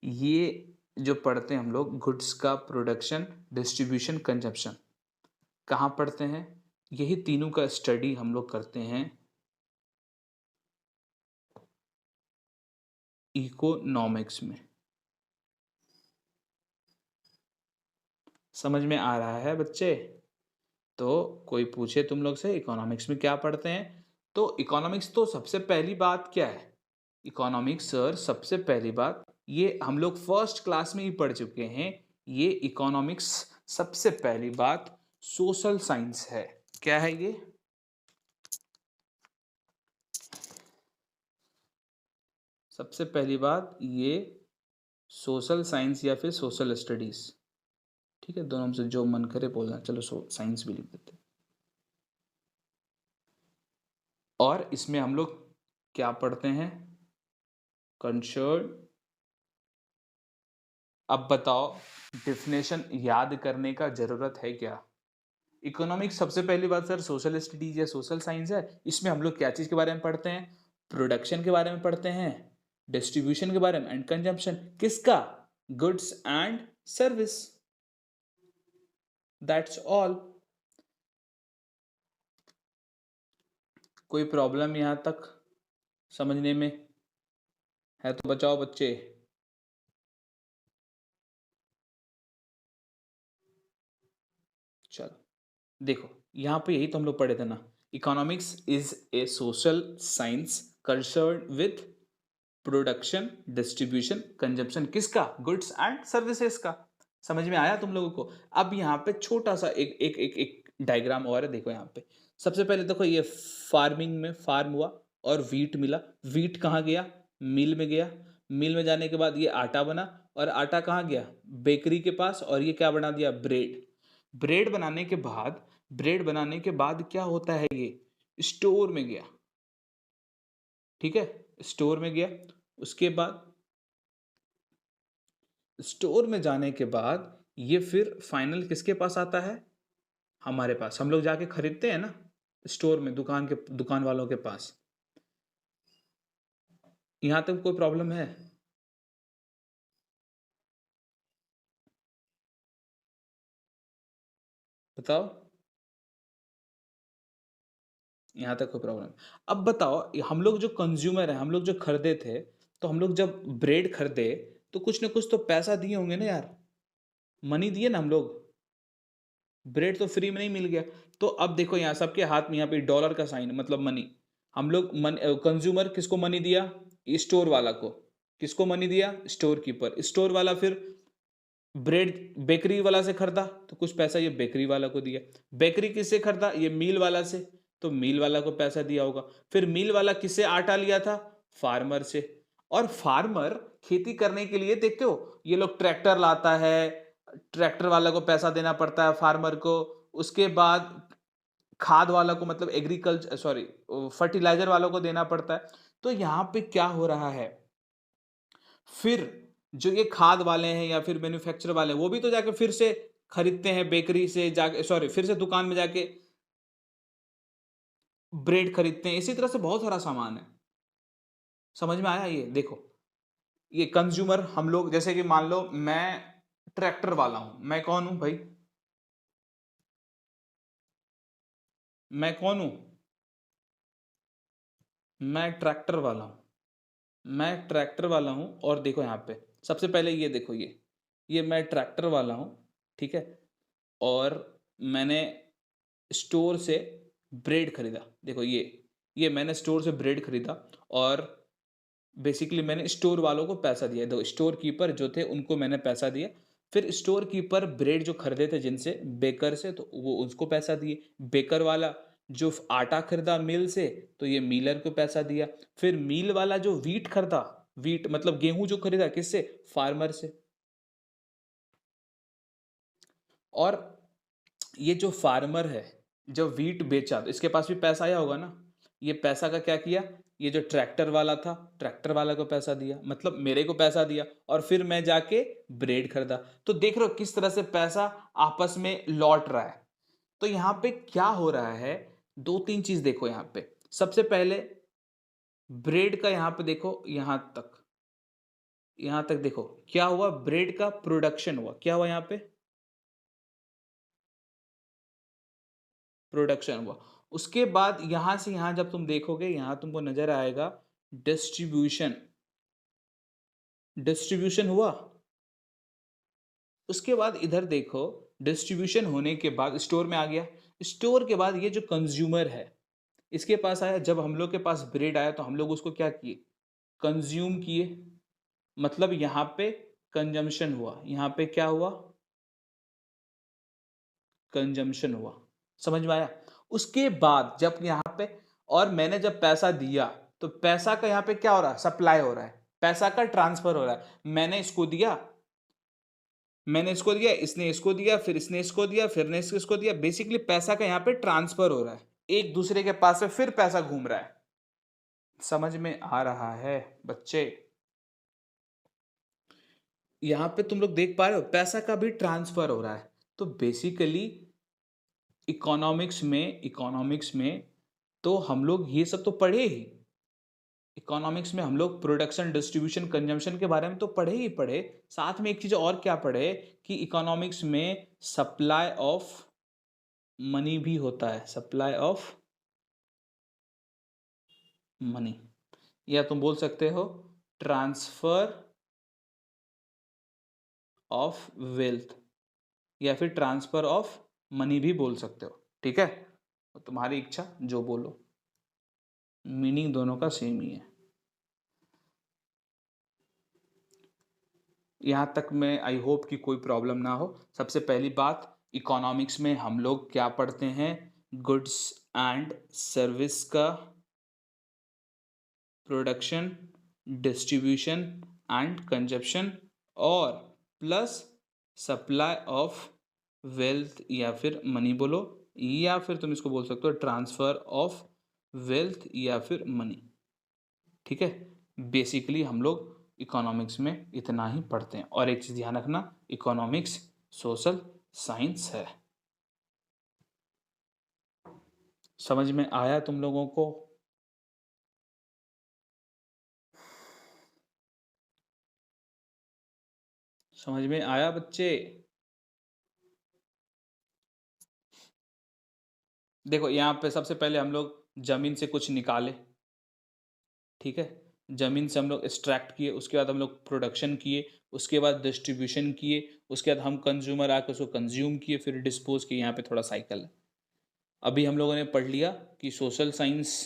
ये जो पढ़ते हैं हम लोग, गुड्स का प्रोडक्शन, डिस्ट्रीब्यूशन, कंजम्पशन, कहाँ पढ़ते हैं? यही तीनों का स्टडी हम लोग करते हैं इकोनॉमिक्स में। समझ में आ रहा है बच्चे? तो कोई पूछे तुम लोग से इकोनॉमिक्स में क्या पढ़ते हैं, तो इकोनॉमिक्स तो सबसे पहली बात क्या है, इकोनॉमिक्स सर सबसे पहली बात, ये हम लोग फर्स्ट क्लास में ही पढ़ चुके हैं, ये इकोनॉमिक्स सबसे पहली बात सोशल साइंस है। क्या है ये? सबसे पहली बात ये सोशल साइंस या फिर सोशल स्टडीज, ठीक है, दोनों में से जो मन करे बोलना, चलो साइंस भी लिख देते। और इसमें हम लोग क्या पढ़ते हैं? कंसर्न। अब बताओ, डिफिनेशन याद करने का जरूरत है क्या? इकोनॉमिक्स सबसे पहली बात सर सोशल स्टडीज या सोशल साइंस है, इसमें हम लोग क्या चीज के बारे में पढ़ते हैं? प्रोडक्शन के बारे में पढ़ते हैं, डिस्ट्रीब्यूशन के बारे में, एंड कंजम्पशन किसका? Goods and service, that's all. कोई प्रॉब्लम यहां तक समझने में है तो बचाओ बच्चे। चलो देखो, यहाँ पे यही तो हम लोग पढ़े थे ना, economics is a social science concern with production, distribution, consumption किसका? गुड्स एंड सर्विसेज का। समझ में आया तुम लोगों को? अब यहाँ पे छोटा सा एक एक एक एक डायग्राम और है, देखो यहाँ पे। सबसे पहले देखो, ये फार्मिंग में फार्म हुआ और वीट मिला, वीट कहाँ गया? मिल में गया, मिल में जाने के बाद ये आटा बना, और आटा कहाँ गया? बेकरी के पास, और ये क्या बना दिया? ब्रेड। ब्रेड बनाने के बाद क्या होता है? ये स्टोर में गया, ठीक है, स्टोर में गया। उसके बाद स्टोर में जाने के बाद ये फिर फाइनल किसके पास आता है? हमारे पास। हम लोग जाके खरीदते हैं ना स्टोर में, दुकान वालों के पास। यहां तक कोई प्रॉब्लम है? बताओ, यहां तक कोई प्रॉब्लम? अब बताओ, हम लोग जो कंज्यूमर है, हम लोग जो खरीदे थे, तो हम लोग जब ब्रेड खरीदे तो कुछ ना कुछ तो पैसा दिए होंगे ना यार, मनी दिए ना हम लोग, ब्रेड तो फ्री में नहीं मिल गया। तो अब देखो यहाँ सबके हाथ में यहाँ पे डॉलर का साइन मतलब मनी, हम लोग कंज्यूमर किसको मनी दिया? स्टोर वाला को। किसको मनी दिया? Store keeper. स्टोर वाला फिर ब्रेड बेकरी वाला से खरीदा तो कुछ पैसा ये बेकरी वाला को दिया। बेकरी किससे खरीदा? ये मील वाला से, तो मील वाला को पैसा दिया होगा। फिर मील वाला किससे आटा लिया था? फार्मर से। और फार्मर खेती करने के लिए देखते हो ये लोग ट्रैक्टर लाता है, ट्रैक्टर वाला को पैसा देना पड़ता है फार्मर को। उसके बाद खाद वाला को मतलब एग्रीकल्चर सॉरी फर्टिलाइजर वालों को देना पड़ता है। तो यहाँ पे क्या हो रहा है, फिर जो ये खाद वाले हैं या फिर मैन्युफैक्चर वाले हैं वो भी तो जाके फिर से खरीदते हैं बेकरी से जाके, सॉरी फिर से दुकान में जाके ब्रेड खरीदते हैं। इसी तरह से बहुत सारा सामान है। समझ में आया? ये देखो, ये कंज्यूमर हम लोग, जैसे कि मान लो मैं ट्रैक्टर वाला हूं, मैं कौन हूं भाई? मैं कौन हूं? मैं ट्रैक्टर वाला हूं। मैं ट्रैक्टर वाला हूं, और देखो यहाँ पे सबसे पहले ये देखो, ये मैं ट्रैक्टर वाला हूं, ठीक है, और मैंने स्टोर से ब्रेड खरीदा। देखो ये मैंने स्टोर से ब्रेड खरीदा, और बेसिकली मैंने स्टोर वालों को पैसा दिया, दो स्टोर कीपर जो थे उनको मैंने पैसा दिया। फिर स्टोर कीपर ब्रेड जो खरीदे थे जिनसे, बेकर से, तो वो उसको पैसा दिए। बेकर वाला जो आटा खरीदा मिल से, तो ये मिलर को पैसा दिया। फिर मिल वाला जो वीट खरीदा, वीट मतलब गेहूं जो खरीदा किससे? फार्मर से। और ये जो फार्मर है, जब वीट बेचा तो इसके पास भी पैसा आया होगा ना, ये पैसा का क्या किया, ये जो ट्रैक्टर वाला था ट्रैक्टर वाला को पैसा दिया, मतलब मेरे को पैसा दिया, और फिर मैं जाके ब्रेड खरीदा। तो देख रहे हो किस तरह से पैसा आपस में लौट रहा है। तो यहाँ पे क्या हो रहा है, दो तीन चीज देखो यहाँ पे। सबसे पहले ब्रेड का यहाँ पे देखो, यहां तक देखो क्या हुआ, ब्रेड का प्रोडक्शन हुआ, क्या हुआ यहाँ पे, प्रोडक्शन हुआ। उसके बाद यहां से यहां जब तुम देखोगे, यहां तुमको नजर आएगा डिस्ट्रीब्यूशन, डिस्ट्रीब्यूशन हुआ। उसके बाद इधर देखो, डिस्ट्रीब्यूशन होने के बाद स्टोर में आ गया, स्टोर के बाद ये जो कंज्यूमर है इसके पास आया। जब हम लोग के पास ब्रेड आया तो हम लोग उसको क्या किए, कंज्यूम किए, मतलब यहाँ पे कंजम्पशन हुआ, यहाँ पे क्या हुआ, कंजम्पशन हुआ। समझ में आया। उसके बाद जब यहाँ पे, और मैंने जब पैसा दिया तो पैसा का यहाँ पे क्या हो रहा है, सप्लाई हो रहा है, पैसा का ट्रांसफर हो रहा है। मैंने इसको दिया, मैंने इसको दिया, इसने इसको दिया, फिर इसने इसको दिया, फिर ने इसको दिया। बेसिकली पैसा का यहाँ पे ट्रांसफर हो रहा है, एक दूसरे के पास से फिर पैसा घूम रहा है। समझ में आ रहा है बच्चे। यहाँ पे तुम लोग देख पा रहे हो पैसा का भी ट्रांसफर हो रहा है। तो बेसिकली इकोनॉमिक्स में तो हम लोग ये सब तो पढ़े ही। इकोनॉमिक्स में हम लोग प्रोडक्शन, डिस्ट्रीब्यूशन, कंजम्पशन के बारे में तो पढ़े ही पढ़े। साथ में एक चीज और क्या पढ़े कि इकोनॉमिक्स में सप्लाई ऑफ मनी भी होता है, सप्लाई ऑफ मनी, या तुम बोल सकते हो ट्रांसफर ऑफ वेल्थ, या फिर ट्रांसफर ऑफ मनी भी बोल सकते हो। ठीक है, तो तुम्हारी इच्छा, जो बोलो, मीनिंग दोनों का सेम ही है। यहाँ तक में आई होप कि कोई प्रॉब्लम ना हो। सबसे पहली बात, इकोनॉमिक्स में हम लोग क्या पढ़ते हैं, गुड्स एंड सर्विस का प्रोडक्शन, डिस्ट्रीब्यूशन एंड कंजप्शन, और प्लस सप्लाई ऑफ वेल्थ या फिर मनी बोलो, या फिर तुम इसको बोल सकते हो ट्रांसफर ऑफ वेल्थ या फिर मनी। ठीक है, बेसिकली हम लोग इकोनॉमिक्स में इतना ही पढ़ते हैं। और एक चीज ध्यान रखना, इकोनॉमिक्स सोशल साइंस है। समझ में आया तुम लोगों को। समझ में आया बच्चे। देखो यहाँ पे सबसे पहले हम लोग जमीन से कुछ निकाले, ठीक है, जमीन से हम लोग एक्सट्रैक्ट किए, उसके बाद हम लोग प्रोडक्शन किए, उसके बाद डिस्ट्रीब्यूशन किए, उसके बाद हम कंज्यूमर आके उसको कंज्यूम किए, फिर डिस्पोज किए। यहाँ पे थोड़ा साइकिल है। अभी हम लोगों ने पढ़ लिया कि सोशल साइंस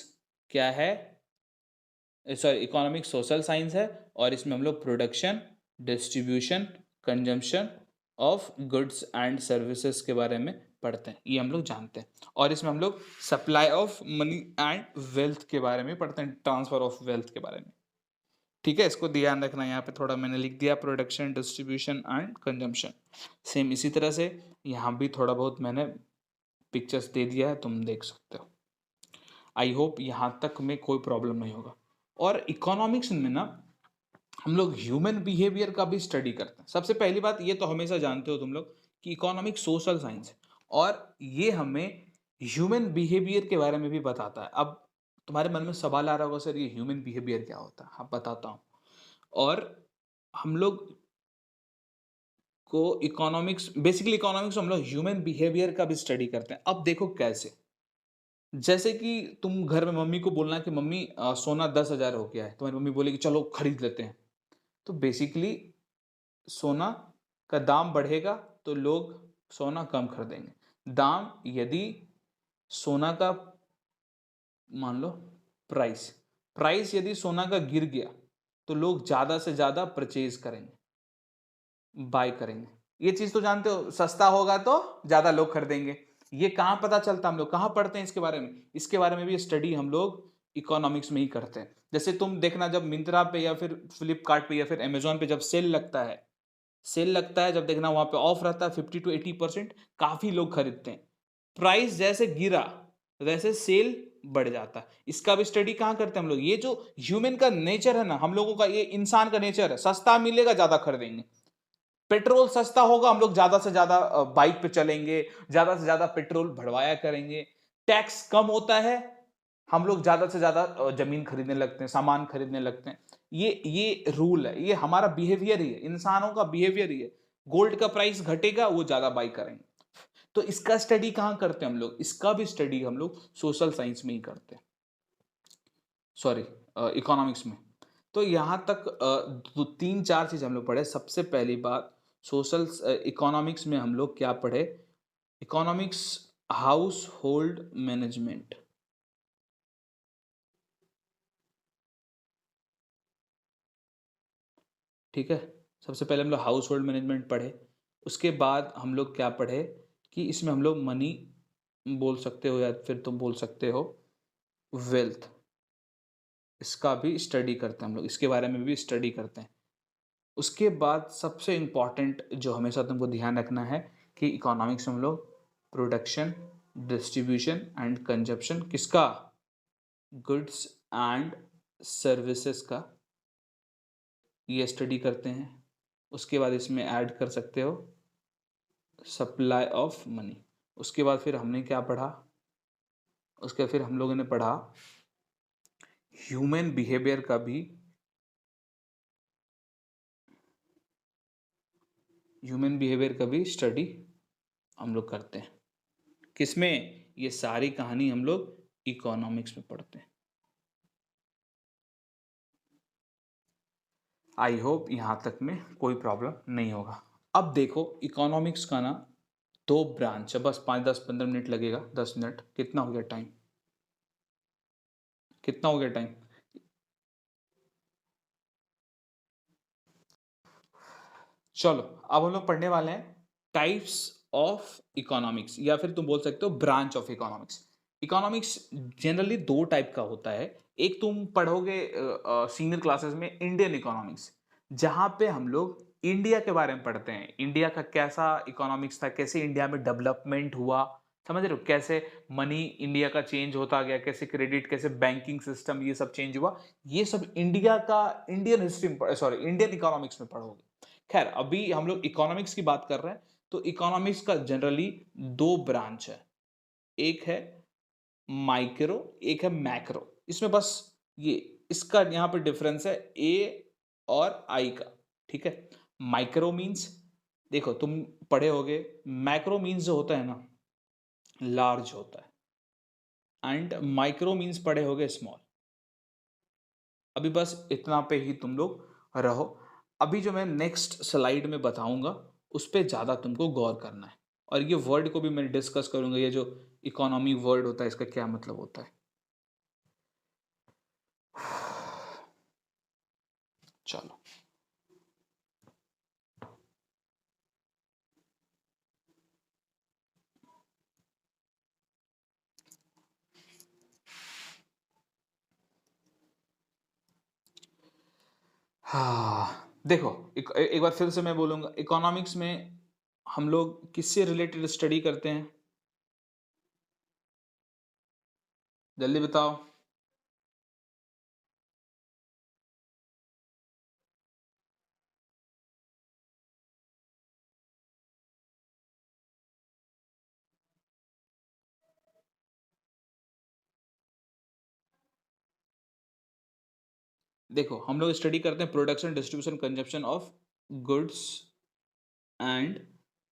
क्या है, सॉरी इकोनॉमिक्स सोशल साइंस है, और इसमें हम लोग production, distribution, consumption of goods and services के बारे में पढ़ते हैं, ये हम लोग जानते हैं। और इसमें हम लोग supply of money and wealth के बारे में पढ़ते हैं, ट्रांसफर ऑफ वेल्थ के बारे में। ठीक है, इसको ध्यान रखना। यहाँ पे थोड़ा मैंने लिख दिया production, distribution and consumption. Same इसी तरह से यहाँ भी थोड़ा बहुत मैंने पिक्चर्स दे दिया है, तुम देख सकते हो। आई होप यहाँ तक में कोई प्रॉब्लम नहीं होगा। और इकोनॉमिक्स में ना हम लोग ह्यूमन बिहेवियर का भी स्टडी करते हैं। सबसे पहली बात ये तो हमेशा जानते हो तुम लोग कि इकोनॉमिक्स सोशल साइंस है, और ये हमें ह्यूमन बिहेवियर के बारे में भी बताता है। अब तुम्हारे मन में सवाल आ रहा होगा, सर ये ह्यूमन बिहेवियर क्या होता है? हाँ बताता हूँ। और हम लोग को इकोनॉमिक्स, बेसिकली इकोनॉमिक्स हम लोग ह्यूमन बिहेवियर का भी स्टडी करते हैं। अब देखो कैसे, जैसे कि तुम घर में मम्मी को बोलना कि मम्मी सोना 10,000 हो गया है, तुम्हारी मम्मी बोलेगी चलो खरीद लेते हैं। तो बेसिकली सोना का दाम बढ़ेगा तो लोग सोना कम खरीदेंगे। दाम यदि सोना का, मान लो प्राइस, प्राइस यदि सोना का गिर गया तो लोग ज़्यादा से ज़्यादा परचेज करेंगे, बाय करेंगे। ये चीज़ तो जानते हो, सस्ता होगा तो ज़्यादा लोग खरीदेंगे। ये कहाँ पता चलता, हम लोग कहाँ पढ़ते हैं इसके बारे में? इसके बारे में भी स्टडी हम लोग इकोनॉमिक्स में ही करते हैं। जैसे तुम देखना, जब मिंत्रा पे या फिर फ्लिपकार्ट पे या फिर अमेजोन पे जब सेल लगता है, सेल लगता है, जब देखना वहां पे ऑफ रहता है 50 to 80%, काफी लोग खरीदते हैं। प्राइस जैसे गिरा वैसे सेल बढ़ जाता है। इसका भी स्टडी कहाँ करते हैं हम लोग, ये जो ह्यूमन का नेचर है ना, हम लोगों का, ये इंसान का नेचर है, सस्ता मिलेगा ज्यादा खरीदेंगे, पेट्रोल सस्ता होगा हम लोग ज्यादा से ज्यादा बाइक पे चलेंगे, ज्यादा से ज्यादा पेट्रोल भरवाया करेंगे, टैक्स कम होता है हम लोग ज्यादा से ज्यादा जमीन खरीदने लगते हैं, सामान खरीदने लगते हैं। ये रूल है, ये हमारा बिहेवियर ही है, इंसानों का बिहेवियर ही है। गोल्ड का प्राइस घटेगा वो ज्यादा बाई करेंगे। तो इसका स्टडी कहां करते हैं हम लोग, इसका भी स्टडी हम लोग सोशल साइंस में ही करते हैं, सॉरी इकोनॉमिक्स में। तो यहां तक तीन चार चीज हम लोग पढ़े। सबसे पहली बात, सोशल इकोनॉमिक्स में हम लोग क्या पढ़े, इकोनॉमिक्स हाउस होल्ड मैनेजमेंट। ठीक है, सबसे पहले हम लोग हाउस होल्ड मैनेजमेंट पढ़े। उसके बाद हम लोग क्या पढ़े कि इसमें हम लोग मनी बोल सकते हो या फिर तुम बोल सकते हो वेल्थ, इसका भी स्टडी करते हैं हम लोग, इसके बारे में भी स्टडी करते हैं। उसके बाद सबसे इम्पॉर्टेंट जो हमेशा तुमको ध्यान रखना है कि इकोनॉमिक्स में हम लोग प्रोडक्शन, डिस्ट्रीब्यूशन एंड कंजप्शन किसका, गुड्स एंड सर्विसेज का, ये स्टडी करते हैं। उसके बाद इसमें ऐड कर सकते हो सप्लाई ऑफ मनी। उसके बाद फिर हमने क्या पढ़ा, उसके फिर हम लोगों ने पढ़ा ह्यूमन बिहेवियर का भी, ह्यूमन बिहेवियर का भी स्टडी हम लोग करते हैं। किसमें, ये सारी कहानी हम लोग इकोनॉमिक्स में पढ़ते हैं। आई होप यहां तक में कोई प्रॉब्लम नहीं होगा। अब देखो इकोनॉमिक्स का ना दो ब्रांच है, बस 5-10-15 मिनट लगेगा, 10 मिनट कितना हो गया टाइम, कितना हो गया टाइम, चलो अब हम लोग पढ़ने वाले हैं टाइप्स ऑफ इकोनॉमिक्स, या फिर तुम बोल सकते हो branch of economics. Economics generally दो टाइप का होता है। एक तुम पढ़ोगे सीनियर क्लासेस में इंडियन इकोनॉमिक्स, जहां पे हम लोग इंडिया के बारे में पढ़ते हैं, इंडिया का कैसा इकोनॉमिक्स था, कैसे इंडिया में डेवलपमेंट हुआ, समझ रहे हो, कैसे मनी इंडिया का चेंज होता गया, कैसे क्रेडिट, कैसे बैंकिंग सिस्टम ये सब चेंज हुआ, ये सब इंडिया का, इंडियन हिस्ट्री में, सॉरी इंडियन इकोनॉमिक्स में पढ़ोगे। खैर अभी हम लोग इकोनॉमिक्स की बात कर रहे हैं। तो इकोनॉमिक्स का जनरली दो ब्रांच है, एक है माइक्रो, एक है मैक्रो। इसमें बस ये इसका यहां पे डिफरेंस है ए और आई का। ठीक है, माइक्रो मींस, देखो तुम पढ़े होगे, मैक्रो मींस जो होता है ना लार्ज होता है, एंड माइक्रो मींस पढ़े होगे स्मॉल। अभी बस इतना पे ही तुम लोग रहो। अभी जो मैं नेक्स्ट स्लाइड में बताऊंगा उस पर ज़्यादा तुमको गौर करना है, और ये वर्ड को भी मैं डिस्कस करूंगा, ये जो इकोनॉमी वर्ड होता है इसका क्या मतलब होता है। चलो, हाँ देखो, एक बार फिर से मैं बोलूंगा, इकोनॉमिक्स में हम लोग किससे रिलेटेड स्टडी करते हैं, जल्दी बताओ। देखो हम लोग स्टडी करते हैं production, distribution, consumption of goods and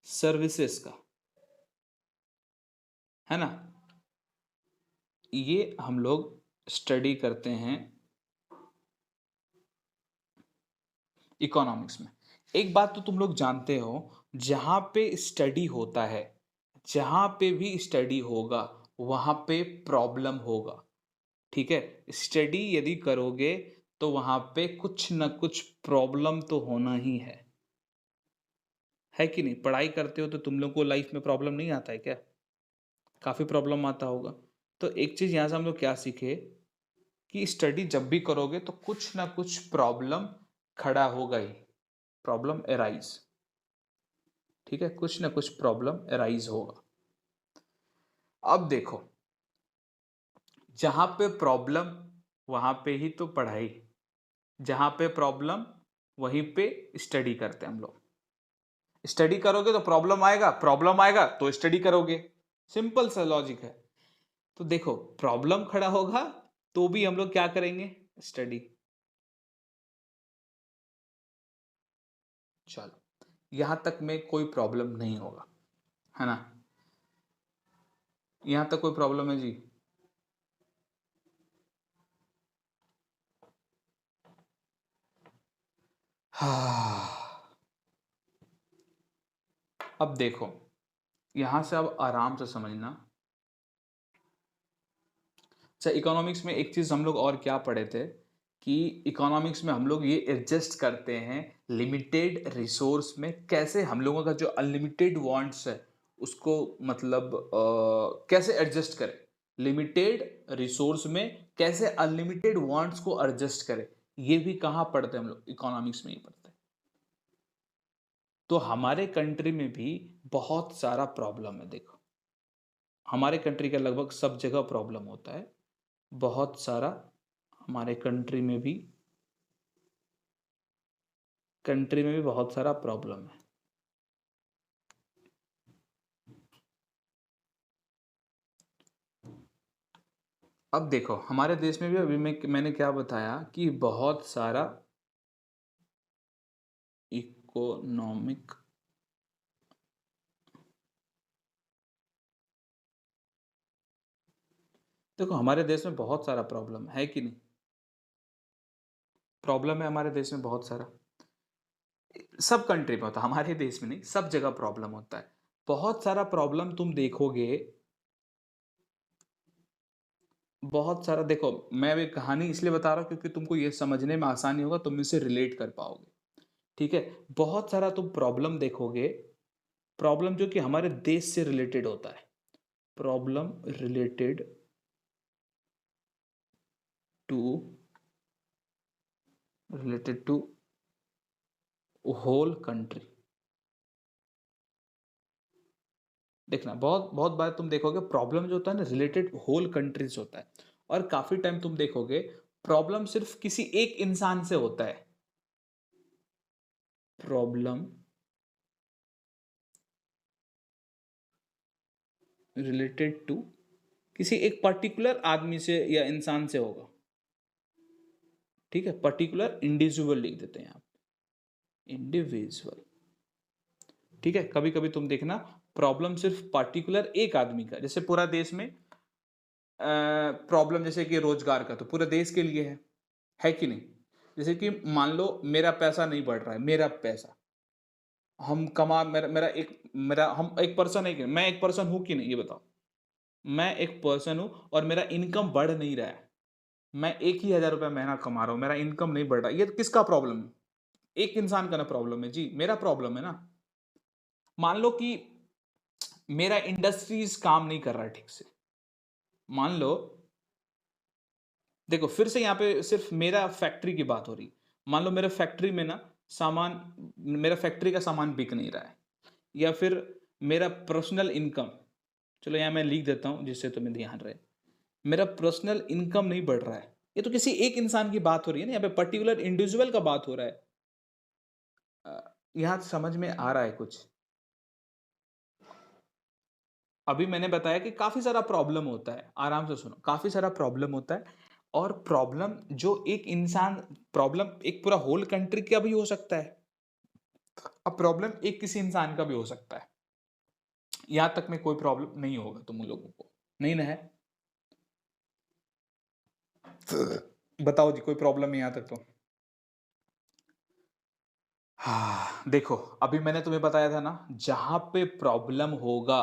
services का, है ना, ये हम लोग स्टडी करते हैं इकोनॉमिक्स में। एक बात तो तुम लोग जानते हो, जहां पे स्टडी होता है, जहां पे भी स्टडी होगा वहां पे प्रॉब्लम होगा। ठीक है, स्टडी यदि करोगे तो वहां पे कुछ ना कुछ प्रॉब्लम तो होना ही है कि नहीं। पढ़ाई करते हो तो तुम लोग को लाइफ में प्रॉब्लम नहीं आता है क्या, काफी प्रॉब्लम आता होगा। तो एक चीज यहां से हम लोग क्या सीखे कि स्टडी जब भी करोगे तो कुछ ना कुछ प्रॉब्लम खड़ा होगा ही, प्रॉब्लम एराइज। ठीक है, कुछ ना कुछ प्रॉब्लम एराइज होगा। अब देखो, जहां पे प्रॉब्लम वहां पे ही तो पढ़ाई, जहां पे प्रॉब्लम वहीं पे स्टडी करते हैं हम लोग। स्टडी करोगे तो प्रॉब्लम आएगा तो स्टडी करोगे, सिंपल सा लॉजिक है। तो देखो प्रॉब्लम खड़ा होगा तो भी हम लोग क्या करेंगे, स्टडी। चलो यहां तक में कोई प्रॉब्लम नहीं होगा, है ना? यहां तक कोई प्रॉब्लम है जी? हाँ। अब देखो यहां से अब आराम से समझना। अच्छा, इकोनॉमिक्स में एक चीज हम लोग और क्या पढ़े थे कि इकोनॉमिक्स में हम लोग ये एडजस्ट करते हैं लिमिटेड रिसोर्स में, कैसे हम लोगों का जो अनलिमिटेड वांट्स है उसको मतलब कैसे एडजस्ट करें, लिमिटेड रिसोर्स में कैसे अनलिमिटेड वांट्स को एडजस्ट करें। ये भी कहाँ पढ़ते हैं हम लोग, इकोनॉमिक्स में ही पढ़ते हैं। तो हमारे कंट्री में भी बहुत सारा प्रॉब्लम है। देखो हमारे कंट्री का लगभग सब जगह प्रॉब्लम होता है, बहुत सारा। हमारे कंट्री में भी बहुत सारा प्रॉब्लम है। अब देखो हमारे देश में भी अभी मैंने क्या बताया कि बहुत सारा इकोनॉमिक, देखो हमारे देश में बहुत सारा प्रॉब्लम है कि नहीं, प्रॉब्लम है हमारे देश में बहुत सारा। सब कंट्री में होता है, हमारे देश में नहीं, सब जगह प्रॉब्लम होता है। बहुत सारा प्रॉब्लम तुम देखोगे, बहुत सारा। देखो मैं एक कहानी इसलिए बता रहा हूं क्योंकि तुमको ये समझने में आसानी होगा, तुम इससे रिलेट कर पाओगे। ठीक है, बहुत सारा तुम प्रॉब्लम देखोगे, प्रॉब्लम जो कि हमारे देश से रिलेटेड होता है, problem to related to whole country. देखना बहुत बहुत बार तुम देखोगे प्रॉब्लम जो होता है ना रिलेटेड होल कंट्रीज होता है, और काफी टाइम तुम देखोगे प्रॉब्लम सिर्फ किसी एक इंसान से होता है, प्रॉब्लम रिलेटेड टू किसी एक पर्टिकुलर आदमी से या इंसान से होगा। ठीक है, पर्टिकुलर इंडिविजुअल लिख देते हैं आप, इंडिविजुअल। ठीक है, कभी कभी तुम देखना प्रॉब्लम सिर्फ पर्टिकुलर एक आदमी का, जैसे पूरा देश में प्रॉब्लम जैसे कि रोजगार का तो पूरे देश के लिए है कि नहीं? जैसे कि मान लो मेरा पैसा नहीं बढ़ रहा है, मेरा पैसा हम कमा मेरा मेरा एक मेरा हम एक पर्सन है कि मैं एक पर्सन हूं कि नहीं, ये बताओ। मैं एक पर्सन हूं और मेरा इनकम बढ़ नहीं रहा है, मैं 1 ही 1000 रुपया महीना कमा रहा हूं, मेरा इनकम नहीं बढ़ रहा, ये किसका प्रॉब्लम है? एक इंसान का ना प्रॉब्लम है जी, मेरा प्रॉब्लम है ना। मान लो कि मेरा इंडस्ट्रीज काम नहीं कर रहा है ठीक से, मान लो। देखो फिर से यहाँ पे सिर्फ मेरा फैक्ट्री की बात हो रही, मान लो मेरे फैक्ट्री में ना सामान, मेरा फैक्ट्री का सामान बिक नहीं रहा है, या फिर मेरा पर्सनल इनकम, चलो यहाँ मैं लिख देता हूँ जिससे तुम्हें ध्यान रहे, मेरा पर्सनल इनकम नहीं बढ़ रहा है। ये तो किसी एक इंसान की बात हो रही है ना, यहाँ पे पर्टिकुलर इंडिविजुअल का बात हो रहा है। यहाँ समझ में आ रहा है कुछ? अभी मैंने बताया कि काफी सारा प्रॉब्लम होता है, आराम से सुनो, काफी सारा प्रॉब्लम होता है। और प्रॉब्लम जो एक इंसान, प्रॉब्लम एक पूरा होल कंट्री का भी हो सकता है, अब प्रॉब्लम एक किसी इंसान का भी हो सकता है। यहां तक में कोई प्रॉब्लम नहीं होगा तुम लोगों को, नहीं ना है? बताओ जी, कोई प्रॉब्लम है यहां तक तो? हाँ देखो अभी मैंने तुम्हें बताया था ना, जहां पे प्रॉब्लम होगा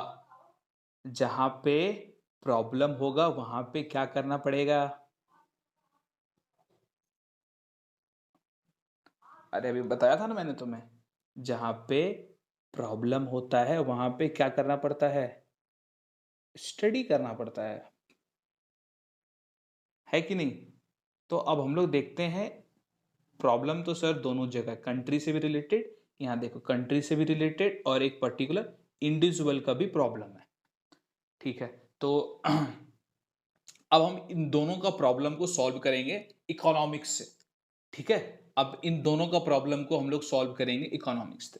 वहां पे क्या करना पड़ेगा? अरे अभी बताया था ना मैंने तुम्हें, जहां पे प्रॉब्लम होता है वहां पे क्या करना पड़ता है, स्टडी करना पड़ता है कि नहीं? तो अब हम लोग देखते हैं, प्रॉब्लम तो सर दोनों जगह, कंट्री से भी रिलेटेड, यहाँ देखो कंट्री से भी रिलेटेड और एक पर्टिकुलर इंडिविजुअल का भी प्रॉब्लम है। ठीक है, तो अब हम इन दोनों का प्रॉब्लम को सॉल्व करेंगे इकोनॉमिक्स से, ठीक है। अब इन दोनों का प्रॉब्लम को हम लोग सॉल्व करेंगे इकोनॉमिक्स से।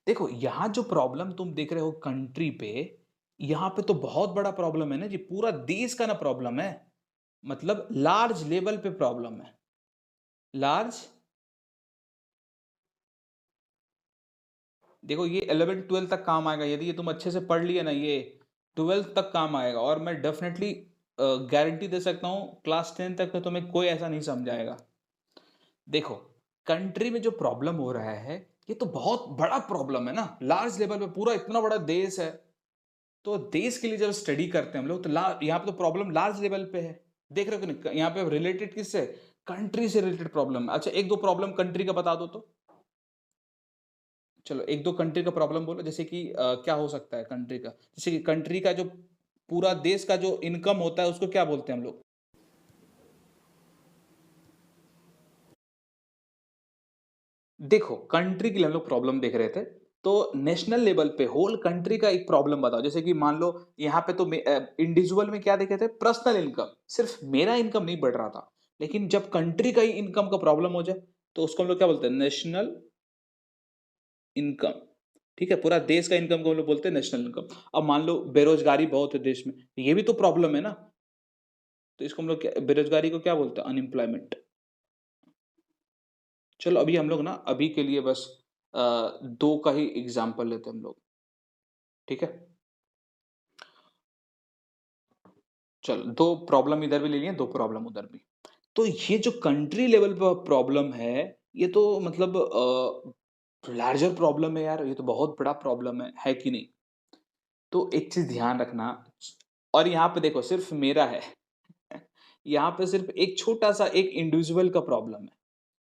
देखो यहां जो प्रॉब्लम तुम देख रहे हो कंट्री पे, यहां पे तो बहुत बड़ा प्रॉब्लम है ना जी, पूरा देश का ना प्रॉब्लम है, मतलब लार्ज लेवल पे प्रॉब्लम है, लार्ज। देखो ये 11 12 तक काम आएगा, यदि ये तुम अच्छे से पढ़ लिए ना, ये 12 तक काम आएगा, और मैं डेफिनेटली गारंटी दे सकता हूं क्लास 10 तक तो तुम्हें कोई ऐसा नहीं समझाएगा। देखो कंट्री में जो प्रॉब्लम हो रहा है, ये तो बहुत बड़ा प्रॉब्लम है ना, लार्ज लेवल पे, पूरा इतना बड़ा देश है, तो देश के लिए जब स्टडी करते हैं हम लोग, तो यहाँ पे तो प्रॉब्लम लार्ज लेवल पे है। देख रहे हो कि नहीं, यहाँ पे रिलेटेड किससे, कंट्री से रिलेटेड प्रॉब्लम है। अच्छा एक दो प्रॉब्लम कंट्री का बता दो तो, चलो एक दो कंट्री का प्रॉब्लम बोलो, जैसे कि क्या हो सकता है कंट्री का, जैसे कि कंट्री का जो पूरा देश का जो इनकम होता है उसको क्या बोलते हैं हम लोग। देखो कंट्री के लिए हम लोग प्रॉब्लम देख रहे थे, तो नेशनल लेवल पे होल कंट्री का एक प्रॉब्लम बताओ। जैसे कि मान लो यहाँ पे तो इंडिविजुअल में क्या देखे थे, पर्सनल इनकम, सिर्फ मेरा इनकम नहीं बढ़ रहा था, लेकिन जब कंट्री का ही इनकम का प्रॉब्लम हो जाए तो उसको हम लोग क्या बोलते हैं, नेशनल इनकम। ठीक है, पूरा देश का इनकम को हम लोग बोलते हैं नेशनल इनकम। अब मान लो बेरोजगारी बहुत है देश में, ये भी तो प्रॉब्लम है ना, तो इसको हम लोग बेरोजगारी को क्या बोलते हैं, अनएम्प्लॉयमेंट। चलो अभी हम लोग ना, अभी के लिए बस दो का ही एग्जाम्पल लेते हैं हम लोग, ठीक है। चलो दो प्रॉब्लम इधर भी ले लिए, दो प्रॉब्लम उधर भी। तो ये जो कंट्री लेवल पर प्रॉब्लम है, ये तो मतलब लार्जर प्रॉब्लम है यार, ये तो बहुत बड़ा प्रॉब्लम है कि नहीं। तो एक चीज ध्यान रखना, और यहाँ पे देखो सिर्फ मेरा है यहाँ पे सिर्फ एक छोटा सा एक इंडिविजुअल का प्रॉब्लम है,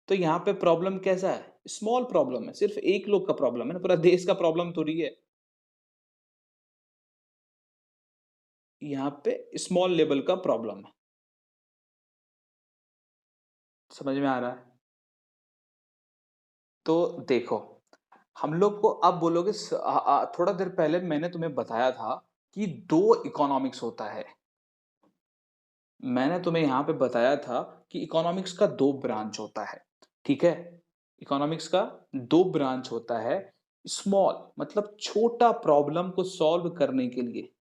तो यहाँ पे प्रॉब्लम कैसा है, स्मॉल प्रॉब्लम है, सिर्फ एक लोग का प्रॉब्लम है ना, पूरा देश का प्रॉब्लम थोड़ी है। यहाँ पे स्मॉल लेवल का प्रॉब्लम है, समझ में आ रहा है। तो देखो हम लोग को अब बोलोगे थोड़ा देर पहले मैंने तुम्हें बताया था कि दो इकोनॉमिक्स होता है, मैंने तुम्हें यहां पे बताया था कि इकोनॉमिक्स का दो ब्रांच होता है, ठीक है। इकोनॉमिक्स का दो ब्रांच होता है, स्मॉल मतलब छोटा प्रॉब्लम को सॉल्व करने के लिए,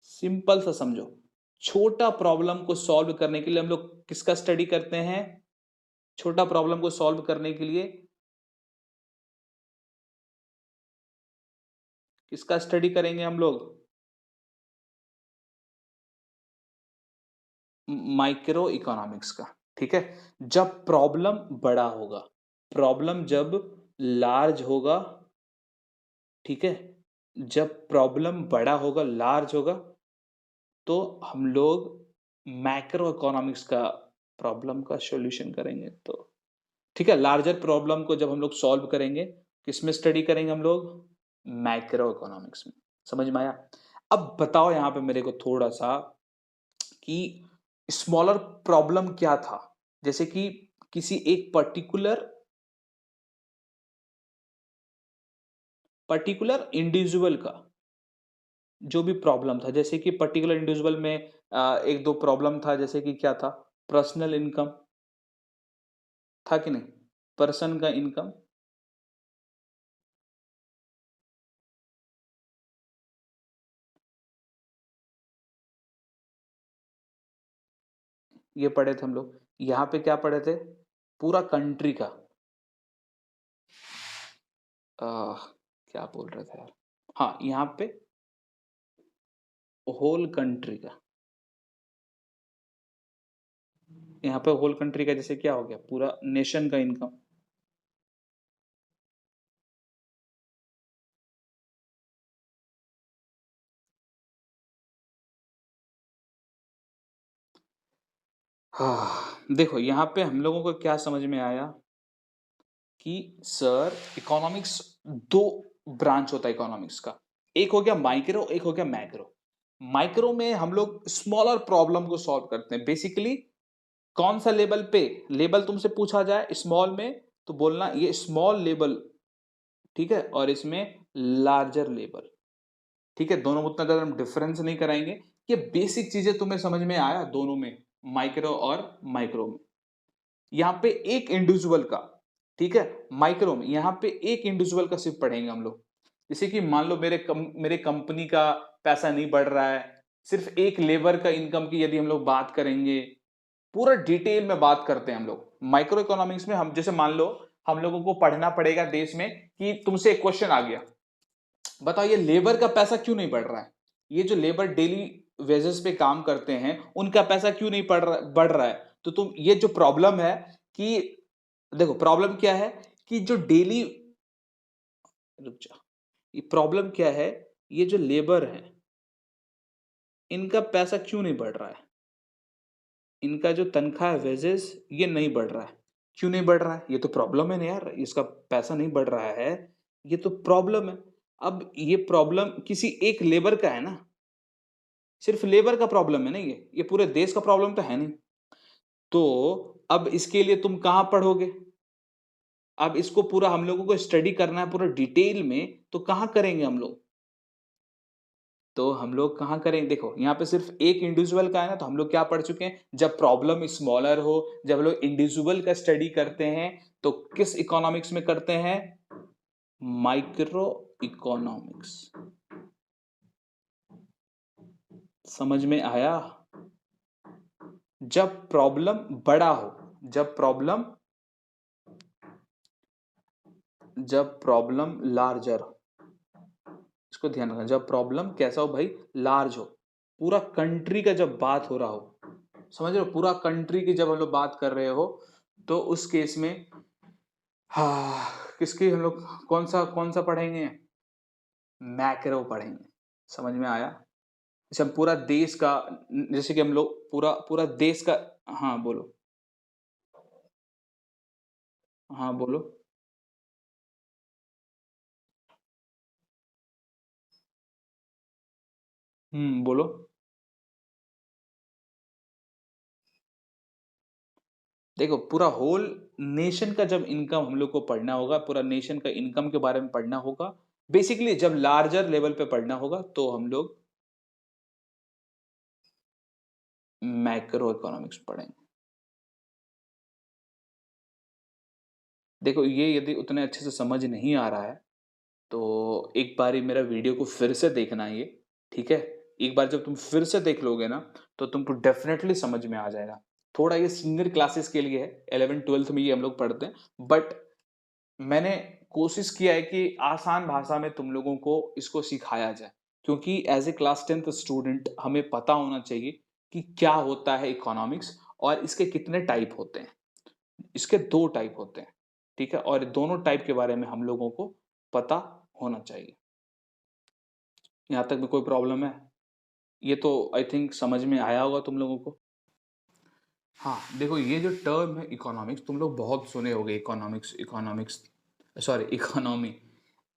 सिंपल सा समझो, छोटा प्रॉब्लम को सॉल्व करने के लिए हम लोग किसका स्टडी करते हैं, छोटा प्रॉब्लम को सॉल्व करने के लिए किसका स्टडी करेंगे हम लोग, माइक्रो इकोनॉमिक्स का, ठीक है। जब प्रॉब्लम बड़ा होगा, प्रॉब्लम जब लार्ज होगा, ठीक है, जब प्रॉब्लम बड़ा होगा, लार्ज होगा, तो हम लोग मैक्रो इकोनॉमिक्स का प्रॉब्लम का सॉल्यूशन करेंगे। तो ठीक है, लार्जर प्रॉब्लम को जब हम लोग सॉल्व करेंगे, किसमें स्टडी करेंगे हम लोग, मैक्रो इकोनॉमिक्स में। समझ में आया। अब बताओ यहां पे मेरे को थोड़ा सा कि स्मॉलर प्रॉब्लम क्या था, जैसे कि किसी एक पर्टिकुलर पर्टिकुलर इंडिविजुअल का जो भी प्रॉब्लम था, जैसे कि पर्टिकुलर इंडिविजुअल में एक दो प्रॉब्लम था, जैसे कि क्या था, पर्सनल इनकम था कि नहीं, पर्सन का इनकम, ये पढ़े थे हम लोग। यहाँ पे क्या पढ़े थे, पूरा कंट्री का, क्या बोल रहे थे यार, हाँ यहाँ पे होल कंट्री का, यहाँ पे होल कंट्री का जैसे क्या हो गया, पूरा नेशन का इनकम। हाँ देखो यहाँ पे हम लोगों को क्या समझ में आया कि सर इकोनॉमिक्स दो ब्रांच होता है इकोनॉमिक्स का, एक हो गया माइक्रो, एक हो गया मैक्रो। माइक्रो में हम लोग स्मॉलर प्रॉब्लम को सॉल्व करते हैं बेसिकली, कौन सा लेवल पे, लेवल तुमसे पूछा जाए स्मॉल में तो बोलना ये स्मॉल लेवल, ठीक है, और इसमें लार्जर लेवल, ठीक है। दोनों में उतना ज्यादा हम डिफरेंस नहीं कराएंगे ये बेसिक चीजें तुम्हें समझ में आया दोनों में, माइक्रो और माइक्रो में। यहाँ पे एक इंडिविजुअल का, ठीक है, माइक्रो में यहाँ पे एक इंडिविजुअल का सिर्फ पढ़ेंगे हम लोग। जैसे कि मान लो मेरे कंपनी का पैसा नहीं बढ़ रहा है, सिर्फ एक लेबर का इनकम की यदि हम लोग बात करेंगे, पूरा डिटेल में बात करते हैं हम लोग माइक्रो इकोनॉमिक्स में। हम जैसे मान लो हम लोगों को पढ़ना पड़ेगा देश में कि तुमसे एक क्वेश्चन आ गया, बताओ ये लेबर का पैसा क्यों नहीं बढ़ रहा है, ये जो लेबर डेली वेजेस पे काम करते हैं उनका पैसा क्यों नहीं बढ़ रहा है। तो तुम ये जो प्रॉब्लम है कि देखो प्रॉब्लम क्या है कि जो डेली, रुक जा, ये प्रॉब्लम क्या है, ये जो लेबर है इनका पैसा क्यों नहीं बढ़ रहा है, इनका जो तनख्वाह वेजेस ये नहीं बढ़ रहा है। क्यों नहीं बढ़ रहा है, ये तो प्रॉब्लम है ना यार, इसका पैसा नहीं बढ़ रहा है, ये तो प्रॉब्लम है। अब ये प्रॉब्लम किसी एक लेबर का है ना, सिर्फ लेबर का प्रॉब्लम है ना, ये पूरे देश का प्रॉब्लम तो है नहीं। तो अब इसके लिए तुम कहां पढ़ोगे, अब इसको पूरा हम लोगों को स्टडी करना है पूरा डिटेल में, तो कहां करेंगे हम लोग, तो हम लोग कहां करेंगे, देखो यहाँ पे सिर्फ एक इंडिविजुअल का है ना, तो हम लोग क्या पढ़ चुके हैं, जब प्रॉब्लम स्मॉलर हो, जब हम लोग इंडिविजुअल का स्टडी करते हैं तो किस इकोनॉमिक्स में करते हैं, माइक्रो इकोनॉमिक्स। समझ में आया, जब प्रॉब्लम बड़ा हो, जब प्रॉब्लम लार्जर हो, इसको ध्यान रखना, जब प्रॉब्लम कैसा हो भाई, लार्ज हो, पूरा कंट्री का जब बात हो रहा हो, समझ रहे हो, पूरा कंट्री की जब हम लोग बात कर रहे हो, तो उस केस में हाँ किसकी हम लोग कौन सा पढ़ेंगे, मैक्रो पढ़ेंगे। समझ में आया, जैसे हम पूरा देश का, जैसे कि हम लोग पूरा पूरा देश का, हाँ बोलो, हाँ बोलो। बोलो। देखो पूरा होल नेशन का जब इनकम हम लोग को पढ़ना होगा, पूरा नेशन का इनकम के बारे में पढ़ना होगा, बेसिकली जब लार्जर लेवल पे पढ़ना होगा तो हम लोग मैक्रो इकोनॉमिक्स पढ़ेंगे। देखो ये यदि उतने अच्छे से समझ नहीं आ रहा है तो एक बार ही मेरा वीडियो को फिर से देखना ये, ठीक है, एक बार जब तुम फिर से देख लोगे ना तो तुमको डेफिनेटली समझ में आ जाएगा। थोड़ा ये सीनियर क्लासेस के लिए है, 11th 12th में ये हम लोग पढ़ते हैं, बट मैंने कोशिश किया है कि आसान भाषा में तुम लोगों को इसको सिखाया जाए, क्योंकि as a class 10th student हमें पता होना चाहिए कि क्या होता है इकोनॉमिक्स और इसके कितने टाइप होते हैं। इसके दो टाइप होते हैं, ठीक है, और दोनों टाइप के बारे में हम लोगों को पता होना चाहिए। यहाँ तक में कोई प्रॉब्लम है, ये तो आई थिंक समझ में आया होगा तुम लोगों को। हाँ देखो ये जो टर्म है इकोनॉमिक्स, तुम लोग बहुत सुने होगे, इकोनॉमिक्स इकोनॉमिक्स, सॉरी इकोनॉमी।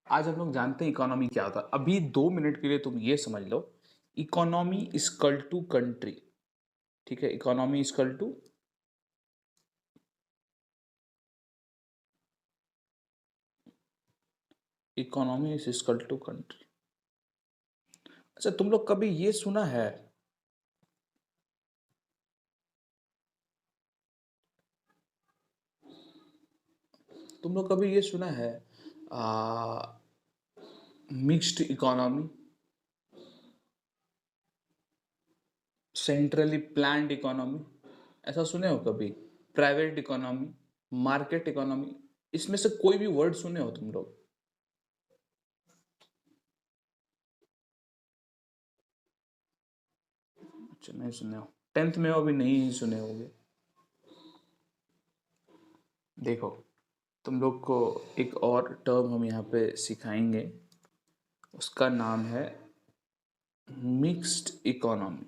आज हम लोग जानते हैं इकोनॉमी क्या होता है। अभी 2 मिनट के लिए तुम ये समझ लो, इकोनॉमी इजकल टू कंट्री, ठीक है, economy is equal to, economy is is equal to country. अच्छा तुम लोग कभी ये सुना है, तुम लोग कभी ये सुना है mixed economy, centrally planned economy, ऐसा सुने हो कभी, प्राइवेट इकोनॉमी, मार्केट इकोनॉमी, इसमें से कोई भी वर्ड सुने हो तुम लोग, अच्छा नहीं सुने हो, 10th में हो अभी नहीं ही सुने होगे। देखो तुम लोग को एक और टर्म हम यहाँ पे सिखाएंगे, उसका नाम है मिक्स्ड इकोनॉमी।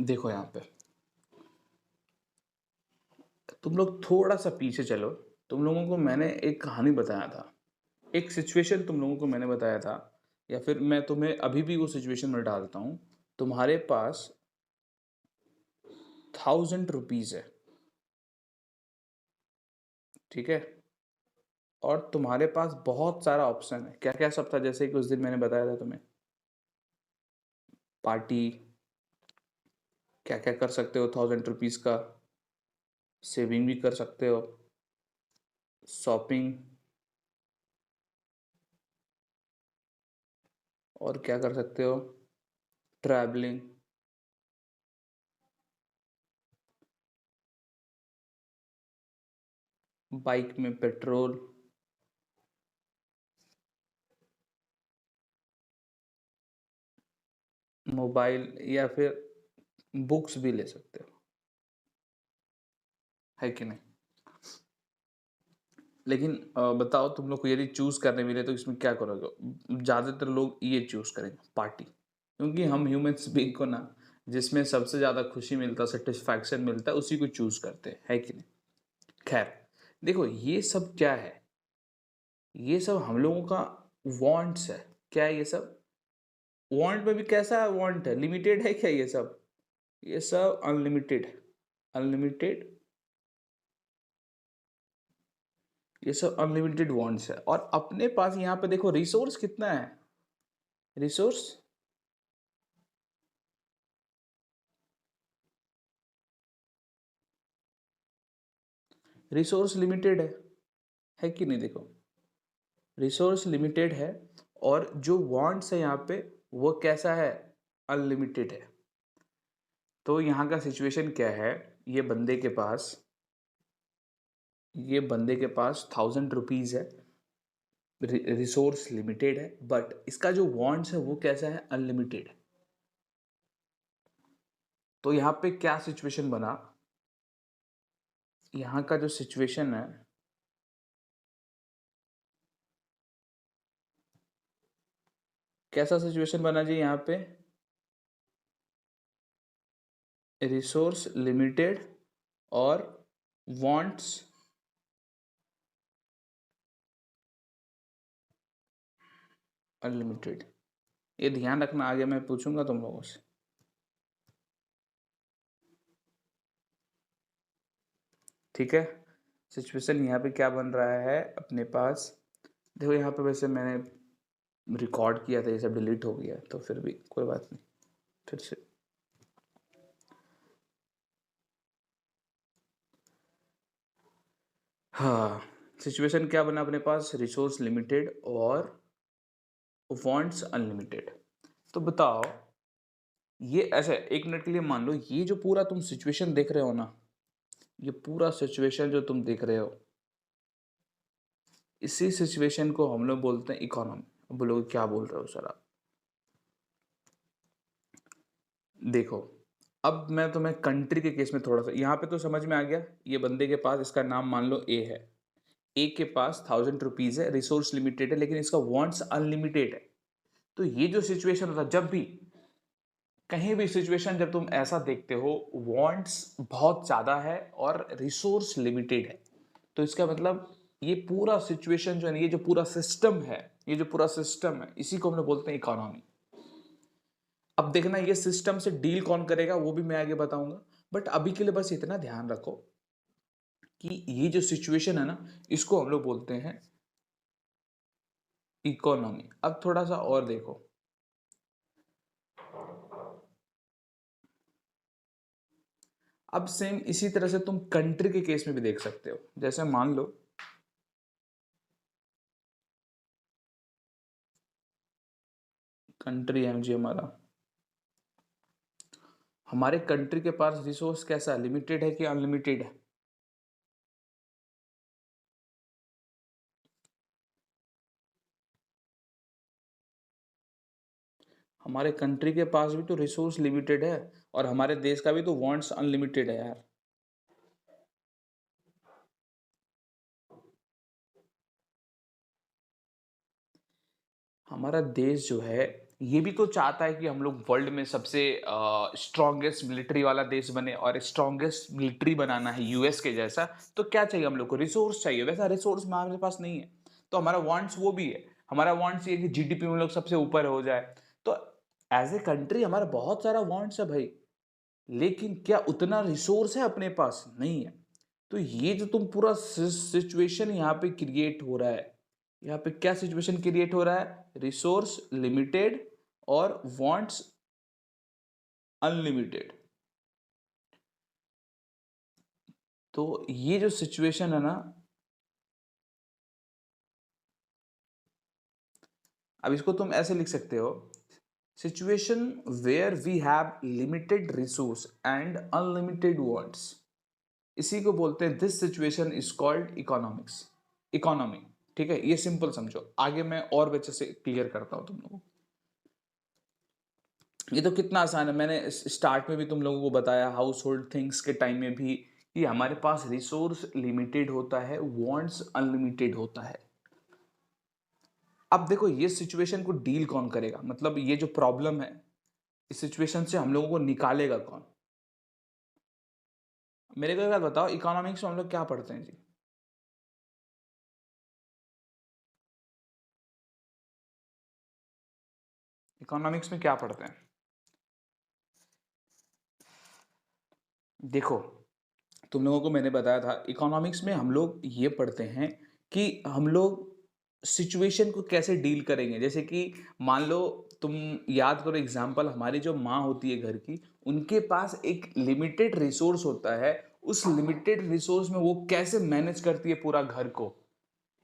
देखो यहाँ पे तुम लोग थोड़ा सा पीछे चलो, तुम लोगों को मैंने एक कहानी बताया था, एक सिचुएशन तुम लोगों को मैंने बताया था, या फिर मैं तुम्हें अभी भी वो सिचुएशन में डालता हूँ। तुम्हारे पास 1000 रुपीज है, ठीक है, और तुम्हारे पास बहुत सारा ऑप्शन है। क्या क्या सब था, जैसे कि उस दिन मैंने बताया था तुम्हें, पार्टी, क्या क्या कर सकते हो, 1000 रुपीज़ का सेविंग भी कर सकते हो, शॉपिंग, और क्या कर सकते हो, ट्रैवलिंग, बाइक में पेट्रोल, मोबाइल, या फिर बुक्स भी ले सकते हो, है कि नहीं। लेकिन बताओ तुम लोग को यदि चूज करने मिले तो इसमें क्या करोगे। ज़्यादातर लोग ये चूज करेंगे, पार्टी, क्योंकि हम ह्यूमंस बीइंग को ना जिसमें सबसे ज़्यादा खुशी मिलता है, सेटिस्फैक्शन मिलता है, उसी को चूज करते हैं, है कि नहीं। खैर, देखो ये सब क्या है, ये सब हम लोगों का वांट्स है। क्या है ये सब, वांट में भी कैसा वांट है, लिमिटेड है क्या ये सब अनलिमिटेड है। अनलिमिटेड, ये सब अनलिमिटेड वांट्स है। और अपने पास यहाँ पे देखो रिसोर्स कितना है, रिसोर्स, रिसोर्स लिमिटेड है कि नहीं। देखो रिसोर्स लिमिटेड है, और जो वांट्स है यहाँ पे वो कैसा है, अनलिमिटेड है। तो यहाँ का सिचुएशन क्या है, ये बंदे के पास ये बंदे के पास 1000 रुपीज है, रिसोर्स लिमिटेड है, बट इसका जो वांट्स है वो कैसा है, अनलिमिटेड है। तो यहाँ पे क्या सिचुएशन बना, यहाँ का जो सिचुएशन है, कैसा सिचुएशन बना जी यहाँ पे, रिसोर्स लिमिटेड और वांट्स अनलिमिटेड। ये ध्यान रखना, आगे मैं पूछूंगा तुम लोगों से। ठीक है, सिचुएशन यहाँ पे क्या बन रहा है अपने पास। देखो यहाँ पे वैसे मैंने रिकॉर्ड किया था, ये सब डिलीट हो गया, तो फिर भी कोई बात नहीं, फिर से। हाँ, सिचुएशन क्या बना अपने पास, रिसोर्स लिमिटेड और वांट्स अनलिमिटेड। तो बताओ, ये ऐसे एक मिनट के लिए मान लो, ये जो पूरा तुम सिचुएशन देख रहे हो ना, ये पूरा सिचुएशन जो तुम देख रहे हो, इसी सिचुएशन को हम लोग बोलते हैं इकोनॉमी। बोलोगे क्या बोल रहे हो सर आप। देखो, अब मैं तुम्हें कंट्री के केस में थोड़ा सा, यहाँ पे तो समझ में आ गया, ये बंदे के पास, इसका नाम मान लो ए है, ए के पास 1000 रुपीज है, रिसोर्स लिमिटेड है, लेकिन इसका वांट्स अनलिमिटेड है। तो ये जो सिचुएशन होता है, जब भी कहीं भी सिचुएशन जब तुम ऐसा देखते हो, वांट्स बहुत ज्यादा है और रिसोर्स लिमिटेड है, तो इसका मतलब ये पूरा सिचुएशन जो है, ये जो पूरा सिस्टम है, ये जो पूरा सिस्टम है, इसी को हम लोग बोलते हैं इकोनॉमी। अब देखना ये सिस्टम से डील कौन करेगा वो भी मैं आगे बताऊंगा, बट अभी के लिए बस इतना ध्यान रखो कि ये जो सिचुएशन है ना, इसको हम लोग बोलते हैं इकोनॉमी। अब थोड़ा सा और देखो, अब सेम इसी तरह से तुम कंट्री के केस में भी देख सकते हो। जैसे मान लो कंट्री है जी हमारा, हमारे कंट्री के पास रिसोर्स कैसा है, लिमिटेड है कि अनलिमिटेड है। हमारे कंट्री के पास भी तो रिसोर्स लिमिटेड है, और हमारे देश का भी तो वांट्स अनलिमिटेड है यार। हमारा देश जो है, ये भी तो चाहता है कि हम लोग वर्ल्ड में सबसे स्ट्रॉन्गेस्ट मिलिट्री वाला देश बने, और स्ट्रॉन्गेस्ट मिलिट्री बनाना है यूएस के जैसा। तो क्या चाहिए हम लोग को, रिसोर्स चाहिए, वैसा रिसोर्स हमारे पास नहीं है। तो हमारा वांट्स वो भी है, हमारा वांट्स ये कि जीडीपी में लोग सबसे ऊपर हो जाए। तो एज ए कंट्री हमारा बहुत सारा वांट्स है भाई, लेकिन क्या उतना रिसोर्स है अपने पास, नहीं है। तो ये जो तुम पूरा सिचुएशन यहाँ पे क्रिएट हो रहा है, यहाँ पे क्या सिचुएशन क्रिएट हो रहा है, रिसोर्स लिमिटेड और वांट्स अनलिमिटेड। तो ये जो सिचुएशन है ना, अब इसको तुम ऐसे लिख सकते हो, situation where we have limited resource and unlimited wants, इसी को बोलते हैं, this situation is called economics, economy. ठीक है, ये सिंपल समझो, आगे मैं और अच्छे से क्लियर करता हूं तुम लोगों को। ये तो कितना आसान है, मैंने स्टार्ट में भी तुम लोगों को बताया, हाउस होल्ड थिंग्स के टाइम में भी, कि हमारे पास रिसोर्स लिमिटेड होता है, वांट्स अनलिमिटेड होता है। अब देखो ये सिचुएशन को डील कौन करेगा, मतलब ये जो प्रॉब्लम है, इस सिचुएशन से हम लोगों को निकालेगा कौन। मेरे को एक बात बताओ, इकोनॉमिक्स में हम लोग क्या पढ़ते हैं जी? इकोनॉमिक्स में क्या पढ़ते हैं? देखो, तुम लोगों को मैंने बताया था, इकोनॉमिक्स में हम लोग ये पढ़ते हैं कि हम लोग सिचुएशन को कैसे डील करेंगे। जैसे कि मान लो, तुम याद करो एग्जांपल, हमारी जो माँ होती है घर की, उनके पास एक लिमिटेड रिसोर्स होता है, उस लिमिटेड रिसोर्स में वो कैसे मैनेज करती है पूरा घर को।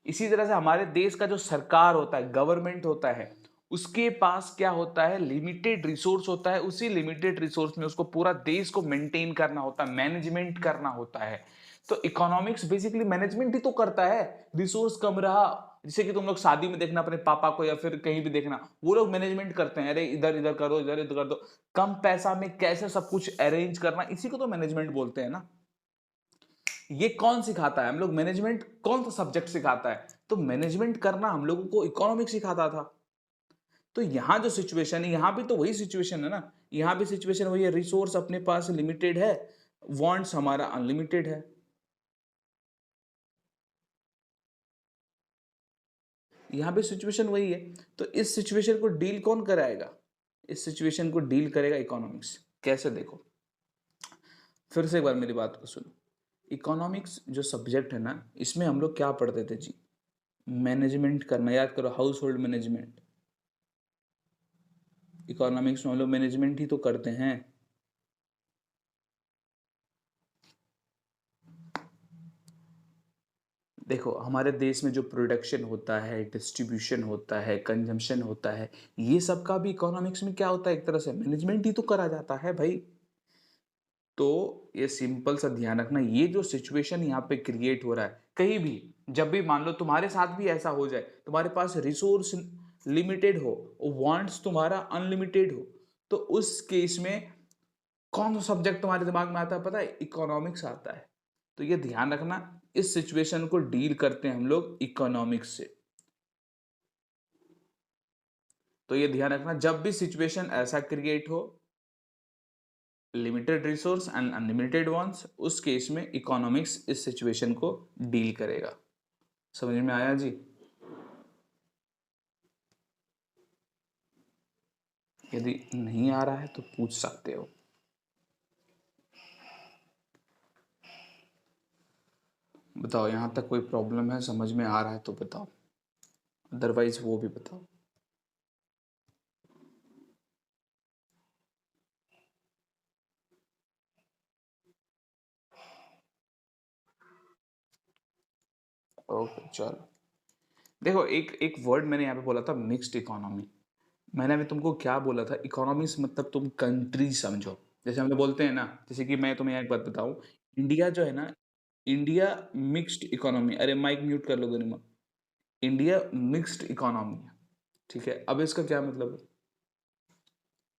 इसी तरह से हमारे देश का जो सरकार होता है, गवर्नमेंट होता है, उसके पास क्या होता है, लिमिटेड रिसोर्स होता है, उसी लिमिटेड रिसोर्स में उसको पूरा देश को मेंटेन करना होता है, मैनेजमेंट करना होता है। तो इकोनॉमिक्स बेसिकली मैनेजमेंट ही तो करता है। रिसोर्स कम रहा, जैसे कि तुम लोग शादी में देखना अपने पापा को, या फिर कहीं भी देखना, वो लोग मैनेजमेंट करते हैं, अरे इधर इधर करो, इधर इधर कर दो, कम पैसा में कैसे सब कुछ अरेंज करना, इसी को तो मैनेजमेंट बोलते हैं ना। ये कौन सिखाता है, हम लोग मैनेजमेंट कौन सा सब्जेक्ट सिखाता है, तो मैनेजमेंट करना हम लोगों को इकोनॉमिक्स सिखाता था। तो यहां जो सिचुएशन है, यहां भी तो वही सिचुएशन है ना, यहां भी सिचुएशन वही है, रिसोर्स अपने पास लिमिटेड है, वांट्स हमारा अनलिमिटेड है। यहां भी सिचुएशन वही है। तो इस सिचुएशन को डील कौन कराएगा, इस सिचुएशन को डील करेगा इकोनॉमिक्स। कैसे, देखो फिर से एक बार मेरी बात को सुनो। इकोनॉमिक्स जो सब्जेक्ट है ना, इसमें हम लोग क्या पढ़ते थे जी, मैनेजमेंट करना, याद करो, हाउस होल्ड मैनेजमेंट। इकोनॉमिक्स में हम लोग मैनेजमेंट ही तो करते हैं। देखो, हमारे देश में जो प्रोडक्शन होता है, डिस्ट्रीब्यूशन होता है, कंजम्पशन होता है, ये सब का भी इकोनॉमिक्स में क्या होता है, एक तरह से मैनेजमेंट ही तो करा जाता है भाई। तो ये सिंपल सा ध्यान रखना, ये जो सिचुएशन यहाँ पे क्रिएट हो रहा है, कहीं भी जब भी मान लो तुम्हारे साथ भी ऐसा हो जाए, तुम्हारे पास रिसोर्स लिमिटेड हो, वांट्स तुम्हारा अनलिमिटेड हो, तो उस केस में कौन सा सब्जेक्ट तुम्हारे दिमाग में आता है, पता है, इकोनॉमिक्स आता है। तो ये ध्यान रखना, इस सिचुएशन को डील करते हैं हम लोग इकोनॉमिक्स से। तो ये ध्यान रखना, जब भी सिचुएशन ऐसा क्रिएट हो, limited resource and unlimited wants, उस केस में इकोनॉमिक्स इस सिचुएशन को डील करेगा। समझ में आया जी? यदि नहीं आ रहा है तो पूछ सकते हो। बताओ, यहां तक कोई प्रॉब्लम है, समझ में आ रहा है तो बताओ, अदरवाइज वो भी बताओ। ओके चलो। देखो, एक एक वर्ड मैंने यहाँ पे बोला था, मिक्स्ड इकोनॉमी। मैंने अभी तुमको क्या बोला था, इकोनॉमी से मतलब तुम कंट्री समझो। जैसे हम लोग बोलते हैं ना, जैसे कि मैं तुम्हें एक बात बताऊं, इंडिया जो है ना, इंडिया मिक्स्ड इकोनॉमी, अरे माइक म्यूट कर लो गरिमा। इंडिया मिक्स्ड इकोनॉमी है, ठीक है। अब इसका क्या मतलब है,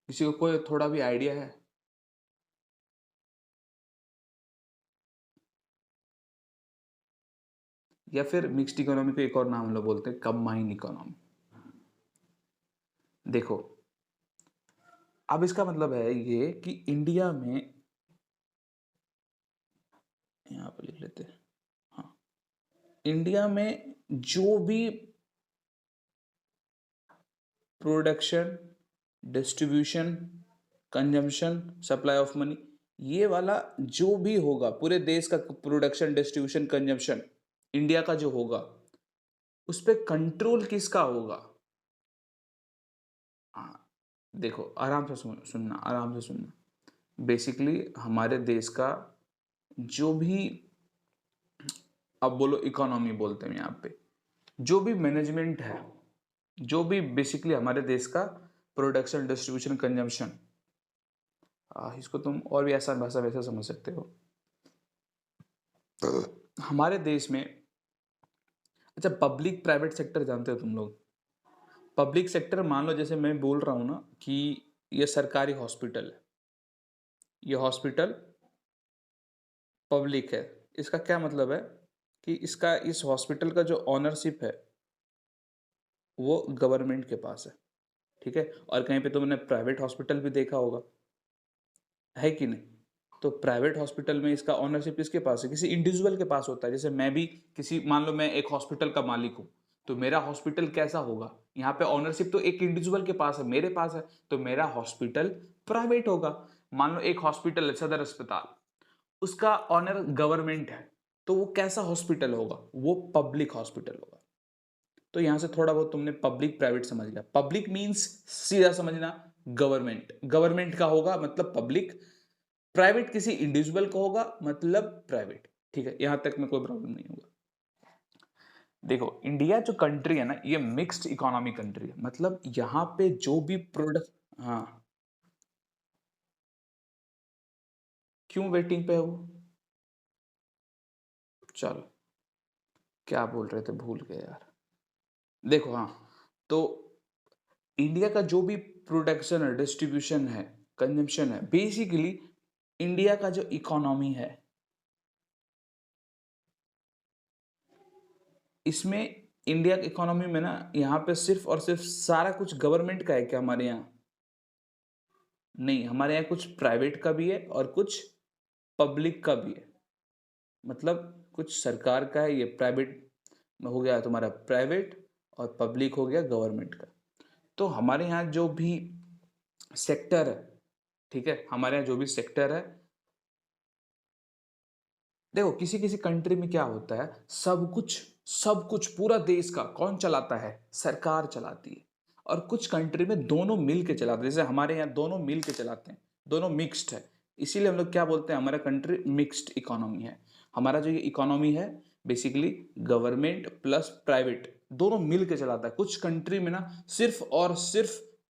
किसी को कोई थोड़ा भी आइडिया है? या फिर मिक्स्ड इकोनॉमी को एक और नाम हम लोग बोलते हैं, कंबाइंड इकोनॉमी। देखो, अब इसका मतलब है ये कि इंडिया में, यहाँ पे लिख लेते हैं, हाँ, इंडिया में जो भी production, distribution, consumption, supply of money, ये वाला जो भी होगा पूरे देश का प्रोडक्शन, डिस्ट्रीब्यूशन, कंजम्पशन इंडिया का जो होगा, उस पे कंट्रोल किसका होगा? हाँ, देखो आराम से सुनना, आराम से सुनना। बेसिकली हमारे देश का जो भी, अब बोलो इकोनॉमी बोलते हैं यहाँ पे, जो भी मैनेजमेंट है, जो भी बेसिकली हमारे देश का प्रोडक्शन, डिस्ट्रीब्यूशन, कंजम्पशन, इसको तुम और भी आसान भाषा वैसे समझ सकते हो। हमारे देश में, अच्छा पब्लिक प्राइवेट सेक्टर जानते हो तुम लोग? पब्लिक सेक्टर मान लो जैसे मैं बोल रहा हूँ ना कि ये सरकारी हॉस्पिटल है, ये हॉस्पिटल पब्लिक है। इसका क्या मतलब है कि इसका, इस हॉस्पिटल का जो ऑनरशिप है वो गवर्नमेंट के पास है, ठीक है। और कहीं पे तुमने प्राइवेट हॉस्पिटल भी देखा होगा, है कि नहीं? तो प्राइवेट हॉस्पिटल में इसका ऑनरशिप किसके पास है? किसी इंडिविजुअल के पास होता है। जैसे मैं भी किसी, मान लो मैं एक हॉस्पिटल का मालिक हूँ, तो मेरा हॉस्पिटल कैसा होगा? यहाँ पे ऑनरशिप तो एक इंडिविजुअल के पास है, मेरे पास है, तो मेरा हॉस्पिटल प्राइवेट होगा। मान लो एक हॉस्पिटल है सदर अस्पताल, उसका ऑनर गवर्नमेंट है, तो वो कैसा हॉस्पिटल होगा? वो पब्लिक हॉस्पिटल होगा। तो यहां से थोड़ा बहुत तुमने पब्लिक प्राइवेट समझ लिया। पब्लिक मींस सीधा समझना, गवर्नमेंट, गवर्नमेंट का होगा मतलब पब्लिक, प्राइवेट किसी इंडिविजुअल का होगा मतलब प्राइवेट, ठीक है। यहां तक में कोई प्रॉब्लम नहीं होगा। देखो इंडिया जो कंट्री है ना, ये मिक्स्ड इकोनॉमी कंट्री है, मतलब यहां पे जो भी प्रोडक्ट, हाँ, क्यों वेटिंग पे है वो? चलो, क्या बोल रहे थे भूल गए यार। देखो हाँ, तो इंडिया का जो भी प्रोडक्शन है, डिस्ट्रीब्यूशन है, कंजम्पशन है, बेसिकली इंडिया का जो इकोनॉमी है, इसमें इंडिया की इकोनॉमी में ना, यहाँ पे सिर्फ और सिर्फ सारा कुछ गवर्नमेंट का है क्या हमारे यहाँ? नहीं, हमारे यहाँ कुछ प्राइवेट का भी है और कुछ पब्लिक का भी है। मतलब कुछ सरकार का है, ये प्राइवेट में हो गया तुम्हारा प्राइवेट, और पब्लिक हो गया गवर्नमेंट का। तो हमारे यहाँ जो भी सेक्टर है, ठीक है, हमारे यहाँ जो भी सेक्टर है, देखो किसी किसी कंट्री में क्या होता है, सब कुछ पूरा देश का कौन चलाता है? सरकार चलाती है। और कुछ कंट्री में दोनों मिल के चलाते हैं, जैसे हमारे यहाँ दोनों मिल के चलाते हैं, दोनों मिक्स्ड है। इसीलिए हम लोग क्या बोलते हैं, हमारा कंट्री मिक्स्ड इकोनॉमी है। हमारा जो ये इकोनॉमी है, बेसिकली गवर्नमेंट प्लस प्राइवेट दोनों मिल के चलाता है। कुछ कंट्री में ना सिर्फ और सिर्फ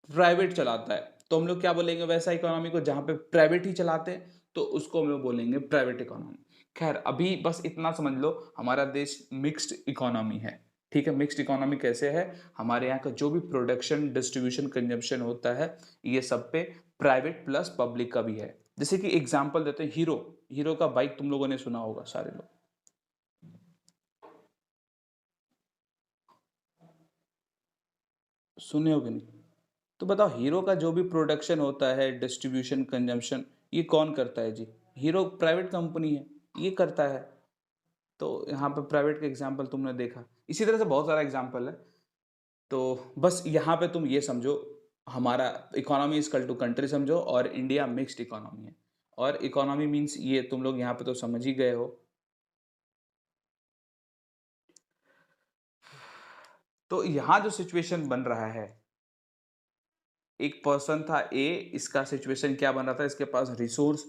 प्राइवेट चलाता है, तो हम लोग क्या बोलेंगे वैसा इकोनॉमी को? जहां पे प्राइवेट ही चलाते हैं तो उसको हम लोग बोलेंगे प्राइवेट इकोनॉमी। खैर अभी बस इतना समझ लो, हमारा देश मिक्स्ड इकोनॉमी है, ठीक है। मिक्स्ड इकोनॉमी कैसे है? हमारे यहाँ का जो भी प्रोडक्शन, डिस्ट्रीब्यूशन, कंजम्पशन होता है, ये सब पे प्राइवेट प्लस पब्लिक का भी है। जैसे कि एग्जांपल देते हैं, हीरो, हीरो का बाइक तुम लोगों ने सुना होगा सारे लोग, सुने हो कि नहीं? तो बताओ हीरो का जो भी प्रोडक्शन होता है, डिस्ट्रीब्यूशन, कंजम्पशन, ये कौन करता है जी? हीरो प्राइवेट कंपनी है, ये करता है। तो यहाँ पे प्राइवेट का एग्जाम्पल तुमने देखा, इसी तरह से बहुत सारा एग्जाम्पल है। तो बस यहाँ पे तुम ये समझो, हमारा economy is equal to country समझो, और इंडिया मिक्स्ड इकोनॉमी है। और इकोनॉमी मीन्स ये तुम लोग यहाँ पे तो समझ ही गए हो। तो यहाँ जो सिचुएशन बन रहा है, एक पर्सन था ए, इसका सिचुएशन क्या बन रहा था, इसके पास रिसोर्स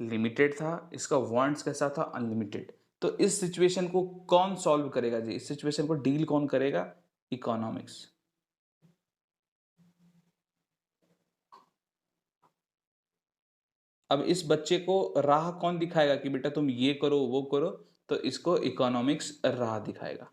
लिमिटेड था, इसका वांट्स कैसा था, अनलिमिटेड। तो इस सिचुएशन को कौन सॉल्व करेगा जी? इस सिचुएशन को डील कौन करेगा? इकोनॉमिक्स। अब इस बच्चे को राह कौन दिखाएगा कि बेटा तुम ये करो वो करो? तो इसको इकोनॉमिक्स राह दिखाएगा,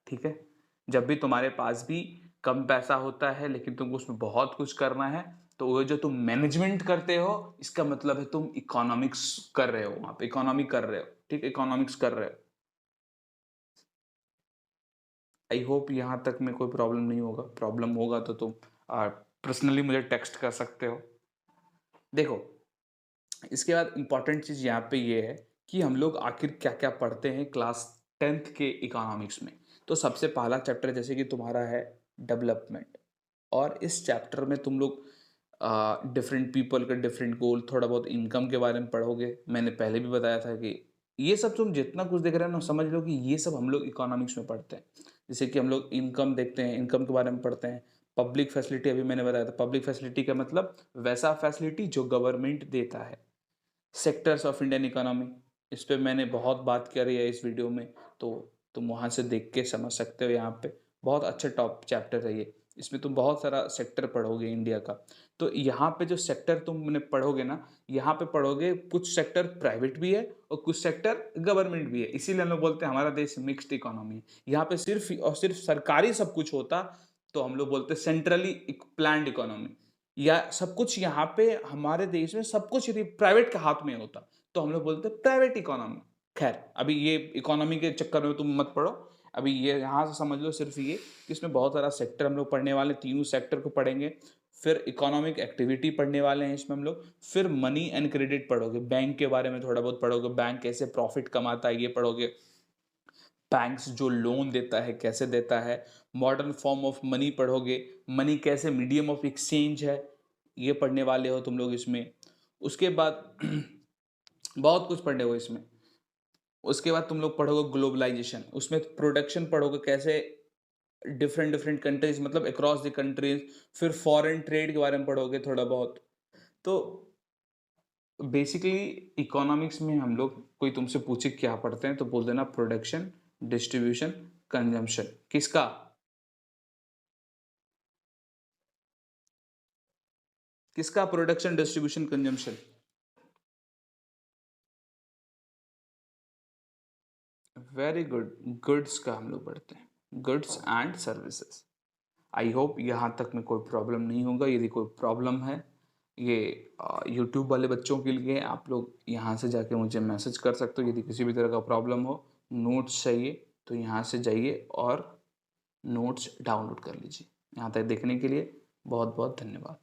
ठीक है। जब भी तुम्हारे पास भी कम पैसा होता है लेकिन तुमको उसमें बहुत कुछ करना है, तो वो जो तुम मैनेजमेंट करते हो, इसका मतलब है तुम इकोनॉमिक्स कर रहे हो, वहां पे इकोनॉमी कर रहे हो, ठीक है, इकोनॉमिक्स कर रहे हो। आई होप यहां तक में कोई प्रॉब्लम नहीं होगा। प्रॉब्लम होगा तो तुम पर्सनली मुझे टेक्स्ट कर सकते हो। देखो इसके बाद इंपॉर्टेंट चीज यहाँ पे ये है कि हम लोग आखिर क्या क्या पढ़ते हैं क्लास 10th के इकोनॉमिक्स में। तो सबसे पहला चैप्टर जैसे कि तुम्हारा है डेवलपमेंट, और इस चैप्टर में तुम लोग डिफरेंट पीपल का डिफरेंट गोल, थोड़ा बहुत इनकम के बारे में पढ़ोगे। मैंने पहले भी बताया था कि ये सब तुम जितना कुछ देख रहे हो ना, समझ लो कि ये सब हम लोग इकोनॉमिक्स में पढ़ते हैं। जैसे कि हम लोग इनकम देखते हैं, इनकम के बारे में पढ़ते हैं। पब्लिक फैसिलिटी अभी मैंने बताया था, पब्लिक फैसिलिटी का मतलब वैसा फैसिलिटी जो गवर्नमेंट देता है। सेक्टर्स ऑफ इंडियन इकोनॉमी, इस पे मैंने बहुत बात करी है इस वीडियो में, तो तुम वहाँ से देख के समझ सकते हो। यहाँ पे बहुत अच्छा टॉप चैप्टर है ये, इसमें तुम बहुत सारा सेक्टर पढ़ोगे इंडिया का। तो यहाँ पे जो सेक्टर तुमने पढ़ोगे ना, यहाँ पे पढ़ोगे कुछ सेक्टर प्राइवेट भी है और कुछ सेक्टर गवर्नमेंट भी है। इसीलिए हम लोग बोलते हैं हमारा देश मिक्स्ड इकोनॉमी है। यहाँ पे सिर्फ और सिर्फ सरकारी सब कुछ होता तो हम लोग बोलते सेंट्रली प्लान्ड इकोनॉमी। या सब कुछ यहाँ पे हमारे देश में सब कुछ यदि प्राइवेट के हाथ में होता तो हम लोग बोलते प्राइवेट इकोनॉमी। खैर अभी ये इकोनॉमी के चक्कर में तुम मत पढ़ो, अभी ये यहाँ से समझ लो सिर्फ ये कि इसमें बहुत सारा सेक्टर हम लोग पढ़ने वाले, तीनों सेक्टर को पढ़ेंगे। फिर इकोनॉमिक एक्टिविटी पढ़ने वाले हैं इसमें हम लोग। फिर मनी एंड क्रेडिट पढ़ोगे, बैंक के बारे में थोड़ा बहुत पढ़ोगे, बैंक कैसे प्रॉफिट कमाता है ये पढ़ोगे। बैंक्स जो लोन देता है कैसे देता है। मॉडर्न फॉर्म ऑफ मनी पढ़ोगे, मनी कैसे मीडियम ऑफ एक्सचेंज है, ये पढ़ने वाले हो तुम लोग इसमें। उसके बाद बहुत कुछ पढ़ने हो इसमें। उसके बाद तुम लोग पढ़ोगे ग्लोबलाइजेशन, उसमें प्रोडक्शन पढ़ोगे कैसे डिफरेंट डिफरेंट कंट्रीज, मतलब अक्रॉस द कंट्रीज। फिर फॉरेन ट्रेड के बारे में पढ़ोगे थोड़ा बहुत। तो बेसिकली इकोनॉमिक्स में हम लोग, कोई तुमसे पूछे क्या पढ़ते हैं तो बोल देना प्रोडक्शन, डिस्ट्रीब्यूशन, कंजम्पशन। किसका? किसका? Production, distribution, consumption. Very good, goods का हम लोग पढ़ते हैं, goods and services. I hope यहाँ तक में कोई प्रॉब्लम नहीं होगा। यदि कोई प्रॉब्लम है, ये यूट्यूब वाले बच्चों के लिए, आप लोग यहाँ से जाके मुझे मैसेज कर सकते हो। यदि किसी भी तरह का प्रॉब्लम हो, नोट्स चाहिए तो यहाँ से जाइए और नोट्स डाउनलोड कर लीजिए। यहाँ तक देखने के लिए बहुत बहुत धन्यवाद।